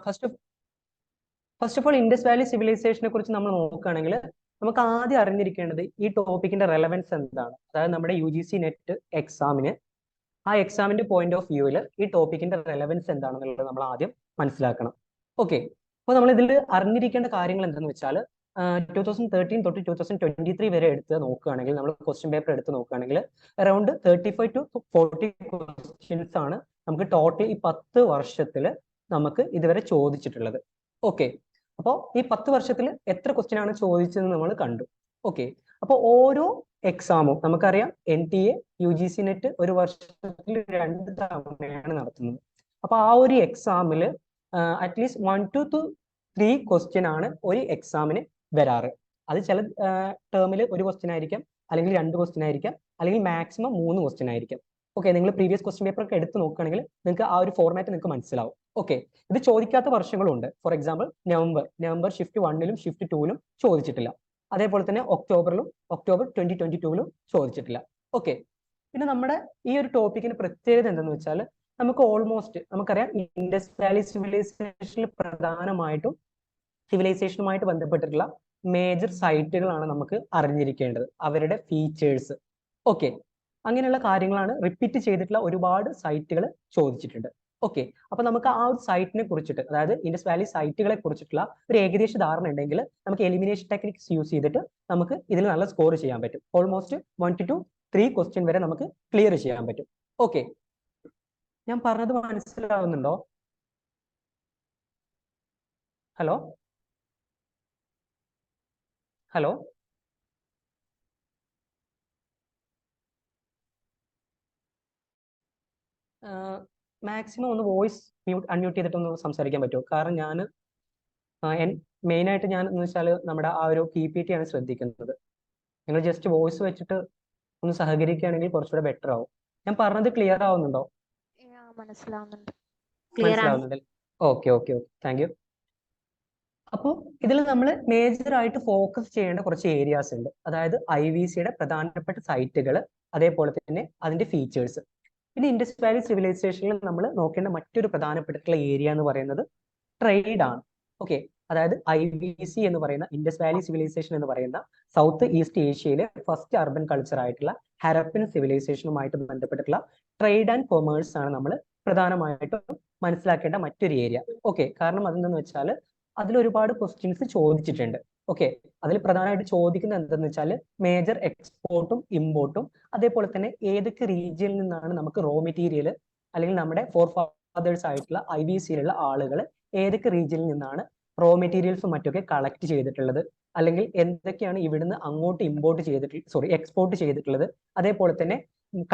First first of all Indus valley സിവിലൈസേഷനെ കുറിച്ച് നമ്മൾ നോക്കുകയാണെങ്കിൽ നമുക്ക് ആദ്യം അറിഞ്ഞിരിക്കേണ്ടത് ഈ ടോപ്പിക്കിന്റെ റെലവൻസ് എന്താണ്. അതായത് നമ്മുടെ UGC നെറ്റ് എക്സാമിന് ആ എക്സാമിന്റെ പോയിന്റ് ഓഫ് വ്യൂവിൽ ഈ ടോപ്പിക്കിന്റെ റെലവൻസ് എന്താണെന്നുള്ളത് നമ്മൾ ആദ്യം മനസ്സിലാക്കണം. ഓക്കെ, അപ്പോൾ നമ്മൾ ഇതിൽ അറിഞ്ഞിരിക്കേണ്ട കാര്യങ്ങൾ എന്തെന്ന് വെച്ചാൽ 2013 തൊട്ട് 2023 വരെ എടുത്ത് നോക്കുകയാണെങ്കിൽ, നമ്മൾ ക്വസ്റ്റ്യൻ പേപ്പർ എടുത്ത് നോക്കുകയാണെങ്കിൽ അറൌണ്ട് 35 to 40 ക്വസ്റ്റ്യൻസ് ആണ് നമുക്ക് ടോട്ടൽ ഈ 10 വർഷത്തിൽ നമുക്ക് ഇതുവരെ ചോദിച്ചിട്ടുള്ളത്. ഓക്കെ, അപ്പോൾ ഈ 10 വർഷത്തിൽ എത്ര ക്വസ്റ്റ്യൻ ആണ് ചോദിച്ചതെന്ന് നമ്മൾ കണ്ടു. ഓക്കെ, അപ്പോൾ ഓരോ എക്സാമും നമുക്കറിയാം NTA UGC നെറ്റ് ഒരു വർഷത്തിൽ 2 തവണയാണ് നടത്തുന്നത്. അപ്പൊ ആ ഒരു എക്സാമിൽ അറ്റ്ലീസ്റ്റ് 1 to 3 ക്വസ്റ്റ്യൻ ആണ് ഒരു എക്സാമിന് വരാറ്. അത് ചില ടേമിൽ ഒരു ക്വസ്റ്റ്യൻ ആയിരിക്കാം, അല്ലെങ്കിൽ 2 ക്വസ്റ്റ്യൻ ആയിരിക്കാം, അല്ലെങ്കിൽ മാക്സിമം 3 ക്വസ്റ്റ്യൻ ആയിരിക്കാം. ഓക്കെ, നിങ്ങൾ പ്രീവിയസ് ക്വസ്റ്റ്യൻ പേപ്പർ ഒക്കെ എടുത്ത് നോക്കുകയാണെങ്കിൽ നിങ്ങൾക്ക് ആ ഒരു ഫോർമാറ്റ് നിങ്ങൾക്ക് മനസ്സിലാവും. ഓക്കെ, ഇത് ചോദിക്കാത്ത വർഷങ്ങളുണ്ട്. ഫോർ എക്സാമ്പിൾ നവംബർ ഷിഫ്റ്റ് 1ലും ഷിഫ്റ്റ് 2ലും ചോദിച്ചിട്ടില്ല. അതേപോലെ തന്നെ ഒക്ടോബർ 2022ലും ചോദിച്ചിട്ടില്ല. ഓക്കെ, പിന്നെ നമ്മുടെ ഈ ഒരു ടോപ്പിക്കിന് പ്രത്യേകത എന്തെന്ന് വെച്ചാൽ നമുക്ക് ഓൾമോസ്റ്റ് നമുക്കറിയാം ഇൻഡസ് വാലി സിവിലൈസേഷനിൽ പ്രധാനമായിട്ടും സിവിലൈസേഷനുമായിട്ട് ബന്ധപ്പെട്ടിട്ടുള്ള മേജർ സൈറ്റുകളാണ് നമുക്ക് അറിഞ്ഞിരിക്കേണ്ടത്, അവരുടെ ഫീച്ചേഴ്സ്. ഓക്കെ, അങ്ങനെയുള്ള കാര്യങ്ങളാണ് റിപ്പീറ്റ് ചെയ്തിട്ടുള്ള ഒരുപാട് സൈറ്റുകൾ ചോദിച്ചിട്ടുണ്ട്. ഓക്കെ, അപ്പൊ നമുക്ക് ആ ഒരു സൈറ്റിനെ കുറിച്ചിട്ട്, അതായത് ഇൻഡസ് വാലി സൈറ്റുകളെ കുറിച്ചിട്ടുള്ള ഒരു ഏകദേശ ധാരണ ഉണ്ടെങ്കിൽ നമുക്ക് എലിമിനേഷൻ ടെക്നിക്സ് യൂസ് ചെയ്തിട്ട് നമുക്ക് ഇതിൽ നല്ല സ്കോർ ചെയ്യാൻ പറ്റും. ഓൾമോസ്റ്റ് 1 to 3 ക്വസ്റ്റ്യൻ വരെ നമുക്ക് ക്ലിയർ ചെയ്യാൻ പറ്റും. ഓക്കെ, ഞാൻ പറഞ്ഞത് മനസ്സിലാവുന്നുണ്ടോ? ഹലോ ഹലോ മാക്സിമം ഒന്ന് വോയിസ് അൺമ്യൂട്ട് ചെയ്തിട്ടൊന്ന് സംസാരിക്കാൻ പറ്റുമോ? കാരണം ഞാൻ മെയിൻ ആയിട്ട് ഞാൻ എന്ന് വെച്ചാൽ നമ്മുടെ ആ ഒരു PPT ആണ് ശ്രദ്ധിക്കുന്നത്. നിങ്ങൾ ജസ്റ്റ് വോയിസ് വെച്ചിട്ട് ഒന്ന് സഹകരിക്കുകയാണെങ്കിൽ കുറച്ചുകൂടെ ബെറ്റർ ആവും. ഞാൻ പറഞ്ഞത് ക്ലിയർ ആവുന്നുണ്ടോ? മനസ്സിലാവുന്നുണ്ട്. മനസ്സിലാവുന്നുണ്ട്. Okay okay okay, thank U. അപ്പോൾ ഇതിൽ നമ്മൾ മേജർ ആയിട്ട് ഫോക്കസ് ചെയ്യേണ്ട കുറച്ച് ഏരിയാസ് ഉണ്ട്. അതായത് IVCയുടെ പ്രധാനപ്പെട്ട സൈറ്റുകൾ, അതേപോലെ തന്നെ അതിന്റെ ഫീച്ചേഴ്സ്. പിന്നെ ഇൻഡസ് വാലി സിവിലൈസേഷനിൽ നമ്മൾ നോക്കേണ്ട മറ്റൊരു പ്രധാനപ്പെട്ടിട്ടുള്ള ഏരിയ എന്ന് പറയുന്നത് ട്രേഡ് ആണ്. ഓക്കെ, അതായത് IVC എന്ന് പറയുന്ന ഇൻഡസ് വാലി സിവിലൈസേഷൻ എന്ന് പറയുന്ന സൗത്ത് ഈസ്റ്റ് ഏഷ്യയിലെ ഫസ്റ്റ് അർബൻ കൾച്ചർ ആയിട്ടുള്ള ഹരപ്പൻ സിവിലൈസേഷനുമായിട്ട് ബന്ധപ്പെട്ടിട്ടുള്ള ട്രേഡ് ആൻഡ് കൊമേഴ്സ് ആണ് നമ്മൾ പ്രധാനമായിട്ടും മനസ്സിലാക്കേണ്ട മറ്റൊരു ഏരിയ. ഓക്കെ, കാരണം അതെന്തെന്ന് വെച്ചാൽ അതിൽ ഒരുപാട് ക്വസ്റ്റ്യൻസ് ചോദിച്ചിട്ടുണ്ട്. ഓക്കെ, അതിൽ പ്രധാനമായിട്ട് ചോദിക്കുന്നത് എന്തെന്ന് വെച്ചാൽ മേജർ എക്സ്പോർട്ടും ഇമ്പോർട്ടും, അതേപോലെ തന്നെ ഏതൊക്കെ റീജിയനിൽ നിന്നാണ് നമുക്ക് റോ മെറ്റീരിയൽ, അല്ലെങ്കിൽ നമ്മുടെ ഫോർ ഫാദേഴ്സ് ആയിട്ടുള്ള IVCയിലുള്ള ആളുകൾ ഏതൊക്കെ റീജിയനിൽ നിന്നാണ് റോ മെറ്റീരിയൽസും മറ്റൊക്കെ കളക്ട് ചെയ്തിട്ടുള്ളത്, അല്ലെങ്കിൽ എന്തൊക്കെയാണ് ഇവിടുന്ന് അങ്ങോട്ട് എക്സ്പോർട്ട് ചെയ്തിട്ടുള്ളത്, അതേപോലെ തന്നെ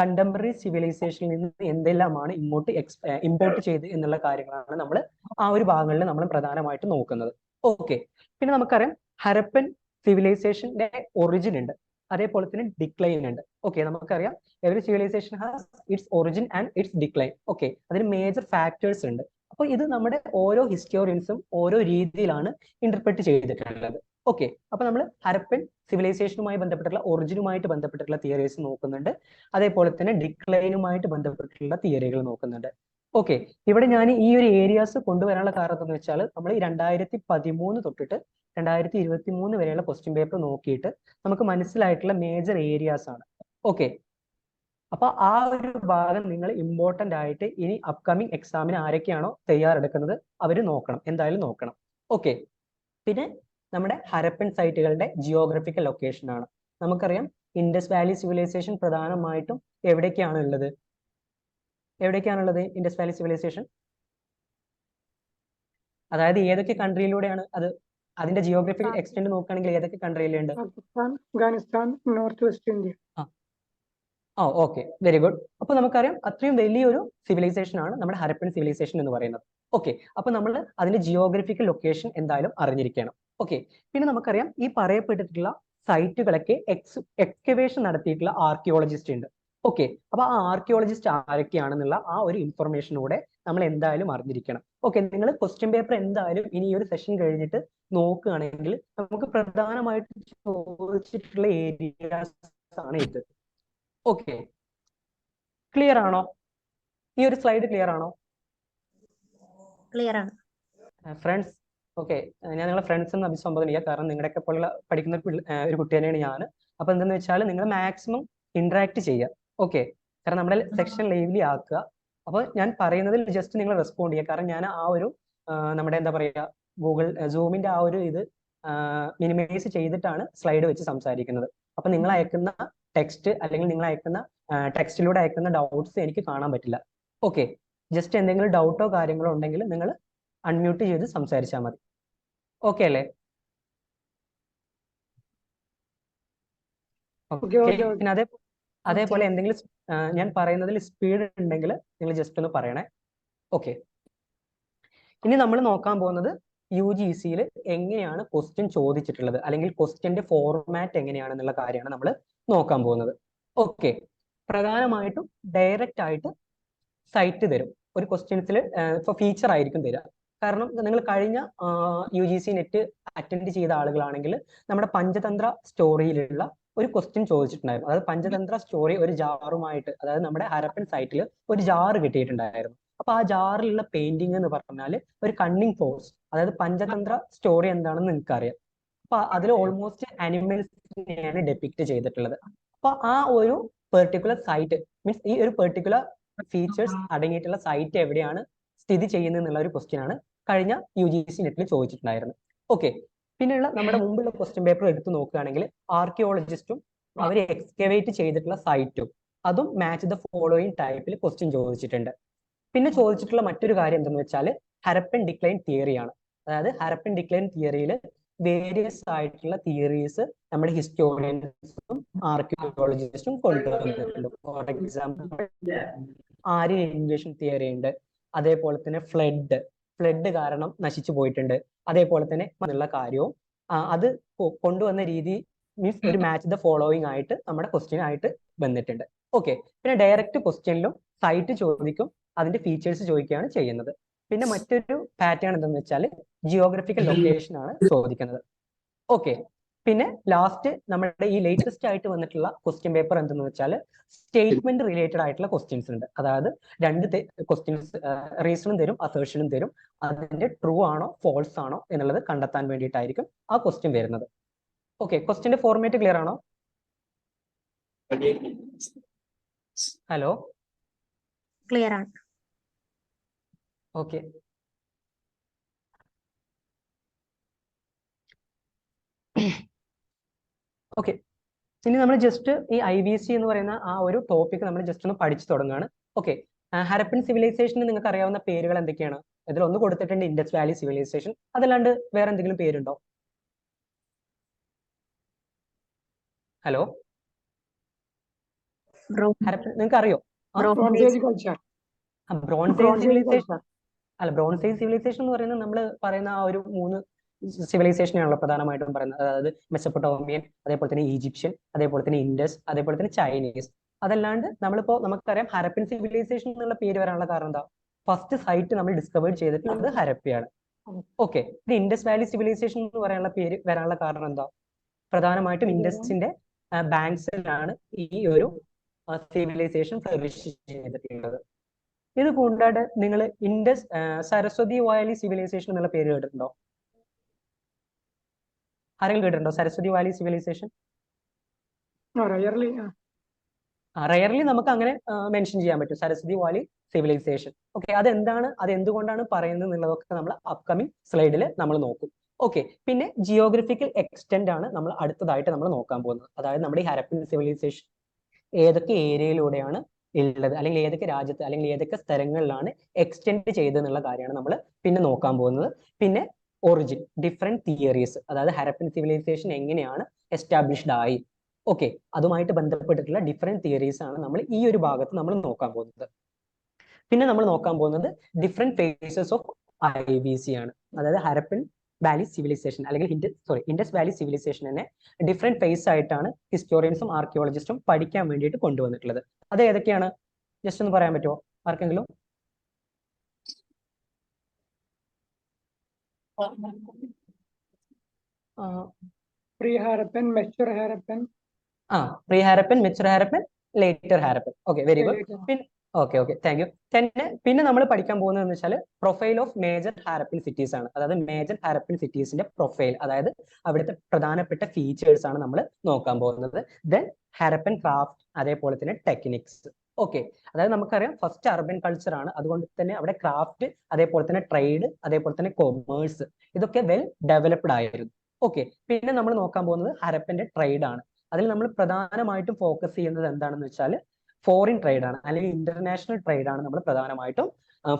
കണ്ടംപററി സിവിലൈസേഷനിൽ നിന്ന് എന്തെല്ലാമാണ് ഇങ്ങോട്ട് ഇമ്പോർട്ട് ചെയ്ത് എന്നുള്ള കാര്യങ്ങളാണ് നമ്മൾ ആ ഒരു ഭാഗങ്ങളിൽ നമ്മൾ പ്രധാനമായിട്ട് നോക്കുന്നത്. ഓക്കെ, പിന്നെ നമുക്കറിയാം ഹരപ്പൻ സിവിലൈസേഷന്റെ ഒറിജിൻ ഉണ്ട്, അതേപോലെ തന്നെ ഡിക്ലൈൻ ഉണ്ട്. ഓക്കെ, നമുക്കറിയാം every civilisation has its origin and its decline. Okay, അതിന് മേജർ ഫാക്ടേഴ്സ് ഉണ്ട്. അപ്പോൾ ഇത് നമ്മുടെ ഓരോ ഹിസ്റ്റോറിയൻസും ഓരോ രീതിയിലാണ് ഇന്റർപ്രറ്റ് ചെയ്തിട്ടുള്ളത്. ഓക്കെ, അപ്പൊ നമ്മൾ ഹരപ്പൻ സിവിലൈസേഷനുമായി ബന്ധപ്പെട്ടുള്ള ഒറിജിനുമായിട്ട് ബന്ധപ്പെട്ടിട്ടുള്ള തിയറീസ് നോക്കുന്നുണ്ട്, അതേപോലെ തന്നെ ഡിക്ലൈനുമായിട്ട് ബന്ധപ്പെട്ടിട്ടുള്ള തിയറികൾ നോക്കുന്നുണ്ട്. ഓക്കെ, ഇവിടെ ഞാൻ ഈ ഒരു ഏരിയാസ് കൊണ്ടുവരാനുള്ള കാരണം എന്ന് വെച്ചാൽ നമ്മൾ 2013 തൊട്ടിട്ട് 2023 വരെയുള്ള ക്വസ്റ്റ്യൻ പേപ്പർ നോക്കിയിട്ട് നമുക്ക് മനസ്സിലായിട്ടുള്ള മേജർ ഏരിയാസ് ആണ്. ഓക്കെ, അപ്പൊ ആ ഒരു ഭാഗം നിങ്ങൾ ഇമ്പോർട്ടന്റ് ആയിട്ട് ഇനി അപ്കമിങ് എക്സാമിന് ആരൊക്കെയാണോ തയ്യാറെടുക്കുന്നത് അവർ നോക്കണം, എന്തായാലും നോക്കണം. ഓക്കെ, പിന്നെ നമ്മുടെ ഹരപ്പൻ സൈറ്റുകളുടെ ജിയോഗ്രഫിക്കൽ ലൊക്കേഷൻ ആണ്. നമുക്കറിയാം ഇൻഡസ് വാലി സിവിലൈസേഷൻ പ്രധാനമായിട്ടും എവിടേക്കാണുള്ളത് ഇൻഡസ് വാലി സിവിലൈസേഷൻ? അതായത് ഏതൊക്കെ കൺട്രിയിലൂടെയാണ് അത്, അതിന്റെ ജിയോഗ്രഫിക്കൽ എക്സ്റ്റെന്റ് നോക്കുകയാണെങ്കിൽ ഏതൊക്കെ കൺട്രിയിലുണ്ട്? Pakistan, Afghanistan, north west India. Okay, very good. അപ്പൊ നമുക്കറിയാം അത്രയും വലിയൊരു സിവിലൈസേഷൻ ആണ് നമ്മുടെ ഹരപ്പൻ സിവിലൈസേഷൻ എന്ന് പറയുന്നത്. ഓക്കെ, അപ്പൊ നമ്മൾ അതിന്റെ ജിയോഗ്രഫിക്കൽ ലൊക്കേഷൻ എന്തായാലും അറിഞ്ഞിരിക്കണം. ഓക്കെ, പിന്നെ നമുക്കറിയാം ഈ പറയപ്പെട്ടിട്ടുള്ള സൈറ്റുകളൊക്കെ എക്സ്കവേഷൻ നടത്തിയിട്ടുള്ള ആർക്കിയോളജിസ്റ്റ് ഉണ്ട്. ഓക്കെ, അപ്പൊ ആ ആർക്കിയോളജിസ്റ്റ് ആരൊക്കെയാണെന്നുള്ള ആ ഒരു ഇൻഫർമേഷനൂടെ നമ്മൾ എന്തായാലും അറിഞ്ഞിരിക്കണം. ഓക്കെ, നിങ്ങൾ ക്വസ്റ്റ്യൻ പേപ്പർ എന്തായാലും ഇനി ഈ ഒരു സെഷൻ കഴിഞ്ഞിട്ട് നോക്കുകയാണെങ്കിൽ നമുക്ക് പ്രധാനമായിട്ട് ചോദിച്ചിട്ടുള്ള ഏരിയാസ് ആണ് ഇത്. ഓക്കെ, ക്ലിയർ ആണോ? ഈ ഒരു സ്ലൈഡ് ക്ലിയർ ആണോ? ക്ലിയർ ആണ്. ഫ്രണ്ട്സ്, ഓക്കെ, ഞാൻ നിങ്ങളെ ഫ്രണ്ട്സ് എന്ന് അഭിസംബോധന ചെയ്യുക. കാരണം നിങ്ങളുടെയൊക്കെ പോലുള്ള പഠിക്കുന്ന ഒരു കുട്ടി തന്നെയാണ് ഞാൻ. അപ്പൊ എന്തെന്ന് വെച്ചാൽ നിങ്ങൾ മാക്സിമം ഇന്ററാക്ട് ചെയ്യുക. ഓക്കെ, കാരണം നമ്മുടെ സെക്ഷൻ ലൈവ്ലി ആക്കുക. അപ്പോൾ ഞാൻ പറയുന്നതിൽ ജസ്റ്റ് നിങ്ങൾ റെസ്പോണ്ട് ചെയ്യുക. കാരണം ഞാൻ ആ ഒരു നമ്മുടെ എന്താ പറയുക, ഗൂഗിൾ സൂമിന്റെ ആ ഒരു ഇത് മിനിമൈസ് ചെയ്തിട്ടാണ് സ്ലൈഡ് വെച്ച് സംസാരിക്കുന്നത്. അപ്പൊ നിങ്ങൾ അയക്കുന്ന ടെക്സ്റ്റ് അല്ലെങ്കിൽ നിങ്ങൾ അയക്കുന്ന ടെക്സ്റ്റിലൂടെ അയക്കുന്ന ഡൗട്ട്സ് എനിക്ക് കാണാൻ പറ്റില്ല. ഓക്കെ, ജസ്റ്റ് എന്തെങ്കിലും ഡൗട്ടോ കാര്യങ്ങളോ ഉണ്ടെങ്കിൽ നിങ്ങൾ അൺമ്യൂട്ട് ചെയ്ത് സംസാരിച്ചാൽ മതി. ഓക്കെ അല്ലേ? പിന്നെ അതേപോലെ എന്തെങ്കിലും ഞാൻ പറയുന്നതിൽ സ്പീഡ് ഉണ്ടെങ്കിൽ നിങ്ങൾ ജസ്റ്റ് ഒന്ന് പറയണേ. ഓക്കെ, ഇനി നമ്മൾ നോക്കാൻ പോകുന്നത് UGC-യിൽ എങ്ങനെയാണ് ക്വസ്റ്റ്യൻ ചോദിച്ചിട്ടുള്ളത്, അല്ലെങ്കിൽ ക്വസ്റ്റ്യന്റെ ഫോർമാറ്റ് എങ്ങനെയാണെന്നുള്ള കാര്യമാണ് നമ്മൾ നോക്കാൻ പോകുന്നത്. ഓക്കെ, പ്രധാനമായിട്ടും ഡയറക്റ്റ് ആയിട്ട് സൈറ്റ് തരും. ഒരു ക്വസ്റ്റ്യൻസിൽ ഇപ്പോൾ ഫീച്ചർ ആയിരിക്കും തരിക. കാരണം നിങ്ങൾ കഴിഞ്ഞ UGC നെറ്റ് അറ്റൻഡ് ചെയ്ത ആളുകളാണെങ്കിൽ നമ്മുടെ പഞ്ചതന്ത്ര സ്റ്റോറിയിലുള്ള ഒരു ക്വസ്റ്റ്യൻ ചോദിച്ചിട്ടുണ്ടായിരുന്നു. അതായത് പഞ്ചതന്ത്ര സ്റ്റോറി ഒരു ജാറുമായിട്ട്, അതായത് നമ്മുടെ ഹരപ്പൻ സൈറ്റിൽ ഒരു ജാറ് കിട്ടിയിട്ടുണ്ടായിരുന്നു. അപ്പൊ ആ ജാറിലുള്ള പെയിന്റിംഗ് എന്ന് പറഞ്ഞാൽ ഒരു കണ്ണിങ് ഫോഴ്സ്, അതായത് പഞ്ചതന്ത്ര സ്റ്റോറി എന്താണെന്ന് നിങ്ങൾക്ക് അറിയാം. അപ്പൊ അതിൽ ഓൾമോസ്റ്റ് അനിമൽസിനെയാണ് ഡെപിക്ട് ചെയ്തിട്ടുള്ളത്. അപ്പൊ ആ ഒരു പെർട്ടിക്കുലർ സൈറ്റ് മീൻസ് ഈ ഒരു പെർട്ടിക്കുലർ ഫീച്ചേഴ്സ് അടങ്ങിയിട്ടുള്ള സൈറ്റ് എവിടെയാണ് സ്ഥിതി ചെയ്യുന്നത് എന്നുള്ള ഒരു ക്വസ്റ്റ്യൻ ആണ് കഴിഞ്ഞ UGC നെറ്റിൽ ചോദിച്ചിട്ടുണ്ടായിരുന്നു. ഓക്കെ, പിന്നെയുള്ള നമ്മുടെ മുമ്പുള്ള ക്വസ്റ്റ്യൻ പേപ്പർ എടുത്ത് നോക്കുകയാണെങ്കിൽ ആർക്കിയോളജിസ്റ്റും അവർ എക്സ്കവേറ്റ് ചെയ്തിട്ടുള്ള സൈറ്റും അതും മാച്ച് ദ ഫോളോയിങ് ടൈപ്പിൽ ക്വസ്റ്റ്യൻ ചോദിച്ചിട്ടുണ്ട്. പിന്നെ ചോദിച്ചിട്ടുള്ള മറ്റൊരു കാര്യം എന്തെന്ന് വെച്ചാൽ ഹരപ്പൻ ഡിക്ലൈൻ തിയറിയാണ്. അതായത് ഹരപ്പൻ ഡിക്ലൈൻ തിയറിയിൽ വേരിയസ് ആയിട്ടുള്ള തിയറീസ് നമ്മുടെ ഹിസ്റ്റോറിയൻസും ആർക്കിയോളജിസ്റ്റും കൊണ്ടുവന്നിട്ടുണ്ട്. For example Aryan invasion theory ഉണ്ട്, അതേപോലെ തന്നെ ഫ്ലഡ് കാരണം നശിച്ചു പോയിട്ടുണ്ട്, അതേപോലെ തന്നെ എന്നുള്ള കാര്യവും അത് കൊണ്ടുവന്ന രീതി മീൻസ് ഒരു മാച്ച് ദ ഫോളോയിങ് ആയിട്ട് നമ്മുടെ ക്വസ്റ്റ്യൻ ആയിട്ട് വന്നിട്ടുണ്ട്. ഓക്കെ, പിന്നെ ഡയറക്റ്റ് ക്വസ്റ്റ്യനിലും സൈറ്റ് ചോദിക്കും, അതിന്റെ ഫീച്ചേഴ്സ് ചോദിക്കുകയാണ് ചെയ്യുന്നത്. പിന്നെ മറ്റൊരു പാറ്റേൺ എന്തെന്ന് വെച്ചാൽ ജിയോഗ്രഫിക്കൽ ലൊക്കേഷൻ ആണ് ചോദിക്കുന്നത്. ഓക്കെ, പിന്നെ ലാസ്റ്റ് നമ്മുടെ ഈ ലേറ്റസ്റ്റ് ആയിട്ട് വന്നിട്ടുള്ള ക്വസ്റ്റ്യൻ പേപ്പർ എന്തെന്ന് വെച്ചാൽ സ്റ്റേറ്റ്മെന്റ് റിലേറ്റഡ് ആയിട്ടുള്ള ക്വസ്റ്റ്യൻസ് ഉണ്ട്. അതായത് രണ്ട് ക്വസ്റ്റ്യൻസ് റീസണും തരും, അസേർഷനും തരും. അതിന്റെ ട്രൂ ആണോ ഫോൾസ് ആണോ എന്നുള്ളത് കണ്ടെത്താൻ വേണ്ടിയിട്ടായിരിക്കും ആ ക്വസ്റ്റ്യൻ വരുന്നത്. ഓക്കെ, ക്വസ്റ്റ്യന്റെ ഫോർമാറ്റ് ക്ലിയർ ആണോ? ഹലോ, ക്ലിയർ ആണ്. ഓക്കെ, ഓക്കെ, ഇനി നമ്മൾ ജസ്റ്റ് ഈ IVC എന്ന് പറയുന്ന ആ ഒരു ടോപ്പിക് നമ്മൾ ജസ്റ്റ് ഒന്ന് പഠിച്ചു തുടങ്ങുകയാണ്. ഓക്കെ, ഹരപ്പൻ സിവിലൈസേഷന് നിങ്ങൾക്ക് അറിയാവുന്ന പേരുകൾ എന്തൊക്കെയാണ്? ഇതിൽ ഒന്ന് കൊടുത്തിട്ടുണ്ട് ഇൻഡസ് വാലി സിവിലൈസേഷൻ. അതല്ലാണ്ട് വേറെ എന്തെങ്കിലും പേരുണ്ടോ? ഹലോ, ഹരപ്പൻ നിങ്ങൾക്ക് അറിയോ? ബ്രോൺസ് ഏജ് സിവിലൈസേഷൻ അല്ല, ബ്രോൺസ് ഏജ് സിവിലൈസേഷൻ എന്ന് പറയുന്നത് നമ്മൾ പറയുന്ന ആ ഒരു 3 സിവിലൈസേഷനാണല്ലോ പ്രധാനമായിട്ടും പറയുന്നത്. അതായത് മെസപ്പൊട്ടോമിയൻ, അതേപോലെ തന്നെ ഈജിപ്ഷ്യൻ, അതേപോലെ തന്നെ ഇൻഡസ്, അതേപോലെ തന്നെ ചൈനീസ്. അതല്ലാണ്ട് നമ്മളിപ്പോ നമുക്കറിയാം ഹരപ്പൻ സിവിലൈസേഷൻ എന്നുള്ള പേര് വരാനുള്ള കാരണം എന്താ? ഫസ്റ്റ് സൈറ്റ് നമ്മൾ ഡിസ്കവേർഡ് ചെയ്തിട്ടുള്ളത് ഹരപ്പയാണ്. ഓക്കെ, ഇൻഡസ് വാലി സിവിലൈസേഷൻ എന്ന് പറയാനുള്ള പേര് വരാനുള്ള കാരണം എന്താ? പ്രധാനമായിട്ടും ഇൻഡസിന്റെ ബാങ്ക്സിലാണ് ഈ ഒരു സിവിലൈസേഷൻ ഫ്ലറിഷ് ചെയ്തിട്ടുള്ളത്. ഇത് കൂടാതെ നിങ്ങൾ ഇൻഡസ് സരസ്വതി വാലി സിവിലൈസേഷൻ എന്നുള്ള പേര് കേട്ടിട്ടുണ്ടോ? ആരെങ്കിലും കേട്ടിട്ടുണ്ടോ സരസ്വതി വാലി സിവിലൈസേഷൻ? റയർലി നമുക്ക് അങ്ങനെ മെൻഷൻ ചെയ്യാൻ പറ്റും, സരസ്വതി വാലി സിവിലൈസേഷൻ. ഓക്കെ, അതെന്താണ്, അത് എന്തുകൊണ്ടാണ് പറയുന്നത് എന്നുള്ളതൊക്കെ നമ്മൾ അപ്കമിങ് സ്ലൈഡിൽ നമ്മൾ നോക്കും. ഓക്കെ, പിന്നെ ജിയോഗ്രഫിക്കൽ എക്സ്റ്റെന്റ് ആണ് നമ്മൾ അടുത്തതായിട്ട് നമ്മൾ നോക്കാൻ പോകുന്നത്. അതായത് നമ്മുടെ ഈ ഹരപ്പൻ സിവിലൈസേഷൻ ഏതൊക്കെ ഏരിയയിലൂടെയാണ് ഉള്ളത്, അല്ലെങ്കിൽ ഏതൊക്കെ രാജ്യത്ത് അല്ലെങ്കിൽ ഏതൊക്കെ സ്ഥലങ്ങളിലാണ് എക്സ്റ്റെൻഡ് ചെയ്തെന്നുള്ള കാര്യമാണ് നമ്മൾ പിന്നെ നോക്കാൻ പോകുന്നത്. പിന്നെ ഒറിജിൻ, ഡിഫറെന്റ് തിയറീസ്, അതായത് ഹരപ്പൻ സിവിലൈസേഷൻ എങ്ങനെയാണ് എസ്റ്റാബ്ലിഷ്ഡ് ആയി, ഓക്കെ, അതുമായിട്ട് ബന്ധപ്പെട്ടിട്ടുള്ള ഡിഫറെന്റ് തിയറീസ് ആണ് നമ്മൾ ഈ ഒരു ഭാഗത്ത് നമ്മൾ നോക്കാൻ പോകുന്നത്. പിന്നെ നമ്മൾ നോക്കാൻ പോകുന്നത് ഡിഫറെന്റ് ഫേസസ് ഓഫ് IVC ആണ്. അതായത് ഹരപ്പൻ വാലി സിവിലൈസേഷൻ അല്ലെങ്കിൽ ഇൻഡസ് വാലി സിവിലൈസേഷൻ തന്നെ ഡിഫറെന്റ് ഫേസ് ആയിട്ടാണ് ഹിസ്റ്റോറിയൻസും ആർക്കിയോളജിസ്റ്റും പഠിക്കാൻ വേണ്ടിയിട്ട് കൊണ്ടുവന്നിട്ടുള്ളത്. അത് ഏതൊക്കെയാണ് ജസ്റ്റ് ഒന്ന് പറയാൻ പറ്റുമോ ആർക്കെങ്കിലും? Pre Harappan, mature Harappan, pre Harappan, mature Harappan, later Harappan. Okay, very good. Okay okay thank U. പിന്നെ നമ്മൾ പഠിക്കാൻ പോകുന്നത് എന്ന് വെച്ചാൽ profile of major Harappan cities ആണ്. അതായത് മേജർ ഹാരപ്പൻ സിറ്റീസിന്റെ പ്രൊഫൈൽ, അതായത് അവിടുത്തെ പ്രധാനപ്പെട്ട ഫീച്ചേഴ്സ് ആണ് നമ്മൾ നോക്കാൻ പോകുന്നത്. ദെൻ ഹാരപ്പൻ ക്രാഫ്റ്റ്, അതേപോലെ തന്നെ ടെക്നിക്സ്. ഓക്കെ, അതായത് നമുക്കറിയാം ഫസ്റ്റ് അർബൻ കൾച്ചർ ആണ്, അതുകൊണ്ട് തന്നെ അവിടെ ക്രാഫ്റ്റ്, അതേപോലെ തന്നെ ട്രേഡ്, അതേപോലെ തന്നെ കൊമേഴ്സ്, ഇതൊക്കെ വെൽ ഡെവലപ്ഡ് ആയിരുന്നു. ഓക്കെ, പിന്നെ നമ്മൾ നോക്കാൻ പോകുന്നത് ഹരപ്പന്റെ ട്രേഡ് ആണ്. അതിൽ നമ്മൾ പ്രധാനമായിട്ടും ഫോക്കസ് ചെയ്യുന്നത് എന്താണെന്ന് വെച്ചാൽ ഫോറിൻ ട്രേഡ് ആണ്, അല്ലെങ്കിൽ ഇന്റർനാഷണൽ ട്രേഡ് ആണ് നമ്മൾ പ്രധാനമായിട്ടും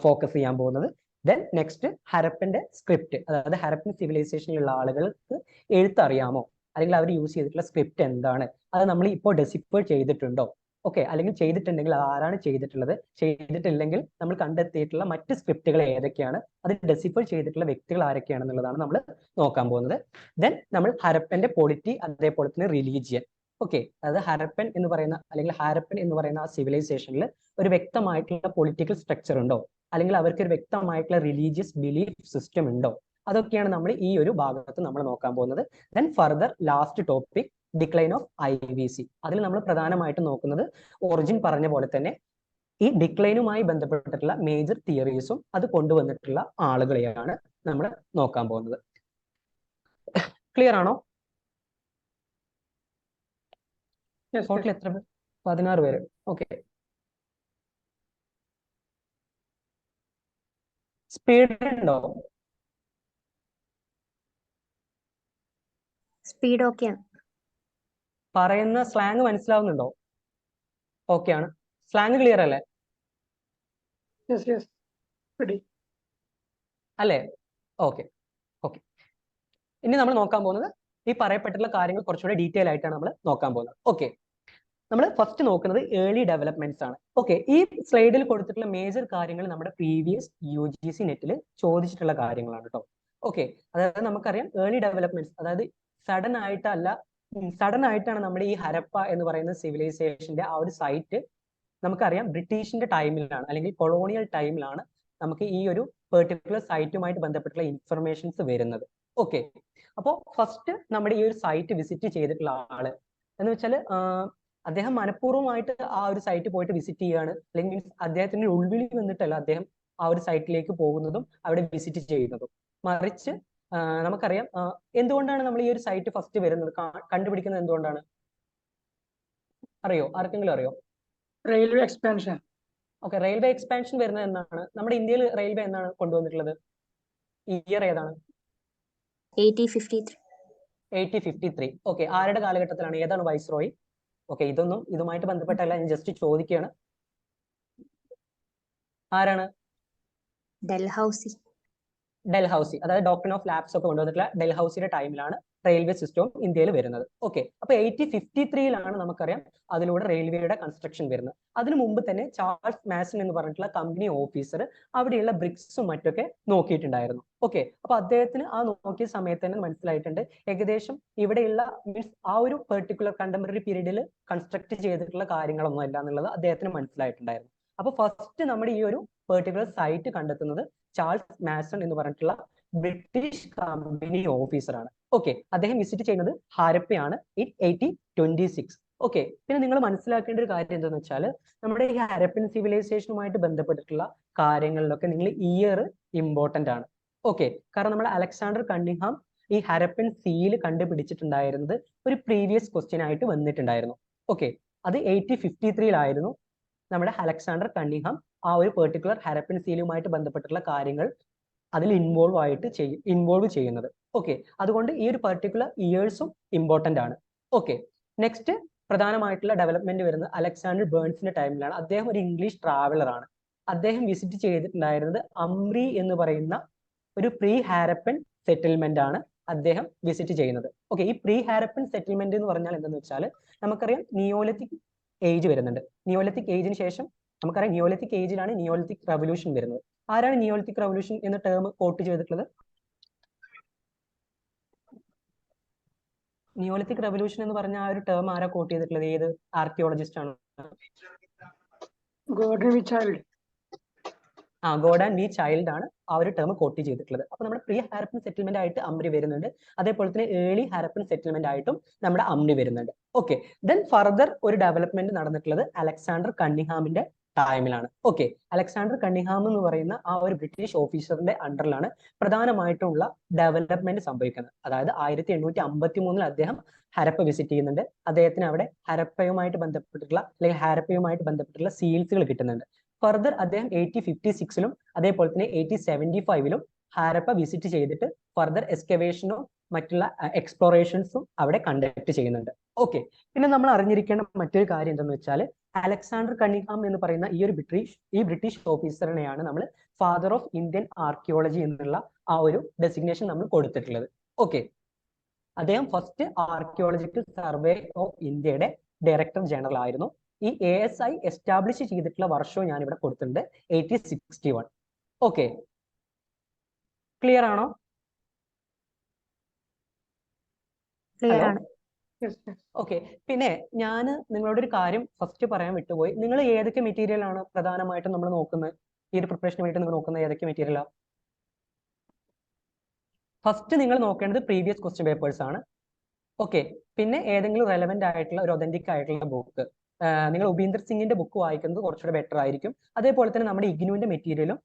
ഫോക്കസ് ചെയ്യാൻ പോകുന്നത്. ദെൻ നെക്സ്റ്റ് ഹരപ്പന്റെ സ്ക്രിപ്റ്റ്, അതായത് ഹരപ്പൻ സിവിലൈസേഷനിലുള്ള ആളുകൾക്ക് എഴുത്തറിയാമോ, അല്ലെങ്കിൽ അവർ യൂസ് ചെയ്തിട്ടുള്ള സ്ക്രിപ്റ്റ് എന്താണ്, അത് നമ്മൾ ഇപ്പോൾ ഡെസിഫർ ചെയ്തിട്ടുണ്ടോ, ഓക്കെ, അല്ലെങ്കിൽ ചെയ്തിട്ടുണ്ടെങ്കിൽ അത് ആരാണ് ചെയ്തിട്ടുള്ളത്, ചെയ്തിട്ടില്ലെങ്കിൽ നമ്മൾ കണ്ടെത്തിയിട്ടുള്ള മറ്റ് സ്ക്രിപ്റ്റുകൾ ഏതൊക്കെയാണ്, അത് ഡെസിഫർ ചെയ്തിട്ടുള്ള വ്യക്തികൾ ആരൊക്കെയാണെന്നുള്ളതാണ് നമ്മൾ നോക്കാൻ പോകുന്നത്. ദെൻ നമ്മൾ ഹരപ്പന്റെ പൊളിറ്റി, അതേപോലെ തന്നെ റിലീജിയൻ. ഓക്കെ, അതായത് ഹരപ്പൻ എന്ന് പറയുന്ന, അല്ലെങ്കിൽ ഹാരപ്പൻ എന്ന് പറയുന്ന ആ സിവിലൈസേഷനിൽ ഒരു വ്യക്തമായിട്ടുള്ള പൊളിറ്റിക്കൽ സ്ട്രക്ചർ ഉണ്ടോ, അല്ലെങ്കിൽ അവർക്ക് ഒരു വ്യക്തമായിട്ടുള്ള റിലീജിയസ് ബിലീഫ് സിസ്റ്റം ഉണ്ടോ, അതൊക്കെയാണ് നമ്മൾ ഈ ഒരു ഭാഗത്ത് നമ്മൾ നോക്കാൻ പോകുന്നത്. Then further last topic decline of IVC. അതിൽ നമ്മൾ പ്രധാനമായിട്ടും നോക്കുന്നത് ഒറിജിൻ പറഞ്ഞ പോലെ തന്നെ ഈ ഡിക്ലൈനുമായി ബന്ധപ്പെട്ടിട്ടുള്ള മേജർ തിയറീസും അത് കൊണ്ടുവന്നിട്ടുള്ള ആളുകളെയാണ് നമ്മൾ നോക്കാൻ പോകുന്നത്. ക്ലിയർ ആണോ? ടോട്ടൽ എത്ര പേർ? 16 പേര്. ഓക്കെ, സ്പീഡ് ഉണ്ടോ? സ്പീഡ് ഓക്കെയാണ്. പറയുന്ന സ്ലാങ് മനസ്സിലാവുന്നുണ്ടോ? ഓക്കെ ആണ്, സ്ലാങ് ക്ലിയർ അല്ലേ? അല്ലേ? Okay okay. ഇനി നമ്മൾ നോക്കാൻ പോകുന്നത് ഈ പറയപ്പെട്ടിട്ടുള്ള കാര്യങ്ങൾ കുറച്ചുകൂടി ഡീറ്റെയിൽ ആയിട്ടാണ് നമ്മൾ നോക്കാൻ പോകുന്നത്. ഓക്കെ, നമ്മൾ ഫസ്റ്റ് നോക്കുന്നത് ഏർലി ഡെവലപ്മെന്റ്സ് ആണ്. ഓക്കെ, ഈ സ്ലൈഡിൽ കൊടുത്തിട്ടുള്ള മേജർ കാര്യങ്ങൾ നമ്മുടെ പ്രീവിയസ് UGC നെറ്റിൽ ചോദിച്ചിട്ടുള്ള കാര്യങ്ങളാണ് കേട്ടോ. ഓക്കെ, അതായത് നമുക്കറിയാം ഏർലി ഡെവലപ്മെന്റ്സ്, അതായത് സഡൻ ആയിട്ടാണ് നമ്മുടെ ഈ ഹരപ്പ എന്ന് പറയുന്ന സിവിലൈസേഷന്റെ ആ ഒരു സൈറ്റ് നമുക്കറിയാം ബ്രിട്ടീഷിന്റെ ടൈമിലാണ്, അല്ലെങ്കിൽ കൊളോണിയൽ ടൈമിലാണ് നമുക്ക് ഈ ഒരു പെർട്ടിക്കുലർ സൈറ്റുമായിട്ട് ബന്ധപ്പെട്ടുള്ള ഇൻഫർമേഷൻസ് വരുന്നത്. ഓക്കെ, അപ്പോൾ ഫസ്റ്റ് നമ്മുടെ ഈ ഒരു സൈറ്റ് വിസിറ്റ് ചെയ്തിട്ടുള്ള ആള് എന്ന് വെച്ചാൽ അദ്ദേഹം മനഃപൂർവ്വമായിട്ട് ആ ഒരു സൈറ്റ് പോയിട്ട് വിസിറ്റ് ചെയ്യുകയാണ്, അല്ലെങ്കിൽ അദ്ദേഹത്തിന്റെ ഉൾവിളി വന്നിട്ടല്ല അദ്ദേഹം ആ ഒരു സൈറ്റിലേക്ക് പോകുന്നതും അവിടെ വിസിറ്റ് ചെയ്യുന്നതും. മറിച്ച് നമുക്കറിയാം എന്തുകൊണ്ടാണ് നമ്മൾ ഈ ഒരു സൈറ്റ് ഫസ്റ്റ് വരുന്നത്, കണ്ടുപിടിക്കുന്നത് എന്തുകൊണ്ടാണ് അറിയോ? ആർക്കെങ്കിലും അറിയോ? Railway expansion. Okay, railway expansion വരുന്നത് എന്നാണ്? നമ്മുടെ ഇന്ത്യയിൽ റെയിൽവേ എന്നാണ് കൊണ്ടുവന്നിട്ടുള്ളത്? ഇയർ ഏതാണ്? 1853. ഓക്കെ, ആരുടെ കാലഘട്ടത്തിലാണ്? ഏതാണ് വൈസ്രോയി? ഓക്കെ, ഇതുമായിട്ട് ബന്ധപ്പെട്ടല്ല, ഞാൻ ജസ്റ്റ് ചോദിക്കുകയാണ്. ആരാണ്? ഡൽഹൌസി, അതായത് ഡോക്ടർ ഓഫ് ലാബ്സ് ഒക്കെ കൊണ്ടുവന്നിട്ടുള്ള ഡൽഹൌസിയുടെ ടൈമിലാണ് റെയിൽവേ സിസ്റ്റവും ഇന്ത്യയിൽ വരുന്നത്. ഓക്കെ, അപ്പൊ 1853 നമുക്കറിയാം അതിലൂടെ റെയിൽവേയുടെ കൺസ്ട്രക്ഷൻ വരുന്നത്. അതിനു മുമ്പ് തന്നെ ചാൾസ് മാസൺ എന്ന് പറഞ്ഞിട്ടുള്ള കമ്പനി ഓഫീസർ അവിടെയുള്ള ബ്രിക്സും മറ്റൊക്കെ നോക്കിയിട്ടുണ്ടായിരുന്നു. ഓക്കെ, അപ്പൊ അദ്ദേഹത്തിന് ആ നോക്കിയ സമയത്ത് തന്നെ മനസ്സിലായിട്ടുണ്ട് ഏകദേശം ഇവിടെയുള്ള മീൻസ് ആ ഒരു പെർട്ടിക്കുലർ കണ്ടംപററി പീരീഡിൽ കൺസ്ട്രക്ട് ചെയ്തിട്ടുള്ള കാര്യങ്ങളൊന്നും അല്ല എന്നുള്ളത് അദ്ദേഹത്തിന് മനസ്സിലായിട്ടുണ്ടായിരുന്നു. അപ്പൊ ഫസ്റ്റ് നമ്മുടെ ഈ ഒരു പെർട്ടിക്കുലർ സൈറ്റ് കണ്ടെത്തുന്നത് ചാൾസ് മാസൺ എന്ന് പറഞ്ഞിട്ടുള്ള ബ്രിട്ടീഷ് കമ്പനി ഓഫീസറാണ്. ഓക്കെ, അദ്ദേഹം വിസിറ്റ് ചെയ്യുന്നത് ഹാരപ്പയാണ് ഇൻ 1826. ഓക്കെ, പിന്നെ നിങ്ങൾ മനസ്സിലാക്കേണ്ട ഒരു കാര്യം എന്താണെന്ന് വെച്ചാൽ നമ്മുടെ ഈ ഹാരപ്പൻ സിവിലൈസേഷനുമായിട്ട് ബന്ധപ്പെട്ടിട്ടുള്ള കാര്യങ്ങളിലൊക്കെ നിങ്ങൾ ഇയർ ഇമ്പോർട്ടന്റ് ആണ്. ഓക്കെ, കാരണം നമ്മൾ അലക്സാണ്ടർ കണ്ണിങ്ഹാം ഈ ഹാരപ്പൻ സീൽ കണ്ടുപിടിച്ചിട്ടുണ്ടായിരുന്നത് ഒരു പ്രീവിയസ് ക്വസ്റ്റ്യൻ ആയിട്ട് വന്നിട്ടുണ്ടായിരുന്നു. ഓക്കെ, അത് 1853 നമ്മുടെ അലക്സാണ്ടർ കണ്ണിങ്ഹാം ആ ഒരു പെർട്ടിക്കുലർ ഹാരപ്പൻ സീലുമായിട്ട് ബന്ധപ്പെട്ടുള്ള കാര്യങ്ങൾ അതിൽ ഇൻവോൾവ് ചെയ്യുന്നത്. ഓക്കെ, അതുകൊണ്ട് ഈ ഒരു പെർട്ടിക്കുലർ ഇയേഴ്സും ഇമ്പോർട്ടന്റ് ആണ്. ഓക്കെ, നെക്സ്റ്റ് പ്രധാനമായിട്ടുള്ള ഡെവലപ്മെന്റ് വരുന്നത് അലക്സാണ്ടർ ബേൺസിന്റെ ടൈമിലാണ്. അദ്ദേഹം ഒരു ഇംഗ്ലീഷ് ട്രാവലർ ആണ്. അദ്ദേഹം വിസിറ്റ് ചെയ്തിട്ടുണ്ടായിരുന്നത് അംറി എന്ന് പറയുന്ന ഒരു പ്രീ ഹാരപ്പൻ സെറ്റിൽമെന്റ് ആണ് അദ്ദേഹം വിസിറ്റ് ചെയ്യുന്നത്. ഓക്കെ, ഈ പ്രീ ഹാരപ്പൻ സെറ്റിൽമെന്റ് എന്ന് പറഞ്ഞാൽ എന്താണെന്ന് വെച്ചാൽ നമുക്കറിയാം നിയോലിത്തിക് ഏജ് വരുന്നുണ്ട്. നിയോലിത്തിക് ഏജിന് ശേഷം നമുക്കറിയാം നിയോലിത്തിക് ഏജിലാണ് നിയോലിത്തിക് റവല്യൂഷൻ വരുന്നത്. ആരാണ് നിയോലിത്തിക് റവല്യൂഷൻ എന്ന ടേം കോട്ട് ചെയ്തിട്ടുള്ളത്? നിയോലിത്തിക് റവല്യൂഷൻ എന്ന് പറഞ്ഞ ആ ഒരു ടേം ആരാ കോട്ട് ചെയ്തിട്ടുള്ളത്? ഏത് ആർക്കിയോളജിസ്റ്റ് ആണ്? ഗോർഡൻ വി ചൈൽഡ് ആണ് ആ ഒരു ടേം കോട്ട് ചെയ്തിട്ടുള്ളത്. അപ്പൊ നമ്മുടെ പ്രീ ഹാരപ്പൻ സെറ്റിൽമെന്റ് ആയിട്ട് അംറി വരുന്നുണ്ട്, അതേപോലെ തന്നെ ഏർലി ഹാരപ്പൻ സെറ്റിൽമെന്റ് ആയിട്ടും നമ്മുടെ അംറി വരുന്നുണ്ട്. ഓക്കെ, ദെൻ ഫർദർ ഒരു ഡെവലപ്മെന്റ് നടന്നിട്ടുള്ളത് അലക്സാണ്ടർ കണ്ണിങ്ഹാമിന്റെ ടൈമിലാണ്. ഓക്കെ, അലക്സാണ്ടർ കണ്ണിഹാം എന്ന് പറയുന്ന ആ ഒരു ബ്രിട്ടീഷ് ഓഫീസറിന്റെ അണ്ടറിലാണ് പ്രധാനമായിട്ടുള്ള ഡെവലപ്മെന്റ് സംഭവിക്കുന്നത്. അതായത് 1853 അദ്ദേഹം ഹരപ്പ വിസിറ്റ് ചെയ്യുന്നുണ്ട്. അദ്ദേഹത്തിന് അവിടെ ഹരപ്പയുമായിട്ട് ബന്ധപ്പെട്ടുള്ള സീൽസുകൾ കിട്ടുന്നുണ്ട്. ഫർദർ അദ്ദേഹം 1856 അതേപോലെ തന്നെ 1875 ഹാരപ്പ വിസിറ്റ് ചെയ്തിട്ട് ഫർദർ എക്സ്കവേഷനും മറ്റുള്ള എക്സ്പ്ലോറേഷൻസും അവിടെ കണ്ടക്ട് ചെയ്യുന്നുണ്ട്. ഓക്കെ, പിന്നെ നമ്മൾ അറിഞ്ഞിരിക്കേണ്ട മറ്റൊരു കാര്യം എന്തെന്ന് വെച്ചാൽ അലക്സാണ്ടർ കണ്ണിഹാം എന്ന് പറയുന്ന ഈ ബ്രിട്ടീഷ് ഓഫീസറിനെയാണ് നമ്മൾ ഫാദർ ഓഫ് ഇന്ത്യൻ ആർക്കിയോളജി എന്നുള്ള ആ ഒരു ഡെസിഗ്നേഷൻ നമ്മൾ കൊടുത്തിട്ടുള്ളത്. ഓക്കെ, അദ്ദേഹം ഫസ്റ്റ് ആർക്കിയോളജിക്കൽ സർവേ ഓഫ് ഇന്ത്യയുടെ ഡയറക്ടർ ജനറൽ ആയിരുന്നു. ഈ ASI എസ്റ്റാബ്ലിഷ് ചെയ്തിട്ടുള്ള വർഷവും ഞാൻ ഇവിടെ കൊടുത്തിട്ടുണ്ട്, 1861. ഓക്കെ, ക്ലിയർ ആണോ? Clear hello. ആണ്. Yes, yes. ഓക്കെ, പിന്നെ ഞാൻ നിങ്ങളോട് ഒരു കാര്യം ഫസ്റ്റ് പറയാൻ വിട്ടുപോയി. നിങ്ങൾ ഏതൊക്കെ മെറ്റീരിയൽ ആണ് പ്രധാനമായിട്ടും നമ്മൾ നോക്കുന്നത്? ഈ ഒരു പ്രിപ്പറേഷന് വേണ്ടി നിങ്ങൾ നോക്കുന്ന ഏതൊക്കെ മെറ്റീരിയലാണ്? ഫസ്റ്റ് നിങ്ങൾ നോക്കേണ്ടത് പ്രീവിയസ് ക്വസ്റ്റ്യൻ പേപ്പേഴ്സ് ആണ്. ഓക്കെ, പിന്നെ ഏതെങ്കിലും റെലവെന്റ് ആയിട്ടുള്ള ഒരു ഒതന്റിക് ആയിട്ടുള്ള ബുക്ക്, നിങ്ങൾ ഉപീന്ദർ സിംഗിന്റെ ബുക്ക് വായിക്കുന്നത് കുറച്ചുകൂടെ ബെറ്റർ ആയിരിക്കും. അതേപോലെ തന്നെ നമ്മുടെ ഇഗ്നുവിന്റെ മെറ്റീരിയലും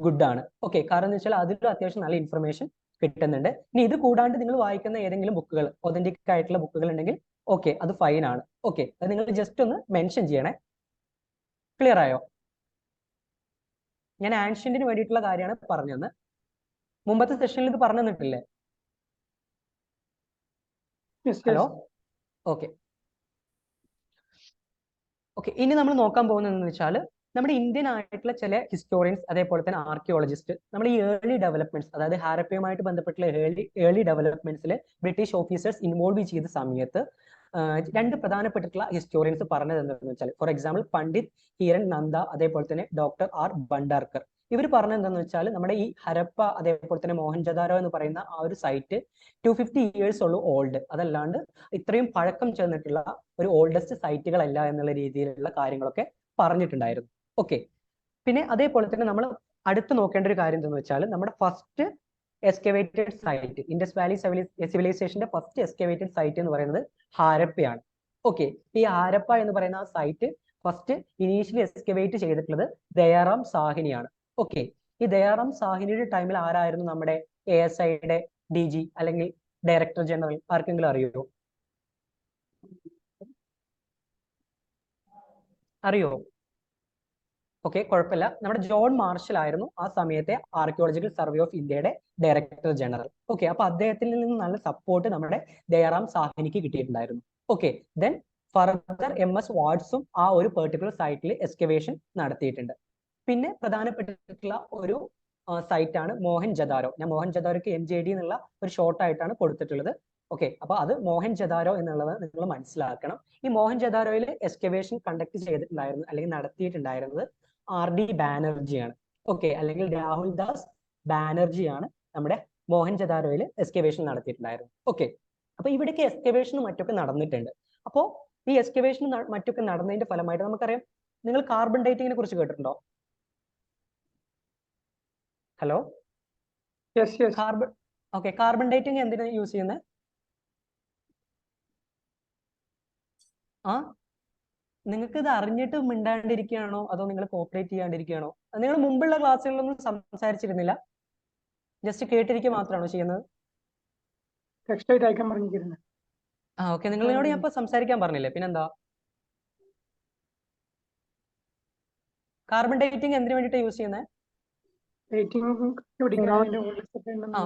ഗുഡ് ആണ്. ഓക്കെ, കാരണം എന്ന് വെച്ചാൽ അതിലും അത്യാവശ്യം നല്ല ഇൻഫർമേഷൻ കിട്ടുന്നുണ്ട്. ഇനി ഇത് കൂടാണ്ട് നിങ്ങൾ വായിക്കുന്ന ഏതെങ്കിലും ബുക്കുകൾ, ഒതന്റിക് ആയിട്ടുള്ള ബുക്കുകൾ ഉണ്ടെങ്കിൽ ഓക്കെ, അത് ഫൈൻ ആണ്. ഓക്കെ, അത് നിങ്ങൾ ജസ്റ്റ് ഒന്ന് മെൻഷൻ ചെയ്യണേ. ക്ലിയർ ആയോ? ഞാൻ ആൻഷ്യന്റിന് വേണ്ടിയിട്ടുള്ള കാര്യമാണ് പറഞ്ഞത്. മുമ്പത്തെ സെഷനിൽ ഇത് പറഞ്ഞു തന്നിട്ടില്ലേ? Yes, hello. yes. Okay, okay, ഇനി നമ്മൾ നോക്കാൻ പോകുന്നതെന്ന് വെച്ചാൽ നമ്മുടെ ഇന്ത്യൻ ആയിട്ടുള്ള ചില ഹിസ്റ്റോറിയൻസ് അതേപോലെ തന്നെ ആർക്കിയോളജിസ്റ്റ് നമ്മൾ ഈ ഏർലി ഡെവലപ്മെന്റ്സ്, അതായത് ഹാരപ്പയുമായിട്ട് ബന്ധപ്പെട്ടുള്ള ഏർലി ഡെവലപ്മെന്റ്സിൽ ബ്രിട്ടീഷ് ഓഫീസേഴ്സ് ഇൻവോൾവ് ചെയ്ത സമയത്ത് രണ്ട് പ്രധാനപ്പെട്ടിട്ടുള്ള ഹിസ്റ്റോറിയൻസ് പറഞ്ഞത് എന്താണെന്ന് വെച്ചാൽ, ഫോർ എക്സാമ്പിൾ പണ്ഡിറ്റ് ഹിരൺ നന്ദ അതേപോലെ തന്നെ ഡോക്ടർ ആർ ഭണ്ഡാർക്കർ. ഇവർ പറഞ്ഞത് എന്താണെന്ന് വെച്ചാൽ നമ്മുടെ ഈ ഹരപ്പ അതേപോലെ തന്നെ മോഹൻജദാരോ എന്ന് പറയുന്ന ആ ഒരു സൈറ്റ് 250 years ഉള്ളൂ ഓൾഡ്, അതല്ലാണ്ട് ഇത്രയും പഴക്കം ചെന്നിട്ടുള്ള ഒരു ഓൾഡസ്റ്റ് സൈറ്റുകളല്ല എന്നുള്ള രീതിയിലുള്ള കാര്യങ്ങളൊക്കെ പറഞ്ഞിട്ടുണ്ടായിരുന്നു. ഓക്കെ, പിന്നെ അതേപോലെ തന്നെ നമ്മൾ അടുത്ത് നോക്കേണ്ട ഒരു കാര്യം എന്താണെന്ന് വെച്ചാൽ നമ്മുടെ first excavated site, Indus valley സിവിലൈസേഷന്റെ ഫസ്റ്റ് എക്സ്കവേറ്റഡ് സൈറ്റ് എന്ന് പറയുന്നത് ഹാരപ്പയാണ്. ഓക്കെ, ഈ ഹാരപ്പ എന്ന് പറയുന്ന ആ സൈറ്റ് ഫസ്റ്റ് ഇനീഷ്യലി എക്സ്കവേറ്റ് ചെയ്തിട്ടുള്ളത് ദയാറാം സാഹിനിയാണ്. ഓക്കെ, ഈ ദയാറാം സാഹിനിയുടെ ടൈമിൽ ആരായിരുന്നു നമ്മുടെ ASIയുടെ DG അല്ലെങ്കിൽ ഡയറക്ടർ ജനറൽ? ആർക്കെങ്കിലും അറിയോ? അറിയോ? ഓക്കെ, കുഴപ്പമില്ല. നമ്മുടെ ജോൺ മാർഷൽ ആയിരുന്നു ആ സമയത്തെ ആർക്കിയോളജിക്കൽ സർവേ ഓഫ് ഇന്ത്യയുടെ ഡയറക്ടർ ജനറൽ. ഓക്കെ, അപ്പൊ അദ്ദേഹത്തിൽ നിന്ന് നല്ല സപ്പോർട്ട് നമ്മുടെ ദയാറാം സാഹിനിക്ക് കിട്ടിയിട്ടുണ്ടായിരുന്നു. ഓക്കെ, ദെൻ ഫർദർ MS വാട്സും ആ ഒരു പെർട്ടിക്കുലർ സൈറ്റിൽ എക്സ്കവേഷൻ നടത്തിയിട്ടുണ്ട്. പിന്നെ പ്രധാനപ്പെട്ടിട്ടുള്ള ഒരു സൈറ്റ് ആണ് മോഹൻജദാരോ. ഞാൻ മോഹൻജദാരോക്ക് MJD എന്നുള്ള ഒരു ഷോർട്ട് ആയിട്ടാണ് കൊടുത്തിട്ടുള്ളത്. ഓക്കെ, അപ്പൊ അത് മോഹൻജദാരോ എന്നുള്ളത് നിങ്ങൾ മനസ്സിലാക്കണം. ഈ മോഹൻജദാരോയിൽ എക്സ്കവേഷൻ കണ്ടക്ട് ചെയ്തിട്ടുണ്ടായിരുന്നു അല്ലെങ്കിൽ നടത്തിയിട്ടുണ്ടായിരുന്നത് RD ബാനർജിയാണ്. ഓക്കെ, അല്ലെങ്കിൽ രാഹുൽ ദാസ് ബാനർജിയാണ് നമ്മുടെ മോഹൻജദാരോയിൽ എക്സ്കവേഷൻ നടത്തിയിട്ടുണ്ടായിരുന്നു. ഓക്കെ, അപ്പൊ ഇവിടേക്ക് എക്സ്കവേഷനും മറ്റൊക്കെ നടന്നിട്ടുണ്ട്. അപ്പോൾ ഈ എക്സ്കവേഷനും മറ്റൊക്കെ നടന്നതിന്റെ ഫലമായിട്ട് നമുക്കറിയാം, നിങ്ങൾ കാർബൺ ഡേറ്റിങ്ങിനെ കുറിച്ച് കേട്ടിട്ടുണ്ടോ? Hello. Yes, yes. Carbon dating എന്തിനാണ് യൂസ് ചെയ്യുന്നത്? ആ, നിങ്ങൾക്ക് ഇത് അറിഞ്ഞിട്ട് മിണ്ടാണ്ടിരിക്കുകയാണോ അതോ നിങ്ങൾ കോപ്പറേറ്റ് ചെയ്യാണ്ടിരിക്കുകയാണോ? നിങ്ങൾ മുമ്പുള്ള ക്ലാസ്സുകളിലൊന്നും സംസാരിച്ചിരുന്നില്ല, ജസ്റ്റ് കേട്ടിരിക്കുക മാത്രമാണോ ചെയ്യുന്നത്? Text ആയിട്ട് അയക്കാൻ പറഞ്ഞിരിക്കുന്നത്. ഓക്കെ, നിങ്ങളോട് ഞാൻ ഇപ്പൊ സംസാരിക്കാൻ പറഞ്ഞില്ലേ, പിന്നെന്താ? കാർബൺ ഡേറ്റിംഗ് എന്തിനു വേണ്ടിയിട്ട് യൂസ് ചെയ്യുന്നത്?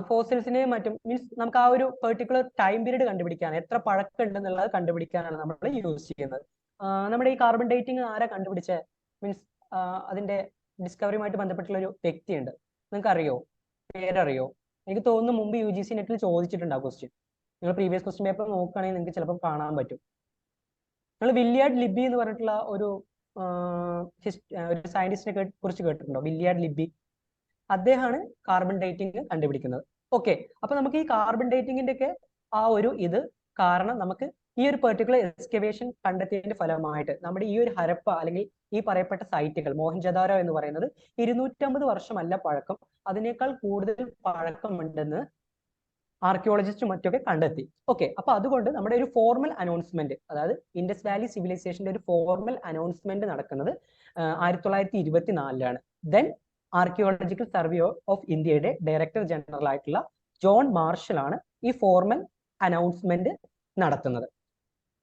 ഫോസിൽസിനെയും മറ്റും, മീൻസ് നമുക്ക് ആ ഒരു പെർട്ടിക്കുലർ ടൈം പീരീഡ് കണ്ടുപിടിക്കാൻ, എത്ര പഴക്കം ഉണ്ടെന്നുള്ളത് കണ്ടുപിടിക്കാനാണ് നമ്മൾ യൂസ് ചെയ്യുന്നത്. നമ്മുടെ ഈ കാർബൺ ഡേറ്റിംഗ് ആരാ കണ്ടുപിടിച്ച, മീൻസ് അതിന്റെ ഡിസ്കവറിയുമായിട്ട് ബന്ധപ്പെട്ടുള്ള ഒരു വ്യക്തിയുണ്ട്, നിങ്ങൾക്ക് അറിയോ? പേരറിയോ? എനിക്ക് തോന്നുന്നു മുമ്പ് UGC നെറ്റിൽ ചോദിച്ചിട്ടുണ്ട് ആ ക്വസ്റ്റ്യൻ. നിങ്ങൾ പ്രീവിയസ് ക്വസ്റ്റ്യൻ പേപ്പർ നോക്കുകയാണെങ്കിൽ നിങ്ങൾക്ക് ചിലപ്പോൾ കാണാൻ പറ്റും. നിങ്ങൾ വില്യാർഡ് ലിബി എന്ന് പറഞ്ഞിട്ടുള്ള ഒരു സയന്റിസ്റ്റിനെ കുറിച്ച് കേട്ടിട്ടുണ്ടോ? വില്യാർഡ് ലിബി, അദ്ദേഹമാണ് കാർബൺ ഡേറ്റിംഗ് കണ്ടുപിടിക്കുന്നത്. ഓക്കെ, അപ്പൊ നമുക്ക് ഈ കാർബൺ ഡേറ്റിംഗിന്റെ ഒക്കെ ആ ഒരു ഇത് കാരണം നമുക്ക് ഈ ഒരു പെർട്ടിക്കുലർ എക്സ്കവേഷൻ കണ്ടെത്തിയതിന്റെ ഫലമായിട്ട് നമ്മുടെ ഈ ഒരു ഹരപ്പ അല്ലെങ്കിൽ ഈ പറയപ്പെട്ട സൈറ്റുകൾ മോഹൻജദാരോ എന്ന് പറയുന്നത് 250 വർഷമല്ല പഴക്കം, അതിനേക്കാൾ കൂടുതൽ പഴക്കമുണ്ടെന്ന് ആർക്കിയോളജിസ്റ്റും മറ്റൊക്കെ കണ്ടെത്തി. ഓക്കെ, അപ്പൊ അതുകൊണ്ട് നമ്മുടെ ഒരു ഫോർമൽ അനൗൺസ്മെന്റ്, അതായത് ഇൻഡസ് വാലി സിവിലൈസേഷന്റെ ഒരു ഫോർമൽ അനൗൺസ്മെന്റ് നടക്കുന്നത് 1924 ദെൻ ആർക്കിയോളജിക്കൽ സർവേ ഓഫ് ഇന്ത്യയുടെ ഡയറക്ടർ ജനറൽ ആയിട്ടുള്ള ജോൺ മാർഷൽ ആണ് ഈ ഫോർമൽ അനൗൺസ്മെന്റ് നടത്തുന്നത്.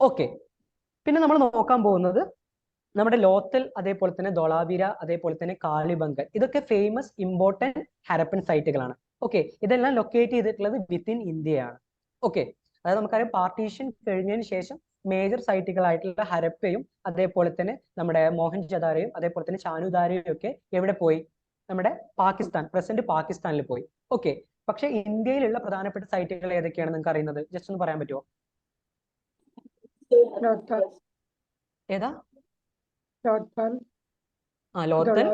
ഓക്കെ, പിന്നെ നമ്മൾ നോക്കാൻ പോകുന്നത് നമ്മുടെ ലോത്തൽ, അതേപോലെ തന്നെ ധോളാവീര, അതേപോലെ തന്നെ കാളിബംഗൻ, ഇതൊക്കെ ഫേമസ് ഇമ്പോർട്ടൻറ്റ് ഹരപ്പൻ സൈറ്റുകളാണ്. ഓക്കെ, ഇതെല്ലാം ലൊക്കേറ്റ് ചെയ്തിട്ടുള്ളത് വിത്തിൻ ഇന്ത്യയാണ്. ഓക്കെ, അതായത് നമുക്കറിയാം പാർട്ടീഷൻ കഴിഞ്ഞതിന് ശേഷം മേജർ സൈറ്റുകളായിട്ടുള്ള ഹരപ്പയും അതേപോലെ തന്നെ നമ്മുടെ മോഹൻജദാരയും അതേപോലെ തന്നെ ചാനുദാരയും ഒക്കെ എവിടെ പോയി? നമ്മുടെ പാകിസ്ഥാൻ, പ്രസന്റ് പാകിസ്ഥാനിൽ പോയി. ഓക്കെ, പക്ഷെ ഇന്ത്യയിലുള്ള പ്രധാനപ്പെട്ട സൈറ്റുകൾ ഏതൊക്കെയാണ് നിങ്ങൾക്ക് അറിയുന്നത്? ജസ്റ്റ് ഒന്ന് പറയാൻ പറ്റുമോ? ഏതാ? ലോത്തൽ,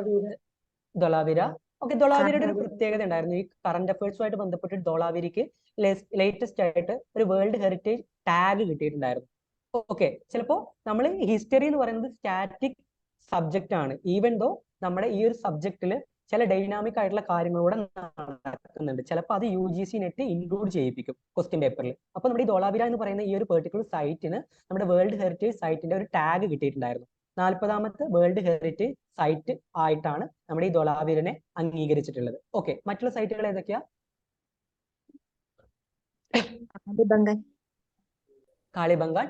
ധോളാവീര. ഓക്കെ, ധോളാവീരയുടെ ഒരു പ്രത്യേകത ഉണ്ടായിരുന്നു. ഈ കറന്റ് അഫയേഴ്സുമായിട്ട് ബന്ധപ്പെട്ട് ധോളാവീരയ്ക്ക് ലേറ്റസ്റ്റ് ആയിട്ട് ഒരു വേൾഡ് ഹെറിറ്റേജ് ടാഗ് കിട്ടിയിട്ടുണ്ടായിരുന്നു. ഓക്കെ, ചിലപ്പോ നമ്മൾ ഹിസ്റ്ററി എന്ന് പറയുന്നത് സ്റ്റാറ്റിക് സബ്ജക്റ്റ് ആണ്. ഈവൻ ദോ നമ്മുടെ ഈ ഒരു സബ്ജക്റ്റിൽ ചില ഡൈനാമിക് ആയിട്ടുള്ള കാര്യങ്ങളൂടെ നടക്കുന്നുണ്ട്. ചിലപ്പോൾ അത് UGC നെറ്റ് ഇൻക്ലൂഡ് ചെയ്യിപ്പിക്കും ക്വസ്റ്റ്യൻ പേപ്പറിൽ. അപ്പൊ നമ്മുടെ ഈ ധോളാവീര എന്ന് പറയുന്ന ഈ ഒരു പെർട്ടിക്കുലർ സൈറ്റിന് നമ്മുടെ വേൾഡ് ഹെറിറ്റേജ് സൈറ്റിന്റെ ഒരു ടാഗ് കിട്ടിയിട്ടുണ്ടായിരുന്നു. 40ാമത്തെ വേൾഡ് ഹെറിറ്റേജ് സൈറ്റ് ആയിട്ടാണ് നമ്മുടെ ഈ ധോളാവീരനെ അംഗീകരിച്ചിട്ടുള്ളത്. ഓക്കെ, മറ്റുള്ള സൈറ്റുകൾ ഏതൊക്കെയാ? കാളിബംഗൻ,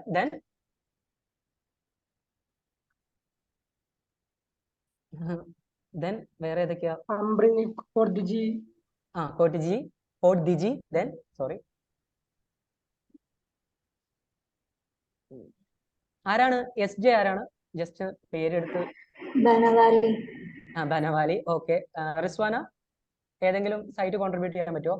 ദെൻ വേറെ ഏതൊക്കെയാ? കോട്ട്ദിജി, ദെൻ സോറി ആരാണ്? SJ ആരാണ്? ജസ്റ്റ് പേരെടുത്ത്. ബനവാലി. ഓക്കെ, റിസ്വാന ഏതെങ്കിലും സൈറ്റ് കോൺട്രിബ്യൂട്ട് ചെയ്യാൻ പറ്റുമോ?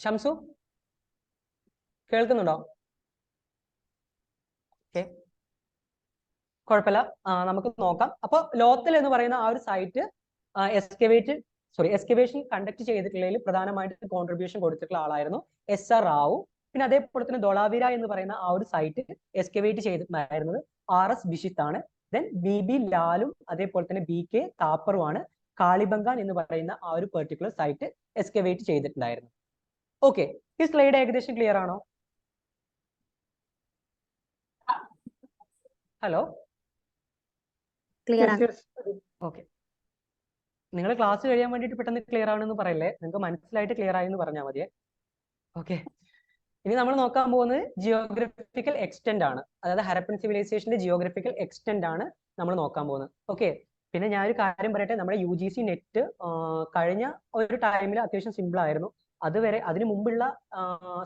ഷംസു കേൾക്കുന്നുണ്ടോ? ഓക്കെ, കുഴപ്പമില്ല, നമുക്ക് നോക്കാം. അപ്പൊ ലോത്തൽ എന്ന് പറയുന്ന ആ ഒരു സൈറ്റ് എക്സ്കവേഷൻ കണ്ടക്ട് ചെയ്തിട്ടുള്ളതിൽ പ്രധാനമായിട്ട് കോൺട്രിബ്യൂഷൻ കൊടുത്തിട്ടുള്ള ആളായിരുന്നു SR റാവു. പിന്നെ അതേപോലെ തന്നെ ധോളാവീര എന്ന് പറയുന്ന ആ ഒരു സൈറ്റ് എക്സ്കവേറ്റ് ചെയ്തിട്ടുണ്ടായിരുന്നത് RS ബിഷിത്ത് ആണ്. ദെൻ BB ലാലും അതേപോലെ തന്നെ BK താപ്പറുമാണ് കാളിബംഗൻ എന്ന് പറയുന്ന ആ ഒരു പെർട്ടിക്കുലർ സൈറ്റ് എക്സ്കവേറ്റ് ചെയ്തിട്ടുണ്ടായിരുന്നു. ഓക്കെ, ഈ സ്ലൈഡ് ഏകദേശം ക്ലിയർ ആണോ? Hello, okay. നിങ്ങൾ ക്ലാസ് കഴിയാൻ വേണ്ടിയിട്ട് പെട്ടെന്ന് ക്ലിയർ ആവണമെന്ന് പറയല്ലേ, നിങ്ങൾക്ക് മനസ്സിലായിട്ട് ക്ലിയർ ആയി എന്ന് പറഞ്ഞാൽ മതിയേ. ഓക്കെ, ഇനി നമ്മൾ നോക്കാൻ പോകുന്നത് ജിയോഗ്രഫിക്കൽ എക്സ്റ്റെന്റ് ആണ്. അതായത് ഹരപ്പൻ സിവിലൈസേഷന്റെ ജിയോഗ്രഫിക്കൽ എക്സ്റ്റെന്റ് ആണ് നമ്മൾ നോക്കാൻ പോകുന്നത്. ഓക്കെ, പിന്നെ ഞാനൊരു കാര്യം പറയട്ടെ, നമ്മുടെ UGC നെറ്റ് കഴിഞ്ഞ ഒരു ടൈമിൽ അത്യാവശ്യം സിമ്പിൾ ആയിരുന്നു. അതുവരെ അതിനു മുമ്പുള്ള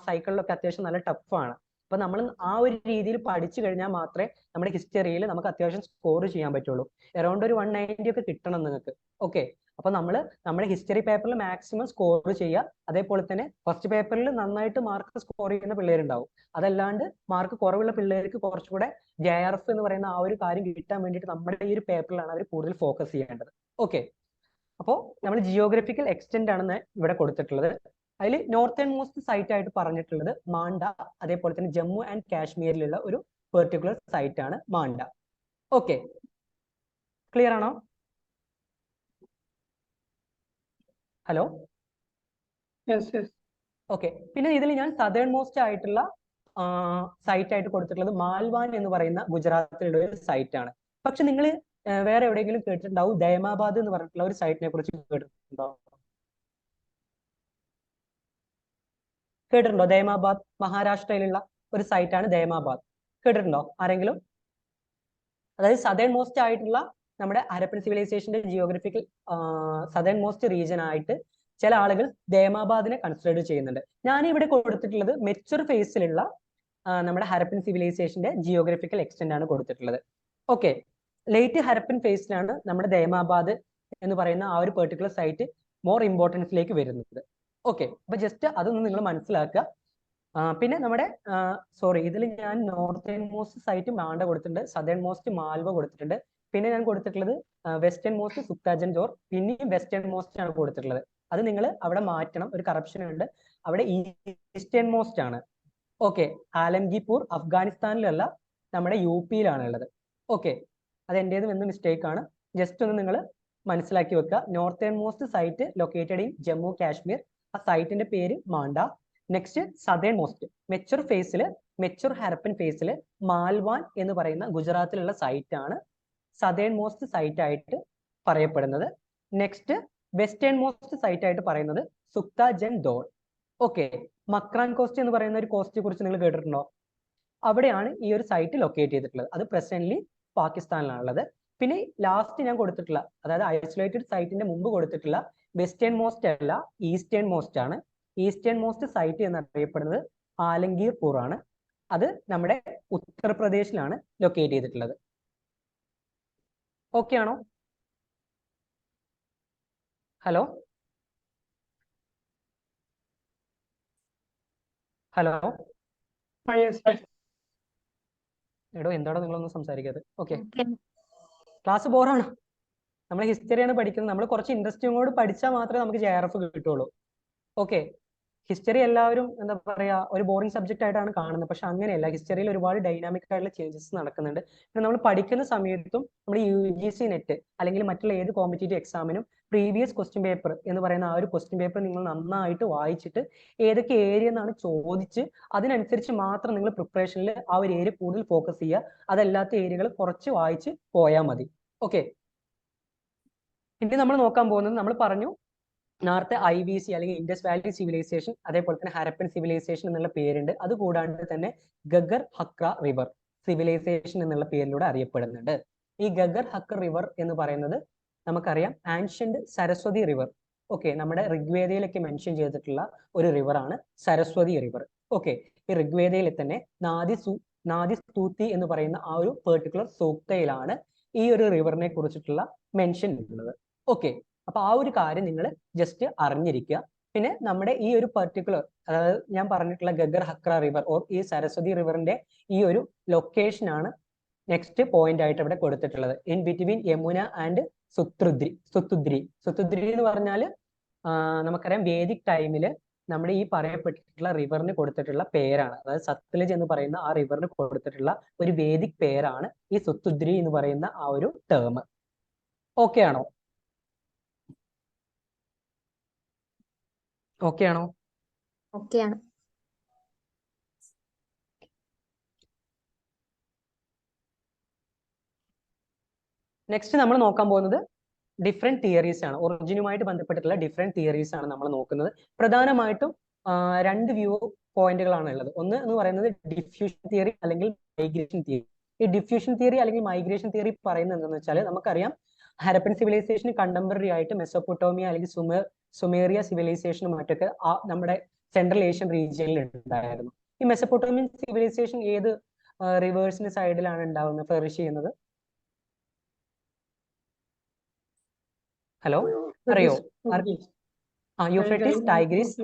സൈക്കിളിലൊക്കെ അത്യാവശ്യം നല്ല ടഫാണ്. അപ്പൊ നമ്മൾ ആ ഒരു രീതിയിൽ പഠിച്ചു കഴിഞ്ഞാൽ മാത്രമേ നമ്മുടെ ഹിസ്റ്ററിയിൽ നമുക്ക് അത്യാവശ്യം സ്കോർ ചെയ്യാൻ പറ്റുള്ളൂ. അറൗണ്ട് ഒരു 190 ഒക്കെ കിട്ടണം നിങ്ങൾക്ക്. ഓക്കെ, അപ്പൊ നമ്മുടെ ഹിസ്റ്ററി പേപ്പറിൽ മാക്സിമം സ്കോർ ചെയ്യുക. അതേപോലെ തന്നെ ഫസ്റ്റ് പേപ്പറിൽ നന്നായിട്ട് മാർക്ക് സ്കോർ ചെയ്യുന്ന പിള്ളേരുണ്ടാവും. അതല്ലാണ്ട് മാർക്ക് കുറവുള്ള പിള്ളേർക്ക് കുറച്ചുകൂടെ JRF എന്ന് പറയുന്ന ആ ഒരു കാര്യം കിട്ടാൻ വേണ്ടിയിട്ട് നമ്മുടെ ഈ ഒരു പേപ്പറിലാണ് അവർ കൂടുതൽ ഫോക്കസ് ചെയ്യേണ്ടത്. ഓക്കെ, അപ്പോൾ നമ്മൾ ജിയോഗ്രഫിക്കൽ എക്സ്റ്റെന്റ് ആണെന്ന് ഇവിടെ കൊടുത്തിട്ടുള്ളത്. അതിൽ നോർത്തേൺ മോസ്റ്റ് സൈറ്റ് ആയിട്ട് പറഞ്ഞിട്ടുള്ളത് മാണ്ട, അതേപോലെ തന്നെ ജമ്മു ആൻഡ് കാശ്മീരിലുള്ള ഒരു പെർട്ടിക്കുലർ സൈറ്റ് ആണ് മാണ്ട. ഓക്കെ, ക്ലിയർ ആണോ? Hello, okay. പിന്നെ ഇതിൽ ഞാൻ സദേൺ മോസ്റ്റ് ആയിട്ടുള്ള സൈറ്റ് ആയിട്ട് കൊടുത്തിട്ടുള്ളത് മാൽവാൻ എന്ന് പറയുന്ന ഗുജറാത്തിലുള്ള ഒരു സൈറ്റ് ആണ്. പക്ഷെ നിങ്ങൾ വേറെ എവിടെയെങ്കിലും കേട്ടിട്ടുണ്ടാവും ദയമാബാദ് എന്ന് പറഞ്ഞിട്ടുള്ള ഒരു സൈറ്റിനെ കുറിച്ച് കേട്ടിട്ടുണ്ടോ? ദയമാബാദ് മഹാരാഷ്ട്രയിലുള്ള ഒരു സൈറ്റ് ആണ് ദയമാബാദ്. കേട്ടിട്ടുണ്ടോ ആരെങ്കിലും? അതായത് സദേൺ മോസ്റ്റ് ആയിട്ടുള്ള നമ്മുടെ ഹരപ്പൻ സിവിലൈസേഷന്റെ ജിയോഗ്രഫിക്കൽ സദേൺ മോസ്റ്റ് റീജിയൻ ആയിട്ട് ചില ആളുകൾ ദയമാബാദിനെ കൺസിഡർ ചെയ്യുന്നുണ്ട്. ഞാൻ ഇവിടെ കൊടുത്തിട്ടുള്ളത് മെച്ചുവർ ഫേസിലുള്ള നമ്മുടെ ഹരപ്പൻ സിവിലൈസേഷന്റെ ജിയോഗ്രഫിക്കൽ എക്സ്റ്റെന്റ് ആണ് കൊടുത്തിട്ടുള്ളത്. ഓക്കെ, ലേറ്റ് ഹരപ്പൻ ഫേസിലാണ് നമ്മുടെ ദയമാബാദ് എന്ന് പറയുന്ന ആ ഒരു പെർട്ടിക്കുലർ സൈറ്റ് മോർ ഇമ്പോർട്ടൻസിലേക്ക് വരുന്നത്. ഓക്കെ, അപ്പൊ ജസ്റ്റ് അതൊന്ന് നിങ്ങൾ മനസ്സിലാക്കുക. പിന്നെ നമ്മുടെ ഇതിൽ ഞാൻ നോർത്തേൺ മോസ്റ്റ് സൈറ്റ് മാണ്ട കൊടുത്തിട്ടുണ്ട്, സദേൺ മോസ്റ്റ് മാൽവ കൊടുത്തിട്ടുണ്ട്. പിന്നെ ഞാൻ കൊടുത്തിട്ടുള്ളത് വെസ്റ്റേൺ മോസ്റ്റ് സുക്താജൻജോർ, പിന്നെയും വെസ്റ്റേൺ മോസ്റ്റ് ആണ് കൊടുത്തിട്ടുള്ളത്. അത് നിങ്ങൾ അവിടെ മാറ്റണം, ഒരു കറപ്ഷൻ ഉണ്ട്. അവിടെ ഈസ്റ്റേൺ മോസ്റ്റ് ആണ്. ഓക്കെ, ആലംഗീപൂർ അഫ്ഗാനിസ്ഥാനിലല്ല, നമ്മുടെ UP-യിലാണ് ഉള്ളത്. ഓക്കെ, അത് എൻ്റേതും എന്ന് മിസ്റ്റേക്ക് ആണ്. ജസ്റ്റ് ഒന്ന് നിങ്ങൾ മനസ്സിലാക്കി വെക്കുക. Northern most site located in Jammu Kashmir, ആ സൈറ്റിന്റെ പേര് Manda. Next southern most mature ഫേസിൽ മെച്ചുർ ഹാരപ്പൻ ഫേസിൽ മാൽവാൻ എന്ന് പറയുന്ന ഗുജറാത്തിലുള്ള സൈറ്റ് ആണ് സദേൺ മോസ്റ്റ് സൈറ്റ് ആയിട്ട് പറയപ്പെടുന്നത്. നെക്സ്റ്റ് വെസ്റ്റേൺ മോസ്റ്റ് സൈറ്റ് ആയിട്ട് പറയുന്നത് Sutkagen Dor. Okay, Makran coast എന്ന് പറയുന്ന ഒരു കോസ്റ്റിനെ കുറിച്ച് നിങ്ങൾ കേട്ടിട്ടുണ്ടോ? അവിടെയാണ് ഈ ഒരു സൈറ്റ് ലൊക്കേറ്റ് ചെയ്തിട്ടുള്ളത്. അത് പ്രസന്റ്ലി പാകിസ്ഥാനിലാണുള്ളത്. പിന്നെ ലാസ്റ്റ് ഞാൻ കൊടുത്തിട്ടുള്ള, അതായത് ഐസൊലേറ്റഡ് സൈറ്റിന്റെ മുമ്പ് കൊടുത്തിട്ടുള്ള വെസ്റ്റേൺ മോസ്റ്റ് അല്ല, ഈസ്റ്റേൺ മോസ്റ്റ് ആണ്. ഈസ്റ്റേൺ മോസ്റ്റ് സൈറ്റ് എന്നറിയപ്പെടുന്നത് ആലംഗീർപൂർ ആണ്. അത് നമ്മുടെ ഉത്തർപ്രദേശിലാണ് ലൊക്കേറ്റ് ചെയ്തിട്ടുള്ളത്. ഓക്കെ ആണോ? ഹലോ ഹലോ എടോ, എന്താണോ നിങ്ങളൊന്നും സംസാരിക്കാതെ? ഓക്കെ, ക്ലാസ് ബോറാണ്. നമ്മൾ ഹിസ്റ്ററിയാണ് പഠിക്കുന്നത്. നമ്മൾ കുറച്ച് ഇൻട്രസ്റ്റിങ്ങോട് പഠിച്ചാൽ മാത്രമേ നമുക്ക് JRF കിട്ടുള്ളൂ. ഓക്കെ, ഹിസ്റ്ററി എല്ലാവരും എന്താ പറയാ ഒരു ബോറിംഗ് സബ്ജക്റ്റ് ആയിട്ടാണ് കാണുന്നത്. പക്ഷെ അങ്ങനെയല്ല, ഹിസ്റ്ററിയിൽ ഒരുപാട് ഡൈനാമിക് ആയിട്ടുള്ള ചേഞ്ചസ് നടക്കുന്നുണ്ട്. പിന്നെ നമ്മൾ പഠിക്കുന്ന സമയത്തും നമ്മൾ UGC നെറ്റ് അല്ലെങ്കിൽ മറ്റുള്ള ഏത് കോമ്പറ്റേറ്റീവ് എക്സാമിനും പ്രീവിയസ് ക്വസ്റ്റ്യൻ പേപ്പർ എന്ന് പറയുന്ന ആ ഒരു ക്വസ്റ്റ്യൻ പേപ്പർ നിങ്ങൾ നന്നായിട്ട് വായിച്ചിട്ട് ഏതൊക്കെ ഏരിയ എന്നാണ് ചോദിച്ച് അതിനനുസരിച്ച് മാത്രം നിങ്ങൾ പ്രിപ്പറേഷനിൽ ആ ഒരു ഏരിയ കൂടുതൽ ഫോക്കസ് ചെയ്യുക. അതല്ലാത്ത ഏരിയകൾ കുറച്ച് വായിച്ച് പോയാൽ മതി. ഓക്കെ, ഇനി നമ്മൾ നോക്കാൻ പോകുന്നത്, നമ്മൾ പറഞ്ഞു നേരത്തെ IVC അല്ലെങ്കിൽ ഇൻഡസ് വാലി സിവിലൈസേഷൻ, അതേപോലെ തന്നെ ഹരപ്പൻ സിവിലൈസേഷൻ എന്നുള്ള പേരുണ്ട്. അതുകൂടാണ്ട് തന്നെ ഗഗർ ഹക്ര റിവർ സിവിലൈസേഷൻ എന്നുള്ള പേരിലൂടെ അറിയപ്പെടുന്നുണ്ട്. ഈ ഗഗർ ഹക്ര റിവർ എന്ന് പറയുന്നത് നമുക്കറിയാം ആൻഷ്യന്റ് സരസ്വതി റിവർ. ഓക്കെ, നമ്മുടെ ഋഗ്വേദയിലൊക്കെ മെൻഷൻ ചെയ്തിട്ടുള്ള ഒരു റിവർ ആണ് സരസ്വതി റിവർ. ഓക്കെ, ഈ ഋഗ്വേദയിൽ തന്നെ നാദി സ്തൂതി എന്ന് പറയുന്ന ആ ഒരു പെർട്ടിക്കുലർ സൂക്തയിലാണ് ഈ ഒരു റിവറിനെ കുറിച്ചിട്ടുള്ള മെൻഷൻ ഉള്ളത്. ഓക്കെ, അപ്പൊ ആ ഒരു കാര്യം നിങ്ങൾ ജസ്റ്റ് അറിഞ്ഞിരിക്കുക. പിന്നെ നമ്മുടെ ഈ ഒരു പെർട്ടിക്കുലർ, അതായത് ഞാൻ പറഞ്ഞിട്ടുള്ള ഗഗർ ഹക്ര റിവർ ഓർ ഈ സരസ്വതി റിവറിന്റെ ഈ ഒരു ലൊക്കേഷൻ ആണ് നെക്സ്റ്റ് പോയിന്റ് ആയിട്ട് ഇവിടെ കൊടുത്തിട്ടുള്ളത്. ഇൻ ബിറ്റ്വീൻ യമുന ആൻഡ് സുത്തുദ്രി എന്ന് പറഞ്ഞാൽ നമുക്കറിയാം വേദിക് ടൈമില് നമ്മുടെ ഈ പറയപ്പെട്ടിട്ടുള്ള റിവറിന് കൊടുത്തിട്ടുള്ള പേരാണ്. അതായത് സത്ലജ് എന്ന് പറയുന്ന ആ റിവറിന് കൊടുത്തിട്ടുള്ള ഒരു വേദിക് പേരാണ് ഈ സുത്തുദ്രി എന്ന് പറയുന്ന ആ ഒരു ടേം. ഓക്കെ ആണോ? ഓക്കെ ആണോ? ഓക്കെയാണ്. നെക്സ്റ്റ് നമ്മൾ നോക്കാൻ പോകുന്നത് ഡിഫറെന്റ് തിയറീസ് ആണ്. ഒറിജിനുമായിട്ട് ബന്ധപ്പെട്ടിട്ടുള്ള ഡിഫറെന്റ് തിയറീസ് ആണ് നമ്മൾ നോക്കുന്നത്. പ്രധാനമായിട്ടും രണ്ട് വ്യൂ പോയിന്റുകളാണ് ഉള്ളത്. ഒന്ന് എന്ന് പറയുന്നത് ഡിഫ്യൂഷൻ തിയറി അല്ലെങ്കിൽ മൈഗ്രേഷൻ തിയറി. ഈ ഡിഫ്യൂഷൻ തിയറി അല്ലെങ്കിൽ മൈഗ്രേഷൻ തിയറി പറയുന്നത് എന്താണെന്ന് വെച്ചാൽ, നമുക്കറിയാം ഹരപ്പൻ സിവിലൈസേഷൻ കണ്ടംപററി ആയിട്ട് മെസോപ്പൊട്ടോമിയ അല്ലെങ്കിൽ സുമേറിയ സിവിലൈസേഷനും മറ്റൊക്കെ നമ്മുടെ സെൻട്രൽ ഏഷ്യൻ റീജിയനിൽ ഉണ്ടായിരുന്നു. ഈ മെസോപ്പൊട്ടോമിയൻ സിവിലൈസേഷൻ ഏത് റിവേഴ്സിന്റെ സൈഡിലാണ് ഉണ്ടാവുന്നത്, ഫ്ലറിഷ് ചെയ്യുന്നത്? ഹലോ, അറിയോ? യൂഫ്രട്ടീസ് ടൈഗ്രീസ്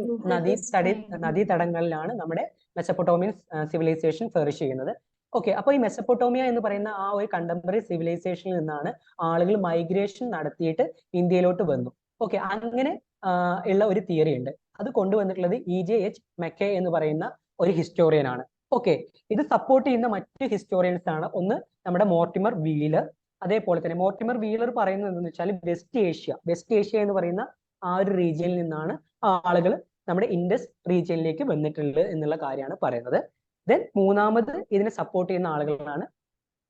നദീതടങ്ങളിലാണ് നമ്മുടെ മെസോപ്പൊട്ടോമിയൻ സിവിലൈസേഷൻ ഫ്ലറിഷ് ചെയ്യുന്നത്. ഓക്കെ, അപ്പൊ ഈ മെസോപ്പൊട്ടോമിയ എന്ന് പറയുന്ന ആ ഒരു കണ്ടംപററി സിവിലൈസേഷനിൽ നിന്നാണ് ആളുകൾ മൈഗ്രേഷൻ നടത്തിയിട്ട് ഇന്ത്യയിലോട്ട് വന്നു. ഓക്കെ, അങ്ങനെ ഉള്ള ഒരു തിയറി ഉണ്ട്. അത് കൊണ്ടുവന്നിട്ടുള്ളത് EJH മെക്കേ എന്ന് പറയുന്ന ഒരു ഹിസ്റ്റോറിയൻ ആണ്. ഓക്കെ, ഇത് സപ്പോർട്ട് ചെയ്യുന്ന മറ്റ് ഹിസ്റ്റോറിയൻസ് ആണ്. ഒന്ന് നമ്മുടെ മോർട്ടിമർ വീലർ. അതേപോലെ തന്നെ മോർട്ടിമർ വീലർ പറയുന്നത് എന്താണെന്ന് വെച്ചാൽ വെസ്റ്റ് ഏഷ്യ എന്ന് പറയുന്ന ആ ഒരു റീജിയനിൽ നിന്നാണ് ആളുകൾ നമ്മുടെ ഇൻഡസ് റീജിയനിലേക്ക് വന്നിട്ടുള്ളത് എന്നുള്ള കാര്യമാണ് പറയുന്നത്. ദെൻ മൂന്നാമത് ഇതിനെ സപ്പോർട്ട് ചെയ്യുന്ന ആളുകളാണ്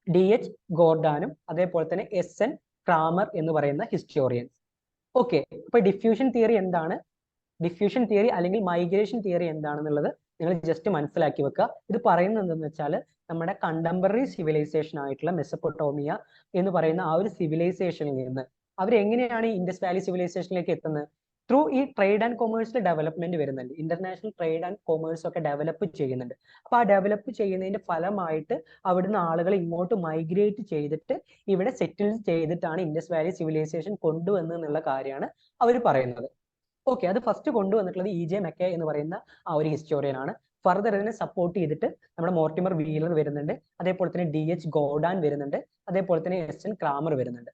DH ഗോർഡാനും അതേപോലെ തന്നെ SN ക്രാമർ എന്ന് പറയുന്ന ഹിസ്റ്റോറിയൻസ്. ഓക്കെ, അപ്പൊ ഡിഫ്യൂഷൻ തിയറി എന്താണ്, ഡിഫ്യൂഷൻ തിയറി അല്ലെങ്കിൽ മൈഗ്രേഷൻ തിയറി എന്താണെന്നുള്ളത് നിങ്ങൾ ജസ്റ്റ് മനസ്സിലാക്കി വെക്കുക. ഇത് പറയുന്നത് എന്താണെന്ന് വെച്ചാൽ, നമ്മുടെ കണ്ടംപററി സിവിലൈസേഷൻ ആയിട്ടുള്ള മെസോപ്പൊട്ടോമിയ എന്ന് പറയുന്ന ആ ഒരു സിവിലൈസേഷനിൽ നിന്ന് അവരെങ്ങനെയാണ് ഈ ഇൻഡസ് വാലി സിവിലൈസേഷനിലേക്ക് എത്തുന്നത്? ത്രൂ ഈ ട്രേഡ് ആൻഡ് കൊമേഴ്സിൽ ഡെവലപ്മെന്റ് വരുന്നുണ്ട്. ഇന്റർനാഷണൽ ട്രേഡ് ആൻഡ് കൊമേഴ്സ് ഒക്കെ ഡെവലപ്പ് ചെയ്യുന്നുണ്ട്. അപ്പൊ ആ ഡെവലപ്പ് ചെയ്യുന്നതിന്റെ ഫലമായിട്ട് അവിടുന്ന് ആളുകൾ ഇങ്ങോട്ട് മൈഗ്രേറ്റ് ചെയ്തിട്ട് ഇവിടെ സെറ്റിൽ ചെയ്തിട്ടാണ് ഇൻഡസ് വാലി സിവിലൈസേഷൻ കൊണ്ടുവന്നത് എന്നുള്ള കാര്യമാണ് അവർ പറയുന്നത്. ഓക്കെ, അത് ഫസ്റ്റ് കൊണ്ടുവന്നിട്ടുള്ളത് EJ മെക്കേ എന്ന് പറയുന്ന ആ ഒരു ഹിസ്റ്റോറിയൻ ആണ്. ഫർദർ ഇതിനെ സപ്പോർട്ട് ചെയ്തിട്ട് നമ്മുടെ മോർട്ടിമർ വീലർ വരുന്നുണ്ട്, അതേപോലെ തന്നെ DH ഗോർഡാൻ വരുന്നുണ്ട്, അതേപോലെ തന്നെ SN ക്രാമർ വരുന്നുണ്ട്.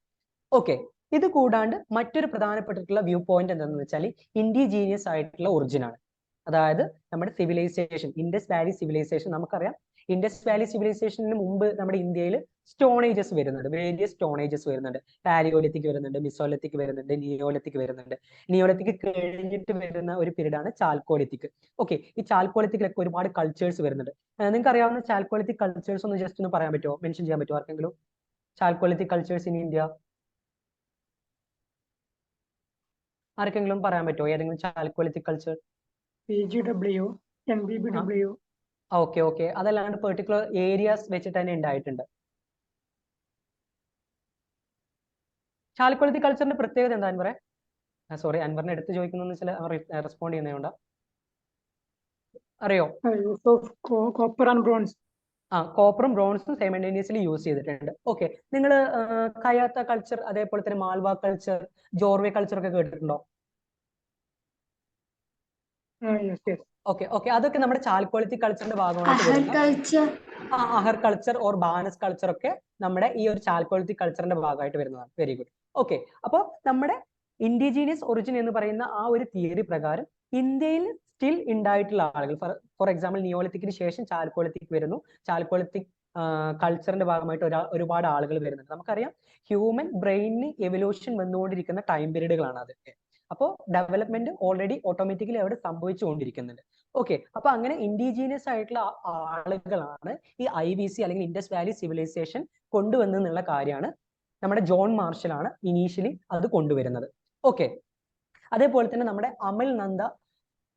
ഓക്കെ, ഇത് കൂടാണ്ട് മറ്റൊരു പ്രധാനപ്പെട്ടിട്ടുള്ള വ്യൂ പോയിന്റ് എന്താണെന്ന് വെച്ചാൽ ഇൻഡിജീനിയസ് ആയിട്ടുള്ള ഒറിജിൻ ആണ്. അതായത് നമ്മുടെ സിവിലൈസേഷൻ, ഇൻഡസ് വാലി സിവിലൈസേഷൻ നമുക്കറിയാം ഇൻഡസ് വാലി സിവിലൈസേഷന് മുമ്പ് നമ്മുടെ ഇന്ത്യയിൽ സ്റ്റോൺ ഏജസ് വരുന്നുണ്ട്, വേരിയസ് സ്റ്റോൺ ഏജസ് വരുന്നുണ്ട്. പാലിയോലിത്തിക് വരുന്നുണ്ട്, മിസോലിത്തിക് വരുന്നുണ്ട്, നിയോലിത്തിക് വരുന്നുണ്ട്. നിയോലിത്തിക് കഴിഞ്ഞിട്ട് വരുന്ന ഒരു പീരീഡ് ആണ് ചാൽക്കോലിത്തിക്. ഓക്കെ, ഈ ചാൽക്കോലിത്തിക്കിലൊക്കെ ഒരുപാട് കൾച്ചേഴ്സ് വരുന്നുണ്ട്. നിങ്ങൾക്ക് അറിയാവുന്ന ചാൽക്കോലിത്തിക് കൾച്ചേഴ്സ് ഒന്ന് ജസ്റ്റ് ഒന്ന് പറയാൻ പറ്റുമോ, മെൻഷൻ ചെയ്യാൻ പറ്റുമോ ആർക്കെങ്കിലും? ചാൽക്കോലിത്തിക് കൾച്ചേഴ്സ് ഇൻ ഇന്ത്യ ആർക്കെങ്കിലും പറയാൻ പറ്റുമോ ഏതെങ്കിലും chalcolithic culture? PGW, NBBW. Okay okay, അതല്ലാണ്ട് പെർട്ടിക്കുലർ ഏരിയാസ് വെച്ചിട്ട് തന്നെ ഉണ്ടായിട്ടുണ്ട്. ചാലക്കുളത്തി കൾച്ചറിന്റെ പ്രത്യേകത എന്താ അൻവറെ? സോറി, അൻവറിനെ എടുത്ത് ചോദിക്കുന്ന വെച്ചാൽ റെസ്പോണ്ട് ചെയ്യുന്നതുകൊണ്ടാ. അറിയോ? Use of copper and bronze. കോപ്പറും ബ്രോൺസും സൈമൾട്ടേനിയസ്ലി യൂസ് ചെയ്തിട്ടുണ്ട്. ഓക്കെ, നിങ്ങൾ കയാത്ത കൾച്ചർ അതേപോലെ തന്നെ മാൽവ കൾച്ചർ, ജോർവേ കൾച്ചർ ഒക്കെ കേട്ടിട്ടുണ്ടോ? Yes, yes. ഓക്കെ ഓക്കെ, അതൊക്കെ നമ്മുടെ ചാൽക്കോളിത്തി കൾച്ചറിന്റെ ഭാഗമായിട്ട് വരുന്ന അഹർ കൾച്ചർ ഓർ ബാനസ് കൾച്ചർ ഒക്കെ നമ്മുടെ ഈ ഒരു ചാൽക്കോളിത്തി കൾച്ചറിന്റെ ഭാഗമായിട്ട് വരുന്നതാണ്. Very good. ഓക്കെ, അപ്പോൾ നമ്മുടെ ഇൻഡിജീനിയസ് ഒറിജിൻ എന്ന് പറയുന്ന ആ ഒരു തിയറി പ്രകാരം ഇന്ത്യയിൽ സ്റ്റിൽ ഉണ്ടായിട്ടുള്ള ആളുകൾ, ഫോർ എക്സാമ്പിൾ നിയോലിത്തിക്കിന് ശേഷം ചാൽക്കോളിത്തിക് വരുന്നു, ചാൽക്കോളിത്തിക് കൾച്ചറിന്റെ ഭാഗമായിട്ട് ഒരുപാട് ആളുകൾ വരുന്നുണ്ട്. നമുക്കറിയാം ഹ്യൂമൻ ബ്രെയിനിന് എവല്യൂഷൻ വന്നുകൊണ്ടിരിക്കുന്ന ടൈം പീരീഡുകളാണ് അതൊക്കെ. അപ്പോൾ ഡെവലപ്മെന്റ് ഓൾറെഡി ഓട്ടോമാറ്റിക്കലി അവിടെ സംഭവിച്ചുകൊണ്ടിരിക്കുന്നുണ്ട്. ഓക്കെ, അപ്പൊ അങ്ങനെ ഇൻഡിജീനിയസ് ആയിട്ടുള്ള ആളുകളാണ് ഈ IVC അല്ലെങ്കിൽ ഇൻഡസ് വാലി സിവിലൈസേഷൻ കൊണ്ടുവന്നുള്ള കാര്യമാണ് നമ്മുടെ ജോൺ മാർഷൽ ആണ് ഇനീഷ്യലി അത് കൊണ്ടുവരുന്നത്. ഓക്കെ, അതേപോലെ തന്നെ നമ്മുടെ അമൽ നന്ദ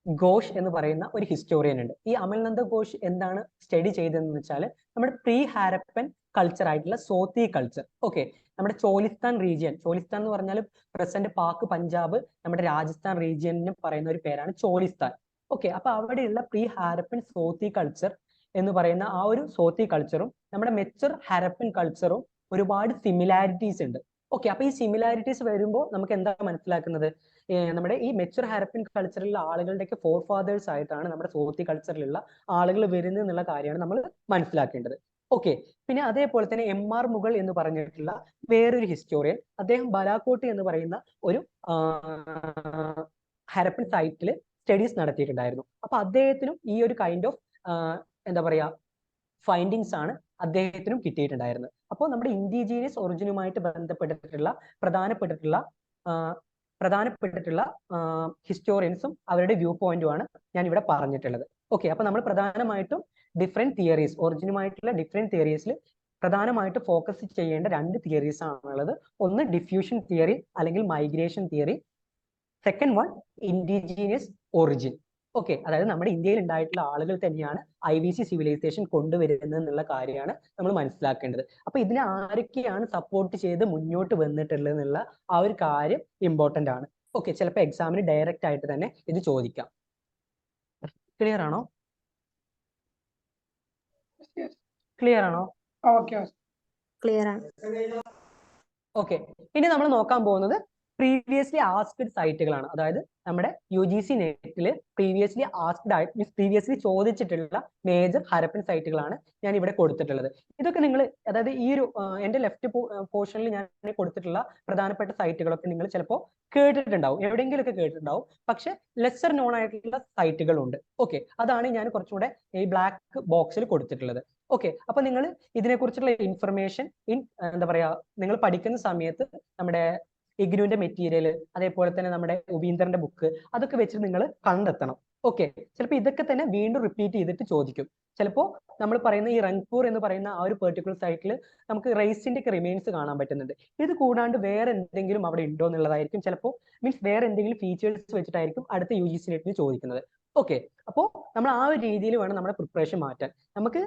ഘോഷ് എന്ന് പറയുന്ന ഒരു ഹിസ്റ്റോറിയൻ ഉണ്ട്. ഈ അമൽ നന്ദ ഘോഷ് എന്താണ് സ്റ്റഡി ചെയ്തതെന്ന് വെച്ചാൽ നമ്മുടെ പ്രീ ഹാരപ്പൻ കൾച്ചർ ആയിട്ടുള്ള സോത്തി കൾച്ചർ. ഓക്കെ, നമ്മുടെ ചോലിസ്ഥാൻ റീജിയൻ, ചോലിസ്ഥാൻ എന്ന് പറഞ്ഞാൽ പ്രസന്റ് പാക്, പഞ്ചാബ്, നമ്മുടെ രാജസ്ഥാൻ റീജിയനിന് പറയുന്ന ഒരു പേരാണ് ചോലിസ്ഥാൻ. ഓക്കെ, അപ്പൊ അവിടെയുള്ള പ്രീ ഹാരപ്പൻ സോത്തി കൾച്ചർ എന്ന് പറയുന്ന ആ ഒരു സോത്തി കൾച്ചറും നമ്മുടെ മെച്ചർ ഹാരപ്പൻ കൾച്ചറും ഒരുപാട് സിമിലാരിറ്റീസ് ഉണ്ട്. ഓക്കെ, അപ്പൊ ഈ സിമിലാരിറ്റീസ് വരുമ്പോൾ നമുക്ക് എന്താ മനസ്സിലാക്കുന്നത്? നമ്മുടെ ഈ മെച്ചർ ഹാരപ്പൻ കൾച്ചറിലുള്ള ആളുകളുടെയൊക്കെ ഫോർ ഫാദേഴ്സ് ആയിട്ടാണ് നമ്മുടെ സോത്തി കൾച്ചറിലുള്ള ആളുകൾ വരുന്നത് എന്നുള്ള കാര്യമാണ് നമ്മൾ മനസ്സിലാക്കേണ്ടത്. ഓക്കെ, പിന്നെ അതേപോലെ തന്നെ MR മുഗൾ എന്ന് പറഞ്ഞിട്ടുള്ള വേറൊരു ഹിസ്റ്റോറിയൻ, അദ്ദേഹം ബലാക്കോട്ട് എന്ന് പറയുന്ന ഒരു ഹാരപ്പൻ സൈറ്റിൽ സ്റ്റഡീസ് നടത്തിയിട്ടുണ്ടായിരുന്നു. അപ്പൊ അദ്ദേഹത്തിനും ഈ ഒരു കൈൻഡ് ഓഫ് എന്താ പറയാ ഫൈൻഡിങ്സ് ആണ് അദ്ദേഹത്തിനും കിട്ടിയിട്ടുണ്ടായിരുന്നത്. അപ്പോൾ നമ്മുടെ ഇൻഡിജീനിയസ് ഒറിജിനുമായിട്ട് ബന്ധപ്പെട്ടിട്ടുള്ള പ്രധാനപ്പെട്ടിട്ടുള്ള ഹിസ്റ്റോറിയൻസും അവരുടെ വ്യൂ പോയിന്റുമാണ് ഞാൻ ഇവിടെ പറഞ്ഞിട്ടുള്ളത്. ഓക്കെ, അപ്പൊ നമ്മൾ പ്രധാനമായിട്ടും ഡിഫറെന്റ് തിയറീസ്, ഒറിജിനുമായിട്ടുള്ള ഡിഫറെന്റ് തിയറീസിൽ പ്രധാനമായിട്ട് ഫോക്കസ് ചെയ്യേണ്ട രണ്ട് തിയറീസ് ആണുള്ളത്. ഒന്ന് ഡിഫ്യൂഷൻ തിയറി അല്ലെങ്കിൽ migration theory, second one indigenous origin. Okay, അതായത് നമ്മുടെ ഇന്ത്യയിൽ ഉണ്ടായിട്ടുള്ള ആളുകൾ തന്നെയാണ് IVC സിവിലൈസേഷൻ കൊണ്ടുവരുന്നത് എന്നുള്ള കാര്യമാണ് നമ്മൾ മനസ്സിലാക്കേണ്ടത്. അപ്പൊ ഇതിനെ ആരൊക്കെയാണ് സപ്പോർട്ട് ചെയ്ത് മുന്നോട്ട് വന്നിട്ടുള്ളത് എന്നുള്ള ആ ഒരു കാര്യം ഇമ്പോർട്ടന്റ് ആണ്. ഓക്കെ, ചിലപ്പോൾ എക്സാമിന് ഡയറക്റ്റ് ആയിട്ട് തന്നെ ഇത് ചോദിക്കാം. ക്ലിയർ ആണോ? ക്ലിയർ ആണോ? Okay. ക്ലിയർ ആണ്. ഓക്കെ, ഇനി നമ്മൾ നോക്കാൻ പോകുന്നത് പ്രീവിയസ്ലി ആസ്ക്ഡ് സൈറ്റുകളാണ്. അതായത് നമ്മുടെ UGC നെറ്റിൽ പ്രീവിയസ്ലി ആസ്ക്ഡ് ആയിട്ട് മീൻസ് പ്രീവിയസ്ലി ചോദിച്ചിട്ടുള്ള മേജർ ഹരപ്പൻ സൈറ്റുകളാണ് ഞാൻ ഇവിടെ കൊടുത്തിട്ടുള്ളത്. ഇതൊക്കെ നിങ്ങൾ, അതായത് ഈ ഒരു എന്റെ ലെഫ്റ്റ് പോർഷനിൽ ഞാൻ കൊടുത്തിട്ടുള്ള പ്രധാനപ്പെട്ട സൈറ്റുകളൊക്കെ നിങ്ങൾ ചിലപ്പോൾ കേട്ടിട്ടുണ്ടാവും, എവിടെയെങ്കിലുമൊക്കെ കേട്ടിട്ടുണ്ടാവും. പക്ഷെ ലെസർ നോൺ ആയിട്ടുള്ള സൈറ്റുകളുണ്ട്. ഓക്കെ, അതാണ് ഞാൻ കുറച്ചുകൂടെ ഈ ബ്ലാക്ക് ബോക്സിൽ കൊടുത്തിട്ടുള്ളത്. ഓക്കെ, അപ്പൊ നിങ്ങൾ ഇതിനെക്കുറിച്ചുള്ള ഇൻഫർമേഷൻ എന്താ പറയാ, നിങ്ങൾ പഠിക്കുന്ന സമയത്ത് നമ്മുടെ ഇഗ്നുവിന്റെ മെറ്റീരിയൽ, അതേപോലെ തന്നെ നമ്മുടെ ഉപീന്ദറിന്റെ ബുക്ക്, അതൊക്കെ വെച്ചിട്ട് നിങ്ങൾ കണ്ടെത്തണം. ഓക്കെ, ചിലപ്പോൾ ഇതൊക്കെ തന്നെ വീണ്ടും റിപ്പീറ്റ് ചെയ്തിട്ട് ചോദിക്കും. ചിലപ്പോൾ നമ്മൾ പറയുന്ന ഈ റങ്പൂർ എന്ന് പറയുന്ന ആ ഒരു പെർട്ടിക്കുലർ സൈറ്റിൽ നമുക്ക് റൈസിന്റെ ഒക്കെ റിമെയിൻസ് കാണാൻ പറ്റുന്നുണ്ട്. ഇത് കൂടാണ്ട് വേറെ എന്തെങ്കിലും അവിടെ ഉണ്ടോ എന്നുള്ളതായിരിക്കും ചിലപ്പോൾ, മീൻസ് വേറെ എന്തെങ്കിലും ഫീച്ചേഴ്സ് വെച്ചിട്ടായിരിക്കും അടുത്ത UGC നെറ്റിന് ചോദിക്കുന്നത്. ഓക്കെ, അപ്പോൾ നമ്മൾ ആ ഒരു രീതിയിൽ വേണം നമ്മുടെ പ്രിപ്പറേഷൻ മാറ്റാൻ. നമുക്ക്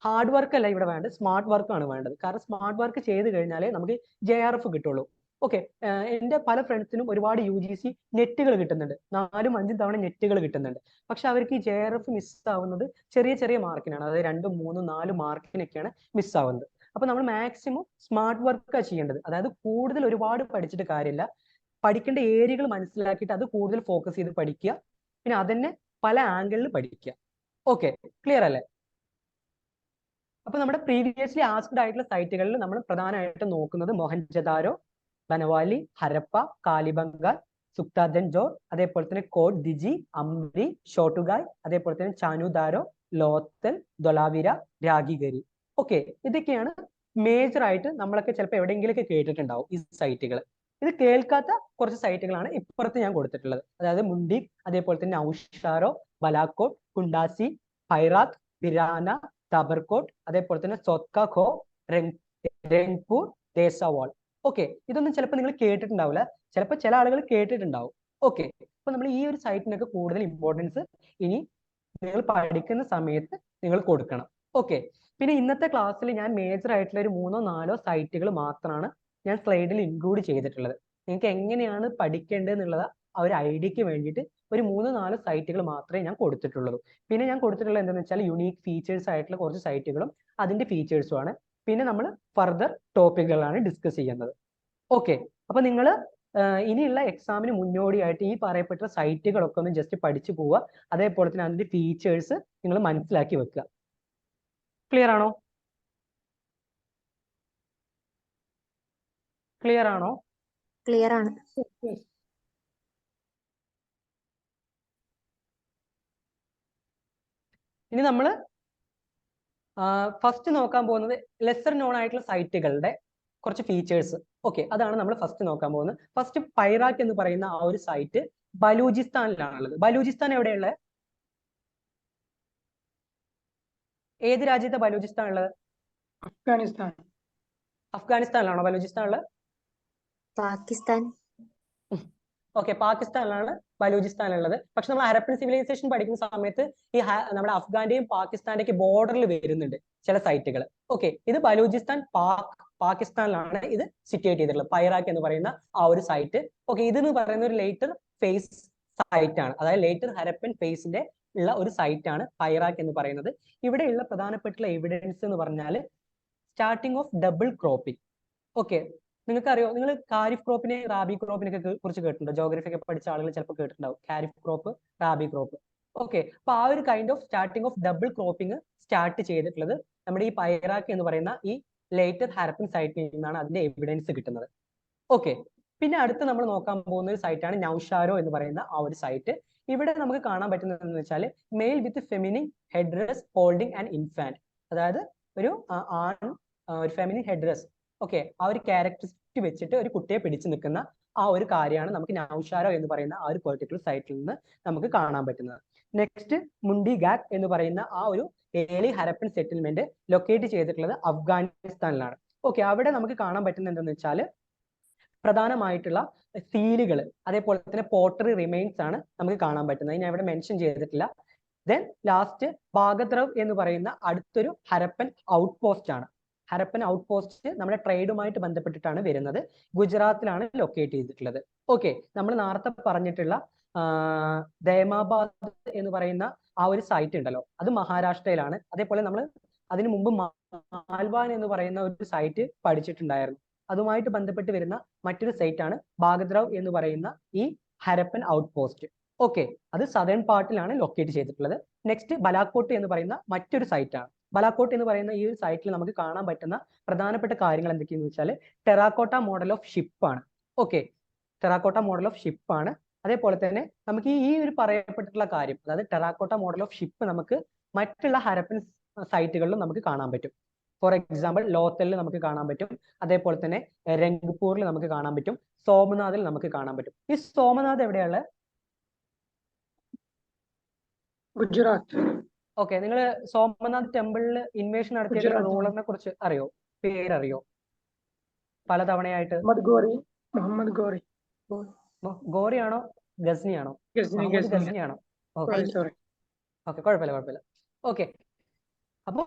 ഹാർഡ് വർക്ക് അല്ല ഇവിടെ വേണ്ടത്, സ്മാർട്ട് വർക്ക് ആണ് വേണ്ടത്. കാരണം സ്മാർട്ട് വർക്ക് ചെയ്ത് കഴിഞ്ഞാലേ നമുക്ക് JRF കിട്ടുള്ളൂ. ഓക്കെ, എൻ്റെ പല ഫ്രണ്ട്സിനും ഒരുപാട് UGC നെറ്റുകൾ കിട്ടുന്നുണ്ട്, 4ഉം 5ഉം തവണ നെറ്റുകൾ കിട്ടുന്നുണ്ട്. പക്ഷെ അവർക്ക് ഈ JRF മിസ്സാവുന്നത് ചെറിയ ചെറിയ മാർക്കിനാണ്, അതായത് 2, 3, 4 മാർക്കിനൊക്കെയാണ് മിസ്സാവുന്നത്. അപ്പൊ നമ്മൾ മാക്സിമം സ്മാർട്ട് വർക്കാണ് ചെയ്യേണ്ടത്. അതായത് കൂടുതൽ ഒരുപാട് പഠിച്ചിട്ട് കാര്യമില്ല, പഠിക്കേണ്ട ഏരിയകൾ മനസ്സിലാക്കിയിട്ട് അത് കൂടുതൽ ഫോക്കസ് ചെയ്ത് പഠിക്കുക, പിന്നെ അതന്നെ പല ആംഗിളിൽ പഠിക്കുക. ഓക്കെ, ക്ലിയർ അല്ലേ? അപ്പൊ നമ്മുടെ പ്രീവിയസ്ലി ആസ്ക്ഡ് ആയിട്ടുള്ള സൈറ്റുകളിൽ നമ്മൾ പ്രധാനമായിട്ടും നോക്കുന്നത് മൊഹൻജദാരോ, ബനവാലി, ഹരപ്പ, കാലിബംഗാൾ, സുക്താദൻജോർ, അതേപോലെ തന്നെ കോട്ട് ദിജി, അംറി, ഷോട്ടുഗായ്, അതേപോലെ തന്നെ ചാനുദാരോ, ലോത്തൽ, ധൊലാവിര, രാഗിഗരി. ഓക്കെ, ഇതൊക്കെയാണ് മേജർ ആയിട്ട് നമ്മളൊക്കെ ചിലപ്പോൾ എവിടെയെങ്കിലുമൊക്കെ കേട്ടിട്ടുണ്ടാവും ഈ സൈറ്റുകൾ. ഇത് കേൾക്കാത്ത കുറച്ച് സൈറ്റുകളാണ് ഇപ്പുറത്ത് ഞാൻ കൊടുത്തിട്ടുള്ളത്. അതായത് മുണ്ടിക്, അതേപോലെ തന്നെ ഔഷാരോ, ബലാക്കോട്ട്, കുണ്ടാസി, ഹൈറാത്ത്, പിരാന, തബർകോട്ട്, അതേപോലെ തന്നെ സോത്കാഖോ, രംഗ്പൂർ, ദേശവാൾ. ഓക്കെ, ഇതൊന്നും ചിലപ്പോൾ നിങ്ങൾ കേട്ടിട്ടുണ്ടാവില്ല, ചിലപ്പോൾ ചില ആളുകൾ കേട്ടിട്ടുണ്ടാവും. ഓക്കെ, അപ്പൊ നമ്മൾ ഈ ഒരു സൈറ്റിനൊക്കെ കൂടുതൽ ഇമ്പോർട്ടൻസ് ഇനി നിങ്ങൾ പഠിക്കുന്ന സമയത്ത് നിങ്ങൾ കൊടുക്കണം. ഓക്കെ, പിന്നെ ഇന്നത്തെ ക്ലാസ്സിൽ ഞാൻ മേജർ ആയിട്ടുള്ള ഒരു 3-4 സൈറ്റുകൾ മാത്രമാണ് ഞാൻ സ്ലൈഡിൽ ഇൻക്ലൂഡ് ചെയ്തിട്ടുള്ളത്. നിങ്ങൾക്ക് എങ്ങനെയാണ് പഠിക്കേണ്ടത് എന്നുള്ളത് ആ ഒരു ഐഡിയക്ക് വേണ്ടിയിട്ട് ഒരു 3-4 സൈറ്റുകൾ മാത്രമേ ഞാൻ കൊടുത്തിട്ടുള്ളൂ. പിന്നെ ഞാൻ കൊടുത്തിട്ടുള്ളത് എന്താണെന്ന് വെച്ചാൽ യുണീക്ക് ഫീച്ചേഴ്സ് ആയിട്ടുള്ള കുറച്ച് സൈറ്റുകളും അതിന്റെ ഫീച്ചേഴ്സുമാണ്. പിന്നെ നമ്മൾ ഫർദർ ടോപ്പിക്കുകളാണ് ഡിസ്കസ് ചെയ്യുന്നത്. ഓക്കെ, അപ്പൊ നിങ്ങൾ ഇനിയുള്ള എക്സാമിന് മുന്നോടിയായിട്ട് ഈ പറയപ്പെട്ട സൈറ്റുകളൊക്കെ ഒന്ന് ജസ്റ്റ് പഠിച്ചു പോവുക. അതേപോലെ തന്നെ അതിന്റെ ഫീച്ചേഴ്സ് നിങ്ങൾ മനസ്സിലാക്കി വെക്കുക. ക്ലിയർ ആണോ? ക്ലിയർ ആണോ? ക്ലിയർ ആണ്. ഇനി നമ്മൾ ഫസ്റ്റ് നോക്കാൻ പോകുന്നത് ലെസർ നോൺ ആയിട്ടുള്ള സൈറ്റുകളുടെ കുറച്ച് ഫീച്ചേഴ്സ്. ഓക്കെ, അതാണ് നമ്മൾ ഫസ്റ്റ് നോക്കാൻ പോകുന്നത്. ഫസ്റ്റ് പൈറാക്ക് എന്ന് പറയുന്ന ആ ഒരു സൈറ്റ് ബലൂചിസ്ഥാനിലാണുള്ളത്. ബലൂചിസ്ഥാൻ എവിടെയുള്ളത്? ഏത് രാജ്യത്തെ ബലൂചിസ്ഥാൻ ഉള്ളത്? അഫ്ഗാനിസ്ഥാൻ. അഫ്ഗാനിസ്ഥാനിലാണോ ബലൂചിസ്ഥാൻ ഉള്ളത്? പാകിസ്ഥാൻ. ഓക്കെ, പാകിസ്ഥാനിലാണ് ബലൂചിസ്ഥാൻ ഉള്ളത്. പക്ഷെ നമ്മൾ ഹരപ്പൻ സിവിലൈസേഷൻ പഠിക്കുന്ന സമയത്ത് ഈ നമ്മുടെ അഫ്ഗാന്റെയും പാകിസ്ഥാന്റെയും ബോർഡറിൽ വരുന്നുണ്ട് ചില സൈറ്റുകൾ. ഓക്കെ, ഇത് ബലൂചിസ്ഥാൻ പാകിസ്ഥാനിലാണ് ഇത് സിറ്റുവേറ്റ് ചെയ്തിട്ടുള്ളത്, പൈറാക്ക് എന്ന് പറയുന്ന ആ ഒരു സൈറ്റ്. ഓക്കെ, ഇതെന്ന് പറയുന്ന ഒരു ലേറ്റർ ഫേസ് സൈറ്റ് ആണ്, അതായത് ലേറ്റർ ഹരപ്പൻ ഫേസിന്റെ ഉള്ള ഒരു സൈറ്റ് ആണ് പൈറാക്ക് എന്ന് പറയുന്നത്. ഇവിടെയുള്ള പ്രധാനപ്പെട്ട എവിഡൻസ് എന്ന് പറഞ്ഞാൽ starting of double cropping. Okay, നിങ്ങൾക്കറിയോ, നിങ്ങൾ ഖാരിഫ് ക്രോപ്പിനെ റാബി ക്രോപ്പിനെ കുറിച്ച് കേട്ടിട്ടുണ്ടോ? ജോഗ്രഫി ഒക്കെ പഠിച്ച ആളുകൾ ചിലപ്പോൾ കേട്ടിട്ടുണ്ടാവും, kharif crop, rabi crop. Okay, അപ്പൊ ആ ഒരു kind of starting of double cropping start ചെയ്തിട്ടുള്ളത് നമ്മുടെ ഈ പൈറാക്ക് എന്ന് പറയുന്ന ഈ ലേറ്റർ ഹാരപ്പൻ സൈറ്റിൽ നിന്നാണ് അതിന്റെ എവിഡൻസ് കിട്ടുന്നത്. ഓക്കെ, പിന്നെ അടുത്ത് നമ്മൾ നോക്കാൻ പോകുന്ന ഒരു സൈറ്റാണ് നൗഷാരോ എന്ന് പറയുന്ന ആ ഒരു സൈറ്റ്. ഇവിടെ നമുക്ക് കാണാൻ പറ്റുന്നത് എന്ന് വെച്ചാൽ male with feminine head dress holding and infant, അതായത് ഒരു ഒരു ഫെമിനിൻ ഹെഡ് ഡ്രസ്, ഓക്കെ, ആ ഒരു ക്യാരക്ടറിസ്റ്റിക് വെച്ചിട്ട് ഒരു കുട്ടിയെ പിടിച്ചു നിൽക്കുന്ന ആ ഒരു കാര്യമാണ് നമുക്ക് നൗഷാരോ എന്ന് പറയുന്ന ആ ഒരു പെർട്ടിക്കുലർ സൈറ്റിൽ നിന്ന് നമുക്ക് കാണാൻ പറ്റുന്നത്. നെക്സ്റ്റ് മുണ്ടിഗാക് എന്ന് പറയുന്ന ആ ഒരു ഏർലി ഹരപ്പൻ സെറ്റിൽമെന്റ് ലൊക്കേറ്റ് ചെയ്തിട്ടുള്ളത് അഫ്ഗാനിസ്ഥാനിലാണ്. ഓക്കെ, അവിടെ നമുക്ക് കാണാൻ പറ്റുന്നത് എന്താണെന്ന് വെച്ചാൽ പ്രധാനമായിട്ടുള്ള സീലുകൾ, അതേപോലെ തന്നെ പോട്ടറി റിമൈൻസ് ആണ് നമുക്ക് കാണാൻ പറ്റുന്നത്. ഞാൻ ഇവിടെ മെൻഷൻ ചെയ്തിട്ടില്ല. ദെൻ ലാസ്റ്റ് ബാഗദ്രവ് എന്ന് പറയുന്ന അടുത്തൊരു ഹരപ്പൻ ഔട്ട് പോസ്റ്റ് ആണ്. ഹരപ്പൻ ഔട്ട് പോസ്റ്റ് നമ്മുടെ ട്രേഡുമായിട്ട് ബന്ധപ്പെട്ടിട്ടാണ് വരുന്നത്. ഗുജറാത്തിലാണ് ലൊക്കേറ്റ് ചെയ്തിട്ടുള്ളത്. ഓക്കെ, നമ്മൾ നേരത്തെ പറഞ്ഞിട്ടുള്ള ദൈമാബാദ് എന്ന് പറയുന്ന ആ ഒരു സൈറ്റ് ഉണ്ടല്ലോ, അത് മഹാരാഷ്ട്രയിലാണ്. അതേപോലെ നമ്മൾ അതിനു മുമ്പ് മാൽവാൻ എന്ന് പറയുന്ന ഒരു സൈറ്റ് പഠിച്ചിട്ടുണ്ടായിരുന്നു. അതുമായിട്ട് ബന്ധപ്പെട്ട് വരുന്ന മറ്റൊരു സൈറ്റ് ആണ് ബാഗദ്രവ് എന്ന് പറയുന്ന ഈ ഹരപ്പൻ ഔട്ട് പോസ്റ്റ്. ഓക്കെ, അത് സദേൺ പാർട്ടിലാണ് ലൊക്കേറ്റ് ചെയ്തിട്ടുള്ളത്. നെക്സ്റ്റ് ബലാക്കോട്ട് എന്ന് പറയുന്ന മറ്റൊരു സൈറ്റ് ആണ്. ബലാക്കോട്ട് എന്ന് പറയുന്ന ഈ ഒരു സൈറ്റിൽ നമുക്ക് കാണാൻ പറ്റുന്ന പ്രധാനപ്പെട്ട കാര്യങ്ങൾ എന്തൊക്കെയാണെന്ന് വെച്ചാൽ ടെറാക്കോട്ട മോഡൽ ഓഫ് ഷിപ്പ് ആണ്. Okay, terracotta model of ship ആണ്. അതേപോലെ തന്നെ നമുക്ക് ഈ ഒരു പറയപ്പെട്ടിട്ടുള്ള കാര്യം, അതായത് ടെറാക്കോട്ട മോഡൽ ഓഫ് ഷിപ്പ് നമുക്ക് മറ്റുള്ള ഹരപ്പൻ സൈറ്റുകളിലും നമുക്ക് കാണാൻ പറ്റും. ഫോർ എക്സാമ്പിൾ ലോത്തലിൽ നമുക്ക് കാണാൻ പറ്റും, അതേപോലെ തന്നെ രംഗ്പൂരിൽ നമുക്ക് കാണാൻ പറ്റും, സോമനാഥിൽ നമുക്ക് കാണാൻ പറ്റും. ഈ സോമനാഥ് എവിടെയുള്ള? ഗുജറാത്ത്. ഓക്കെ, നിങ്ങൾ സോമനാഥ് ടെമ്പിളിൽ ഇൻവേഷൻ നടത്തിയ റൂളറിനെ കുറിച്ച് അറിയോ? പേരറിയോ? പലതവണയായിട്ട് മുഹമ്മദ് ഗോറി. ഗോറിയാണോ ഗസ്നിയാണോ? ഗസ്നിയാണോ? ഓക്കെ, കുഴപ്പമില്ല. ഓക്കെ, അപ്പോ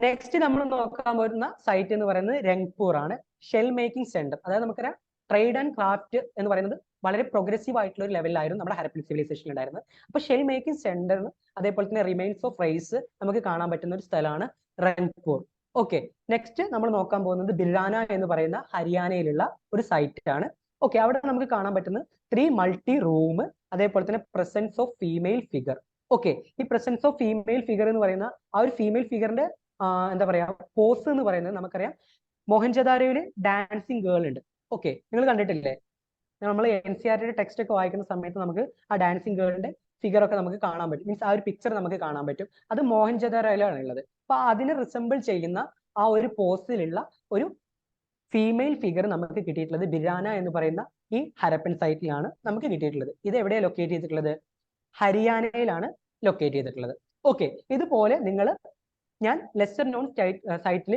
നെക്സ്റ്റ് നമ്മൾ നോക്കാൻ പോകുന്ന സൈറ്റ് എന്ന് പറയുന്നത് രംഗ്പൂർ ആണ്. ഷെൽ മേക്കിംഗ് സെന്റർ, അതായത് നമുക്കറിയാം ട്രേഡ് ആൻഡ് ക്രാഫ്റ്റ് എന്ന് പറയുന്നത് വളരെ പ്രോഗ്രസീവ് ആയിട്ടുള്ള ഒരു ലെവലിലായിരുന്നു നമ്മുടെ ഹരപ്പൻ സിവിലൈസേഷൻ ഉണ്ടായിരുന്നത്. അപ്പൊ ഷെൽ മേക്കിംഗ് സെന്ററിന് അതേപോലെ തന്നെ റിമൈൻസ് ഓഫ് റൈസ് നമുക്ക് കാണാൻ പറ്റുന്ന ഒരു സ്ഥലമാണ് രംഗ്പൂർ. ഓക്കെ, നെക്സ്റ്റ് നമ്മൾ നോക്കാൻ പോകുന്നത് ബിരാന എന്ന് പറയുന്ന ഹരിയാനയിലുള്ള ഒരു സൈറ്റ് ആണ്. ഓക്കെ, അവിടെ നമുക്ക് കാണാൻ പറ്റുന്നത് 3 മൾട്ടി റൂം, അതേപോലെ തന്നെ presence of female figure. Okay, ഈ പ്രസൻസ് ഓഫ് ഫീമെയിൽ ഫിഗർ എന്ന് പറയുന്ന ആ ഒരു ഫീമെയിൽ ഫിഗറിന്റെ എന്താ പറയാ പോസ് എന്ന് പറയുന്നത് നമുക്കറിയാം മോഹൻജദാരോയില് ഡാൻസിങ് ഗേൾ ഉണ്ട്. ഓക്കെ, നിങ്ങൾ കണ്ടിട്ടില്ലേ? നമ്മൾ NCERT ടെക്സ്റ്റ് ഒക്കെ വായിക്കുന്ന സമയത്ത് നമുക്ക് ആ ഡാൻസിങ് ഗേളിന്റെ ഫിഗർ ഒക്കെ നമുക്ക് കാണാൻ പറ്റും, മീൻസ് ആ ഒരു പിക്ചർ നമുക്ക് കാണാൻ പറ്റും. അത് മോഹൻജദാരോയിലാണ് ഉള്ളത്. അപ്പൊ അതിനെ റിസംബിൾ ചെയ്യുന്ന ആ ഒരു പോസ്റ്റിലുള്ള ഒരു ഫീമെയിൽ ഫിഗർ നമുക്ക് കിട്ടിയിട്ടുള്ളത് ബിരാന എന്ന് പറയുന്ന ഈ ഹരപ്പൻ സൈറ്റിലാണ് നമുക്ക് കിട്ടിയിട്ടുള്ളത്. ഇത് എവിടെയാണ് ലൊക്കേറ്റ് ചെയ്തിട്ടുള്ളത്? ഹരിയാനയിലാണ് ലൊക്കേറ്റ് ചെയ്തിട്ടുള്ളത്. ഓക്കെ, ഇതുപോലെ ഞാൻ ലെസർ നോൺ സൈറ്റിൽ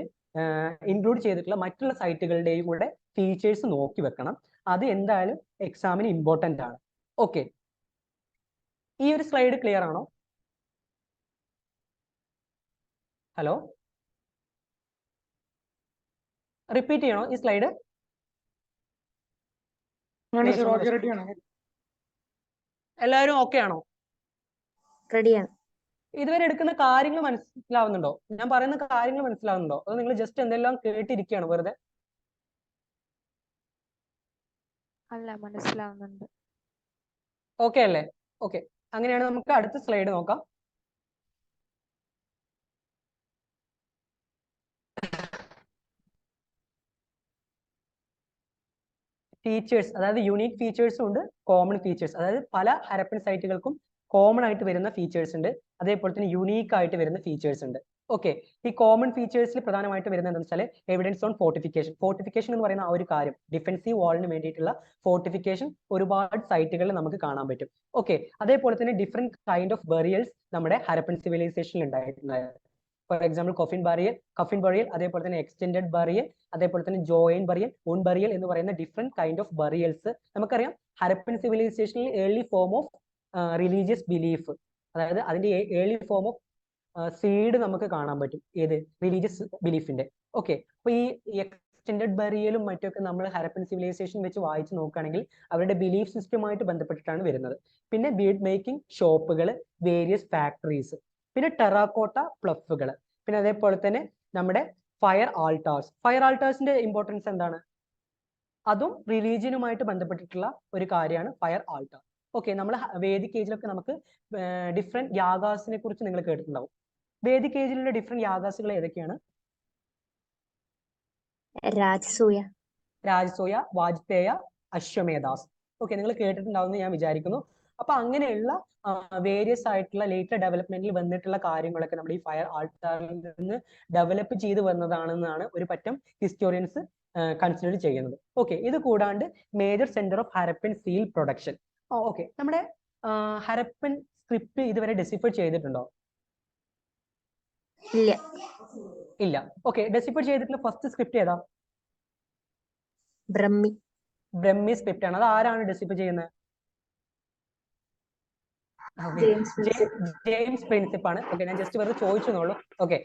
ഇൻക്ലൂഡ് ചെയ്തിട്ടുള്ള മറ്റുള്ള സൈറ്റുകളുടെയും കൂടെ ഫീച്ചേഴ്സ് നോക്കി വെക്കണം. അത് എന്തായാലും എക്സാമിന് ഇമ്പോർട്ടൻ്റ് ആണ്. ഓക്കെ, ഈ ഒരു സ്ലൈഡ് ക്ലിയർ ആണോ? ഹലോ, റിപ്പീറ്റ് ചെയ്യണോ ഈ സ്ലൈഡ്? റെഡിയാണ്. എല്ലാവരും ഓക്കെ ആണോ? റെഡിയാണ്. ഇതുവരെ എടുക്കുന്ന കാര്യങ്ങൾ മനസ്സിലാവുന്നുണ്ടോ? ഞാൻ പറയുന്ന കാര്യങ്ങൾ മനസ്സിലാവുന്നുണ്ടോ? അതോ നിങ്ങൾ ജസ്റ്റ് എന്തെല്ലാം കേട്ടിരിക്കുകയാണ് വെറുതെ? അല്ല, മനസ്സിലാവുന്നുണ്ട്. ഓക്കെ അല്ലേ? ഓക്കെ, അങ്ങനെയാണ് നമുക്ക് അടുത്ത സ്ലൈഡ് നോക്കാം. ഫീച്ചേഴ്സ്, അതായത് യൂണീക് ഫീച്ചേഴ്സും ഉണ്ട്, കോമൺ ഫീച്ചേഴ്സ്. അതായത് പല ഹരപ്പൻ സൈറ്റുകൾക്കും കോമൺ ആയിട്ട് വരുന്ന ഫീച്ചേഴ്സ് ഉണ്ട്, അതേപോലെ തന്നെ യുണീക്ക് ആയിട്ട് വരുന്ന ഫീച്ചേഴ്സ് ഉണ്ട്. ഓക്കെ, ഈ കോമൺ ഫീച്ചേഴ്സിൽ പ്രധാനമായിട്ട് വരുന്നത് എന്താണെന്ന് വെച്ചാൽ എവിഡൻസ് ഓൺ ഫോർട്ടിഫിക്കേഷൻ. ഫോർട്ടിഫിക്കേഷൻ എന്ന് പറയുന്ന ആ ഒരു കാര്യം, ഡിഫെൻസീവ് വാളിന് വേണ്ടിയിട്ടുള്ള ഫോർട്ടിഫിക്കേഷൻ ഒരുപാട് സൈറ്റുകളിൽ നമുക്ക് കാണാൻ പറ്റും. ഓക്കെ, അതേപോലെ തന്നെ ഡിഫറെന്റ് കൈൻഡ് ഓഫ് ബറിയൽസ് നമ്മുടെ ഹരപ്പൻ സിവിലൈസേഷനിൽ ഉണ്ടായിട്ടുണ്ടായിരുന്നു. ഫോർ എക്സാമ്പിൾ കഫിൻ ബറിയൽ, അതേപോലെ തന്നെ എക്സ്റ്റെൻഡഡ് ബറിയൽ, അതേപോലെ തന്നെ ജോയിൻ ബറിയൽ, മുൻ ബറിയൽ എന്ന് പറയുന്ന ഡിഫറെന്റ് കൈൻഡ് ഓഫ് ബറിയൽസ് നമുക്കറിയാം. ഹരപ്പൻ സിവിലൈസേഷനിൽ early form of religious belief, അതായത് അതിന്റെ ഏർലി ഫോം ഓഫ് സീഡ് നമുക്ക് കാണാൻ പറ്റും. ഏത്? റിലീജിയസ് ബിലീഫിന്റെ. ഓക്കെ, അപ്പൊ ഈ എക്സ്റ്റെൻഡഡ് ബറിയലും മറ്റൊക്കെ നമ്മൾ ഹരപ്പൻ സിവിലൈസേഷൻ വെച്ച് വായിച്ച് നോക്കുകയാണെങ്കിൽ അവരുടെ ബിലീഫ് സിസ്റ്റമായിട്ട് ബന്ധപ്പെട്ടിട്ടാണ് വരുന്നത്. പിന്നെ ബീഡ് മേക്കിംഗ് ഷോപ്പുകൾ, വേരിയസ് ഫാക്ടറീസ്, പിന്നെ ടെറാക്കോട്ട പ്ലഫുകൾ, പിന്നെ അതേപോലെ തന്നെ നമ്മുടെ ഫയർ ആൾട്ടാർസ്. ഫയർ ആൾട്ടാർസിന്റെ ഇമ്പോർട്ടൻസ് എന്താണ്? അതും റിലീജിയനുമായിട്ട് ബന്ധപ്പെട്ടിട്ടുള്ള ഒരു കാര്യമാണ് ഫയർ ആൾട്ടാർ. ഓക്കെ, നമ്മൾ വേദിക് ഏജിലൊക്കെ നമുക്ക് ഡിഫറെന്റ് യാഗാസിനെ കുറിച്ച് നിങ്ങൾ കേട്ടിട്ടുണ്ടാവും. വേദിക് ഏജിലുള്ള ഡിഫറെന്റ് യാഗാസുകൾ ഏതൊക്കെയാണ്? രാജസൂയ, വാജ്പേയ, അശ്വമേധാസ്. ഓക്കെ, നിങ്ങൾ കേട്ടിട്ടുണ്ടാവുമെന്ന് ഞാൻ വിചാരിക്കുന്നു. അപ്പൊ അങ്ങനെയുള്ള വേരിയസ് ആയിട്ടുള്ള ലേറ്റർ ഡെവലപ്മെന്റിൽ വന്നിട്ടുള്ള കാര്യങ്ങളൊക്കെ നമ്മുടെ ഈ ഫയർ ആൾട്ടാറിൽ നിന്ന് ഡെവലപ്പ് ചെയ്ത് വന്നതാണെന്നാണ് ഒരു പറ്റം ഹിസ്റ്റോറിയൻസ് കൺസിഡർ ചെയ്യുന്നത്. ഓക്കെ, ഇത് കൂടാണ്ട് major centre of Harappan seal production. Okay, നമ്മുടെ ഹരപ്പൻ സ്ക്രിപ്റ്റ് ഇതുവരെ ഡെസിഫർ ചെയ്തിട്ടുണ്ടോ? ഇല്ല. ഓക്കെ, ഡെസിഫർ ചെയ്തിട്ടുള്ള ഫസ്റ്റ് സ്ക്രിപ്റ്റ് ഏതാ? ബ്രഹ്മി സ്ക്രിപ്റ്റ് ആണ്. അത് ആരാണ് ഡെസിഫർ ചെയ്യുന്നത്? ജെയിംസ് പ്രിൻസിപ്പ് ആണ്. ഓക്കെ, ഞാൻ ജസ്റ്റ് വെറുതെ ചോദിച്ചെന്നുള്ളൂ. ഓക്കെ,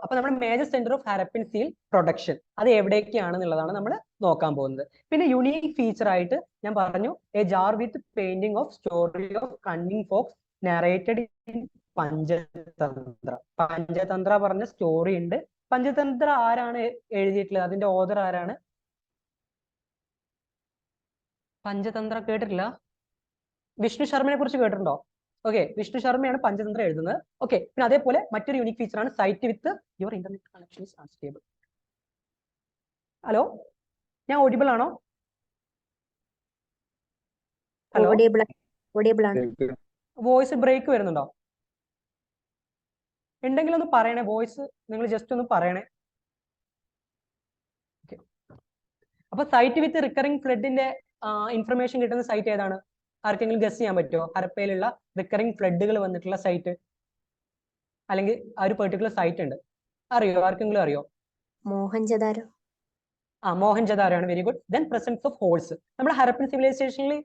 അപ്പൊ നമ്മുടെ major centre of Harappan seal production അത് എവിടേക്കാണെന്നുള്ളതാണ് നമ്മൾ നോക്കാൻ പോകുന്നത്. പിന്നെ യുണീക് ഫീച്ചർ ആയിട്ട് ഞാൻ പറഞ്ഞു, a jar with painting of story of cunning fox narrated in Panchatantra. Panchatantra പറഞ്ഞ സ്റ്റോറി ഉണ്ട്. പഞ്ചതന്ത്ര ആരാണ് എഴുതിയിട്ടുള്ളത്? അതിന്റെ ഓഥർ ആരാണ്? പഞ്ചതന്ത്ര കേട്ടിട്ടില്ല? വിഷ്ണു ശർമ്മയെ കുറിച്ച് കേട്ടിട്ടുണ്ടോ? ഓക്കെ, വിഷ്ണു ശർമ്മയാണ് പഞ്ചതന്ത്ര എഴുതുന്നത്. ഓക്കെ, പിന്നെ അതേപോലെ മറ്റൊരു യൂണിക് ഫീച്ചർ ആണ് site with your internet connection is unstable. Hello, ഞാൻ ഓഡിബിൾ ആണോ? ഹലോ, വോയിസ് ബ്രേക്ക് വരുന്നുണ്ടോ? ഉണ്ടെങ്കിൽ ഒന്ന് പറയണേ. വോയിസ് നിങ്ങൾ ജസ്റ്റ് ഒന്ന് പറയണേ. അപ്പൊ സൈറ്റ് വിത്ത് റിക്കറിംഗ് ഫ്ലഡിന്റെ ഇൻഫർമേഷൻ കിട്ടുന്ന സൈറ്റ് ഏതാണ്? ആർക്കെങ്കിലും ഗസ് ചെയ്യാൻ പറ്റുമോ? ഹരപ്പയിലുള്ള റിക്കറിംഗ് ഫ്ലഡുകൾ വന്നിട്ടുള്ള സൈറ്റ്, അല്ലെങ്കിൽ ആ ഒരു പെർട്ടിക്കുലർ സൈറ്റ് ഉണ്ട്, അറിയോ? ആർക്കെങ്കിലും അറിയോ? മോഹൻജദാരോ ആണ്. Very good. Then presence of horse. നമ്മുടെ ഹരപ്പൻ സിവിലൈസേഷനിൽ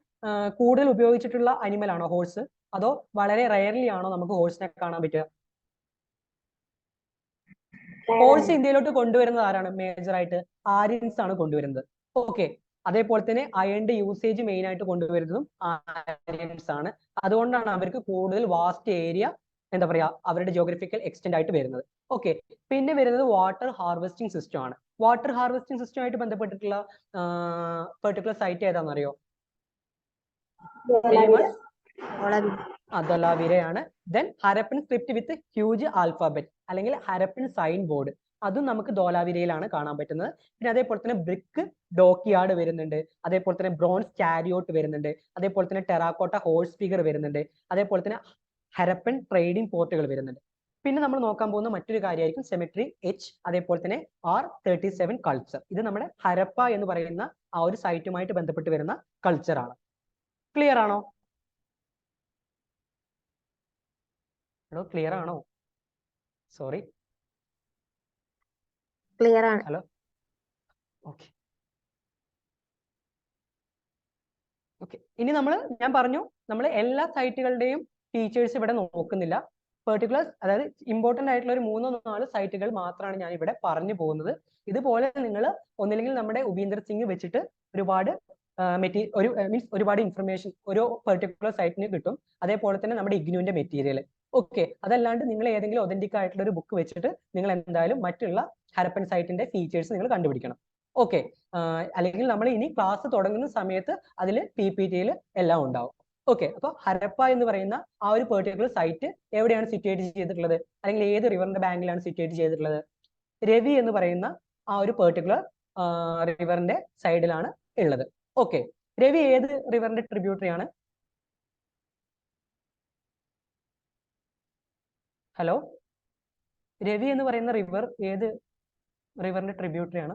കൂടുതൽ ഉപയോഗിച്ചിട്ടുള്ള അനിമൽ ആണോ ഹോഴ്സ്? അതോ വളരെ റയർലി ആണോ നമുക്ക് ഹോഴ്സിനെ കാണാൻ പറ്റുക? ഹോഴ്സ് ഇന്ത്യയിലോട്ട് കൊണ്ടുവരുന്നത് ആരാണ്? മേജർ ആയിട്ട് ആര്യൻസ് ആണ് കൊണ്ടുവരുന്നത്. ഓക്കെ, അതേപോലെ തന്നെ അയണിന്റെ യൂസേജ് മെയിൻ ആയിട്ട് കൊണ്ടുവരുന്നതും ആര്യൻസ് ആണ്. അതുകൊണ്ടാണ് അവർക്ക് കൂടുതൽ വാസ്റ്റ് ഏരിയ, എന്താ പറയാ, അവരുടെ ജിയോഗ്രഫിക്കൽ എക്സ്റ്റെൻഡ് ആയിട്ട് വരുന്നത്. ഓക്കെ, പിന്നെ വരുന്നത് വാട്ടർ ഹാർവെസ്റ്റിംഗ് സിസ്റ്റം ആണ്. വാട്ടർ ഹാർവെസ്റ്റിംഗ് സിസ്റ്റം ആയിട്ട് ബന്ധപ്പെട്ടിട്ടുള്ള പെർട്ടിക്കുലർ സൈറ്റ് ഏതാണെന്ന് അറിയോ? ധൊലാവിരയാണ്. Then Harappan script with huge alphabet അല്ലെങ്കിൽ ഹരപ്പൻ സൈൻ ബോർഡ്. അതും നമുക്ക് ധോലാവിരയിലാണ് കാണാൻ പറ്റുന്നത്. പിന്നെ അതേപോലെ തന്നെ ബ്രിക്ക് ഡോക്യാർഡ് വരുന്നുണ്ട്, അതേപോലെ തന്നെ ബ്രോൺസ് ചാരിയോട്ട് വരുന്നുണ്ട്, അതേപോലെ തന്നെ ടെറാക്കോട്ട ഹോഴ്സ് ഫിഗർ വരുന്നുണ്ട്, അതേപോലെ തന്നെ ഹരപ്പൻ ട്രേഡിംഗ് പോർട്ടുകൾ വരുന്നുണ്ട്. പിന്നെ നമ്മൾ നോക്കാൻ പോകുന്ന മറ്റൊരു കാര്യമായിരിക്കും സെമിട്രി എച്ച്, അതേപോലെ തന്നെ R37 കൾച്ചർ. ഇത് നമ്മുടെ ഹരപ്പ എന്ന് പറയുന്ന ആ ഒരു സൈറ്റുമായിട്ട് ബന്ധപ്പെട്ട് വരുന്ന കൾച്ചർ ആണ്. ക്ലിയർ ആണോ? ഹലോ, ക്ലിയർ ആണോ? സോറി. ക്ലിയർ ആണ്. Hello, okay okay. ഇനി ഞാൻ പറഞ്ഞു നമ്മൾ എല്ലാ സൈറ്റുകളുടെയും ഫീച്ചേഴ്സ് ഇവിടെ നോക്കുന്നില്ല. പെർട്ടിക്കുലർ, അതായത് ഇമ്പോർട്ടന്റ് ആയിട്ടുള്ള ഒരു 3-4 സൈറ്റുകൾ മാത്രമാണ് ഞാൻ ഇവിടെ പറഞ്ഞു പോകുന്നത്. ഇതുപോലെ നിങ്ങൾ ഒന്നില്ലെങ്കിൽ നമ്മുടെ ഉപീന്ദർ സിംഗ് വെച്ചിട്ട് ഒരുപാട് ഒരുപാട് ഇൻഫർമേഷൻ ഒരു പെർട്ടിക്കുലർ സൈറ്റിന് കിട്ടും. അതേപോലെ തന്നെ നമ്മുടെ ഇഗ്നുവിന്റെ മെറ്റീരിയൽ. ഓക്കെ, അതല്ലാണ്ട് നിങ്ങൾ ഏതെങ്കിലും ഒതന്റിക് ആയിട്ടുള്ള ഒരു ബുക്ക് വെച്ചിട്ട് നിങ്ങൾ എന്തായാലും മറ്റുള്ള ഹരപ്പൻ സൈറ്റിന്റെ ഫീച്ചേഴ്സ് നിങ്ങൾ കണ്ടുപിടിക്കണം. ഓക്കെ, അല്ലെങ്കിൽ നമ്മൾ ഇനി ക്ലാസ് തുടങ്ങുന്ന സമയത്ത് അതിൽ PPT എല്ലാം ഉണ്ടാവും. ഓക്കെ, അപ്പോൾ ഹരപ്പ എന്ന് പറയുന്ന ആ ഒരു പെർട്ടിക്കുലർ സൈറ്റ് എവിടെയാണ് സിറ്റുവേറ്റ് ചെയ്തിട്ടുള്ളത്, അല്ലെങ്കിൽ ഏത് റിവറിന്റെ ബാങ്കിലാണ് സിറ്റുവേറ്റ് ചെയ്തിട്ടുള്ളത്? രവി എന്ന് പറയുന്ന ആ ഒരു പെർട്ടിക്കുലർ റിവറിന്റെ സൈഡിലാണ് ഉള്ളത്. ഓക്കെ, രവി ഏത് റിവറിന്റെ ട്രിബ്യൂട്ടറി ആണ്? ഹലോ, രവി എന്ന് പറയുന്ന റിവർ ഏത് റിവറിന്റെ ട്രിബ്യൂട്ടറി ആണ്?